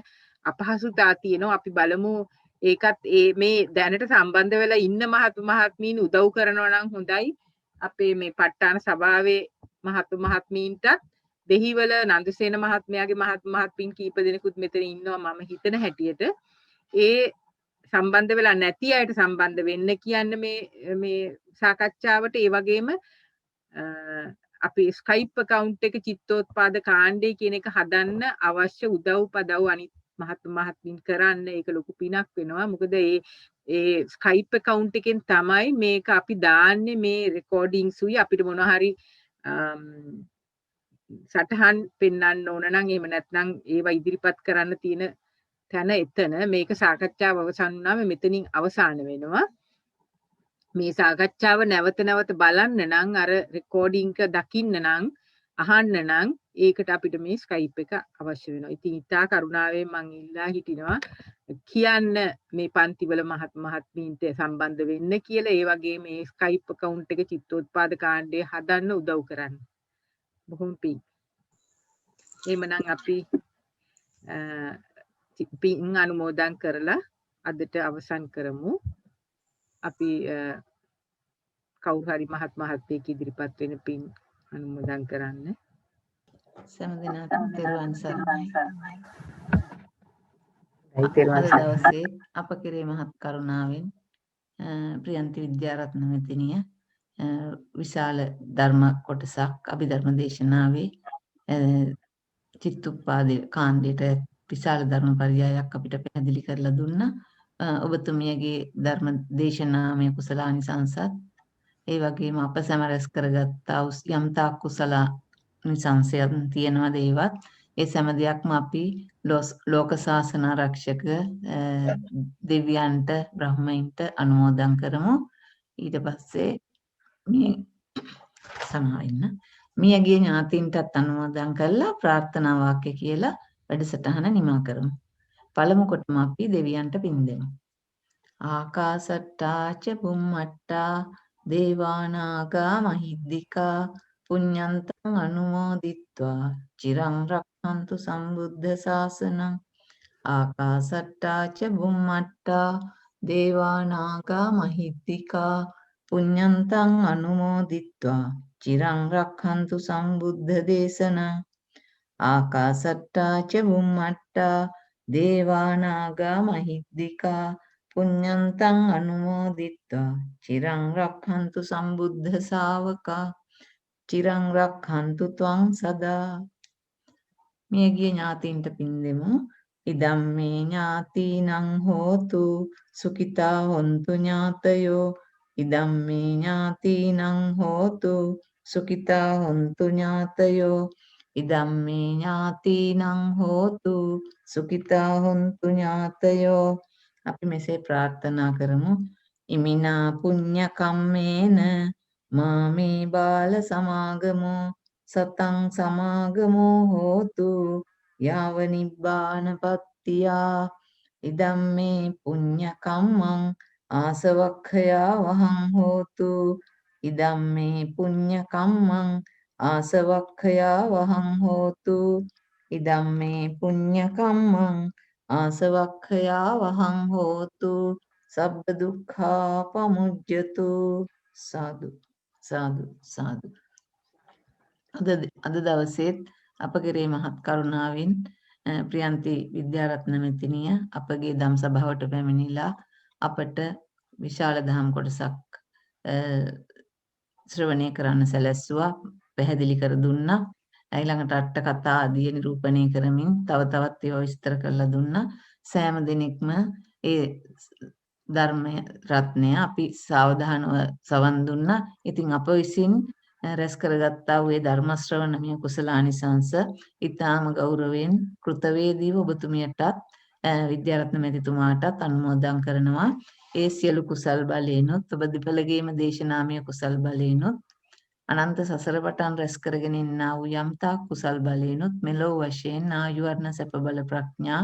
අපහසුතාව තියෙනවා. අපි බලමු ඒකත් මේ දැනට සම්බන්ධ වෙලා ඉන්න මහත්මීන් උදව් කරනවා නම් හොඳයි. අපේ මේ ප ဋ ාණ සභාවේ මහත්මීන්ටත් දෙහිවල නන්දසේන මහත්මයාගේ මහත්මීන් කීප දෙනෙකුත් මෙතන ඉන්නවා මම හිතන හැටියට. ඒ සම්බන්ධ වෙලා නැති අයට සම්බන්ධ වෙන්න කියන්න මේ සාකච්ඡාවට. ඒ වගේම අපි Skype account එක චිත්තෝත්පාද කාණ්ඩය කියන එක හදන්න අවශ්‍ය උදව් පදව් අනිත් මහත්මීන් කරන්න. ඒක ලොකු පිනක් වෙනවා. මොකද ඒ Skype account එකෙන් තමයි මේක අපි දාන්නේ. මේ රෙකෝඩින්ග්ස් උයි අපිට මොන හරි සටහන් පෙන්වන්න ඕන නම් එහෙම නැත්නම් ඒවා ඉදිරිපත් කරන්න තියෙන තැන එතන. මේක සාකච්ඡාව අවසන් වුණාම මෙතනින් අවසන් වෙනවා. මේ සාකච්ඡාව නැවත නැවත බලන්න නම් අර රෙකෝඩින්ග් එක දකින්න නම් අහන්න නම් ඒකට අපිට මේ Skype එක අවශ්‍ය වෙනවා. ඉතින් ඉතා කරුණාවෙන් මම ඉල්ලා හිටිනවා කියන්න මේ පන්තිවල මහත්මීන්ට සම්බන්ධ වෙන්න කියලා. ඒ වගේ මේ Skype account එක චිත්තෝත්පාද කාණ්ඩය හදන්න උදව් කරන්න. බොහොම පිං. එහෙමනම් අපි පිං අනුමෝදන් කරලා අදට අවසන් කරමු. අපි කවුරු හරි මහත්මයෙක් ඉදිරිපත් වෙන පින් අනුමෝදන් කරන්න. සෑම දිනකටම තෙරුවන් සරණයි. දවසේ අප කෙරේ මහත් කරුණාවෙන් ප්‍රියන්ති විද්‍යාරත්න මෙතිනිය විශාල ධර්ම කොටසක් අභිධර්ම දේශනාවේ චිත්තෝත්පාද කාණ්ඩයට විශාල ධර්ම පරියායක් අපිට පැහැදිලි කරලා දුන්නා. ඔබතුමියගේ ධර්ම දේශනාමය කුසලානිසංසත් ඒ වගේම අප සැම රැස් කරගත්තා වූ යම් තාක් කුසලානිසංසයන් තියෙනවද ඒවත් ඒ සෑම දෙයක්ම අපි ලෝක ශාසන ආරක්ෂක දෙවියන්ට බ්‍රහ්මයින්ට අනුමෝදන් කරමු. ඊට පස්සේ මේ සමාවෙන්න මියගේ ඥාතීන්ටත් අනුමෝදන් කරලා ප්‍රාර්ථනා වාක්‍ය කියලා වැඩසටහන නිමා කරමු. පළමු කොටම අපි දෙවියන්ට පින් දෙමු. ආකාසට්ටා ච බුම්මට්ටා දේවානාගා මහිද්దికා පුඤ්ඤන්තං අනුමෝදිත්වා චිරං රක්ඛන්තු සම්බුද්ධ ශාසනං. ආකාසට්ටා ච බුම්මට්ටා දේවානාගා මහිද්దికා පුඤ්ඤන්තං අනුමෝදිත්වා චිරං රක්ඛන්තු සම්බුද්ධ දේශනං. ආකාසට්ටා ච බුම්මට්ටා දේවානාගා මහිද්దికා පුඤ්ඤන්තං අනුමෝදිත්වා චිරං රක්ඛන්තු සම්බුද්ධ ශාවකා චිරං රක්ඛන්තු ත්වං සදා. මියගිය ඥාතීන්ට පින් දෙමු. ඉදම් මේ ඥාතීනං හෝතු සුඛිතා හොන්තු ඥාතයෝ. ඉදම් මේ ඥාතීනං හෝතු සුඛිතා හොන්තු ඥාතයෝ. ඉදම් මේ ඥාතීනං හෝතු සුඛිතා හොන්තු ඥාතයෝ. අපි මෙසේ ප්‍රාර්ථනා කරමු. ඉමිනා පුඤ්ඤ කම්මේන මාමේ බාල සමාගමෝ සතං සමාගමෝ හෝතු යාව නිබ්බානපත්තියා. ඉදම් මේ පුඤ්ඤ කම්මං ආසවක්ඛයා වහං හෝතු. ඉදම් මේ පුඤ්ඤ කම්මං ආසවක්ඛයා වහං හෝතු. ඉදම් මේ පුඤ්ඤ කම්මං ආසවක්ඛයා වහං හෝතු. සබ්බ දුක්ඛා පමුජ්ජතු. සාදු සාදු සාදු. අද දවසේත් අප කෙරේ මහත් කරුණාවෙන් ප්‍රියන්ති විද්‍යාරත්න මෙතිනිය අපගේ දම් සභාවට පැමිණිලා අපට විශාල දහම් කොටසක් ශ්‍රවණය කරන්න සැලැස්සුවා, පැහැදිලි කර දුන්නා. ඊළඟට අට කතා ආදී නිරූපණය කරමින් තව තවත් ඒවා විස්තර කරලා දුන්නා. සෑම දිනෙකම ඒ ධර්ම රත්නය අපි සාවධානව සවන් දුන්නා. ඉතින් අප විසින් රැස් කරගත්තා වූ ධර්ම ශ්‍රවණමය කුසලානිසංස ඊටාම ගෞරවයෙන් කෘතවේදීව ඔබතුමියටත් විද්‍යාරත්න මැතිතුමාටත් අනුමෝදන් කරනවා. ඒ සියලු කුසල් බලයෙන්ොත් ඔබ දෙපළගේම දේශනාමය කුසල් බලයෙන්ොත් අනන්ත සසර පටන් රැස් කරගෙන ඉන්නා වූ යම්තා කුසල් බලයෙන්ොත් මෙලොව වශයෙන් ආයු වර්ණ සැප බල ප්‍රඥා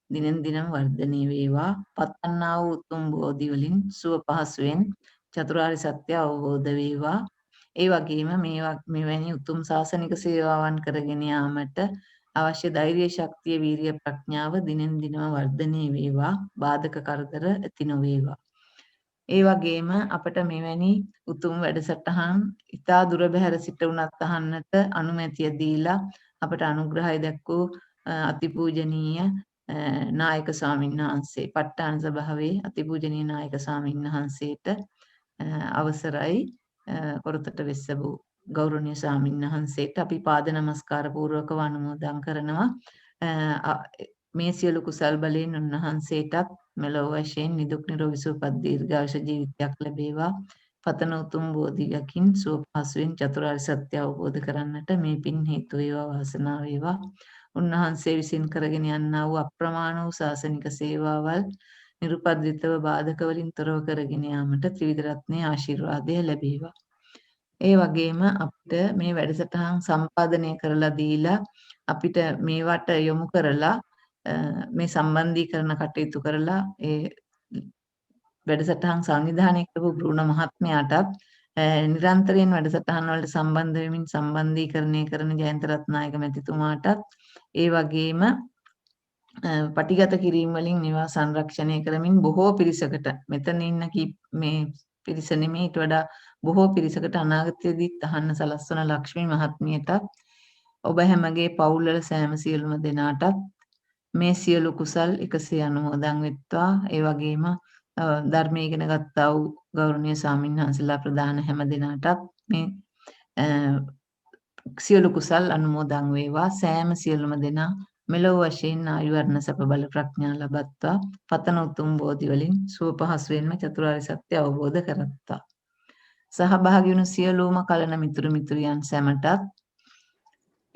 දිනෙන් දින වර්ධනය වේවා. පතන්නා වූ උතුම් බෝධි වලින් සුව පහසුවෙන් චතුරාර්ය සත්‍ය අවබෝධ වේවා. ඒ වගේම මෙවැනි උතුම් ශාසනික සේවාවන් කරගෙන යාමට අවශ්‍ය ධෛර්ය ශක්තිය වීරිය ප්‍රඥාව දිනෙන් දිනම වර්ධනය වේවා බාධක කරදර ඇති නොවේවා. ඒ වගේම අපට මෙවැනි උතුම් වැඩසටහන් ඉතා දුර බැහැර සිට උනත් අහන්නට අනුමැතිය දීලා අපට අනුග්‍රහය දැක්වූ අතිපූජනීය නායක ස්වාමීන් වහන්සේ ප ဋ ාණ සභාවේ අතිපූජනීය නායක ස්වාමීන් වහන්සේට අවසරයි කොරතට වෙස්සබු ගෞරවනීය ස්වාමීන් වහන්සේට අපි පාද නමස්කාර පූර්වකව අනුමෝදන් කරනවා. මේ සියලු කුසල් බලයෙන් උන්වහන්සේටත් මෙලොව වශයෙන් නිදුක් නිරෝගී සුවපත් දීර්ඝායුෂ ජීවිතයක් ලැබේවා. පතන උතුම් බෝධියකින් සුව පහසුවෙන් චතුරාර්ය සත්‍ය අවබෝධ කරන්නට මේ පින් හේතු වේවා වාසනාව වේවා. උන්වහන්සේ විසින් කරගෙන යන්නා වූ අප්‍රමාණ වූ ශාසනික සේවාවල් නිරුපද්‍රිතව බාධක වලින් තොරව කරගෙන යාමට ත්‍රිවිධ රත්නයේ ආශිර්වාදය ලැබේවා. ඒ වගේම අපිට මේ වැඩසටහන් සම්පාදනය කරලා දීලා අපිට මේවට යොමු කරලා මේ සම්බන්ධීකරණ කටයුතු කරලා ඒ වැඩසටහන් සංවිධානය කරපු බෘණ මහත්මයාටත් නිරන්තරයෙන් වැඩසටහන් වලට සම්බන්ධ වෙමින් සම්බන්ධීකරණය කරන ජයන්ත රත්නායක මැතිතුමාටත් ඒ වගේම පටිගත කිරීම වලින් මේවා සංරක්ෂණය කරමින් බොහෝ පිරිසකට මෙතන ඉන්න මේ පිරිස නෙමෙයි ඊට වඩා බොහෝ පිරිසකට අනාගතයේදීත් අහන්න සලස්වන ලක්ෂ්මී මහත්මියටත් ඔබ හැමගේ පවුල් වල සෑම සියලුම දෙනාටත් මේ සියලු කුසල් එකසේ අනුමෝදන් වෙත්වා. ඒ වගේම ධර්මයේ ඉගෙන ගත්තා වූ ගෞරවනීය ස්වාමීන් වහන්සේලා ප්‍රදාන හැම දෙනාටත් මේ සියලු කුසල් අනුමෝදන් වේවා. සෑම සියලුම දෙනා මෙලොව වශයෙන් ආයු වර්ණ සැප බල ප්‍රඥා ලබත්වා. පතන උතුම් බෝධි වලින් සුව පහසුවෙන්ම චතුරාර්ය සත්‍ය අවබෝධ කරත්තා. සහභාගී වුණු සියලුම කලන මිතුරු මිතුරියන් සැමටත්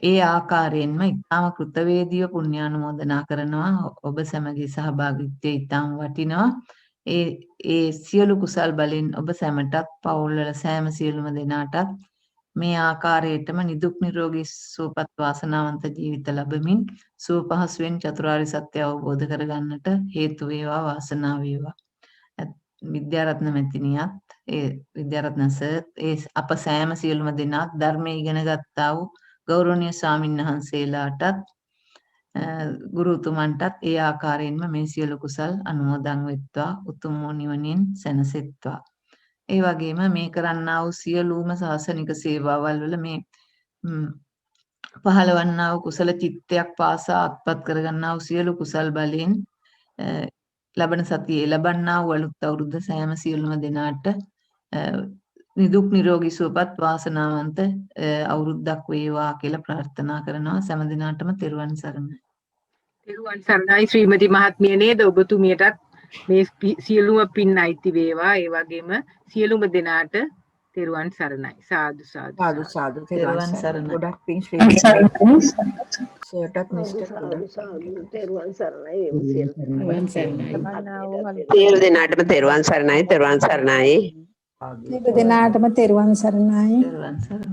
ඒ ආකාරයෙන්ම ඊටම කෘතවේදීව පුණ්‍යානුමෝදනා කරනවා. ඔබ සැමගේ සහභාගීත්වය ඊටම වටිනවා. ඒ සියලු කුසල් බලෙන් ඔබ සැමටත් පවුල් වල සෑම සියලුම දෙනාටත් මේ ආකාරයටම නිදුක් නිරෝගී සුවපත් වාසනාවන්ත ජීවිත ලැබමින් සුව පහසුවෙන් චතුරාර්ය සත්‍ය අවබෝධ කරගන්නට හේතු වේවා වාසනාව වේවා. විද්‍යාරත්න මැතිණියත් ඒ විද්‍යාරත්න සර් ඒ අප සෑම සියලුම දෙනාත් ධර්මයේ ඉගෙන ගත්තා වූ ගෞරවනීය ස්වාමීන් වහන්සේලාටත් ගුරුතුමන්ටත් ඒ ආකාරයෙන්ම මේ සියලු කුසල් අනුමෝදන් වෙත්වා. උතුම් වූ නිවනින් සැනසෙත්වා. ඒ වගේම මේ කරන්නා වූ සියලුම ශාසනික සේවාවල් වල මේ පහළවන්නා වූ කුසල චිත්තයක් පාසා අත්පත් කරගන්නා වූ සියලු කුසල් බලයෙන් ලබන සතියේ ලබන්නා වූ අලුත් අවුරුද්ද සෑම සියලුම දෙනාට නිදුක් නිරෝගී සුවපත් වාසනාවන්ත අවුරුද්දක් වේවා කියලා ප්‍රාර්ථනා කරනවා. සෑම දිනාටම තෙරුවන් සරණයි. තෙරුවන් සරණයි ශ්‍රීමති මහත්මිය නේද? ඔබතුමියටත් මේ සියලුම පින් අයිති වේවා. ඒ වගේම සියලුම දෙනාට තෙරුවන් සරණයි. සාදු සාදු සාදු සාදු තෙරුවන් සරණයි. ගොඩක් පින් ශ්‍රී සර්ටත් මිස්ටර් තෙරුවන් සරණයි තෙරුවන් සරණයි. සියලු දෙනාටම තෙරුවන් සරණයි. තෙරුවන් සරණයි. සියලු දෙනාටම තෙරුවන් සරණයි. තෙරුවන් සරණයි.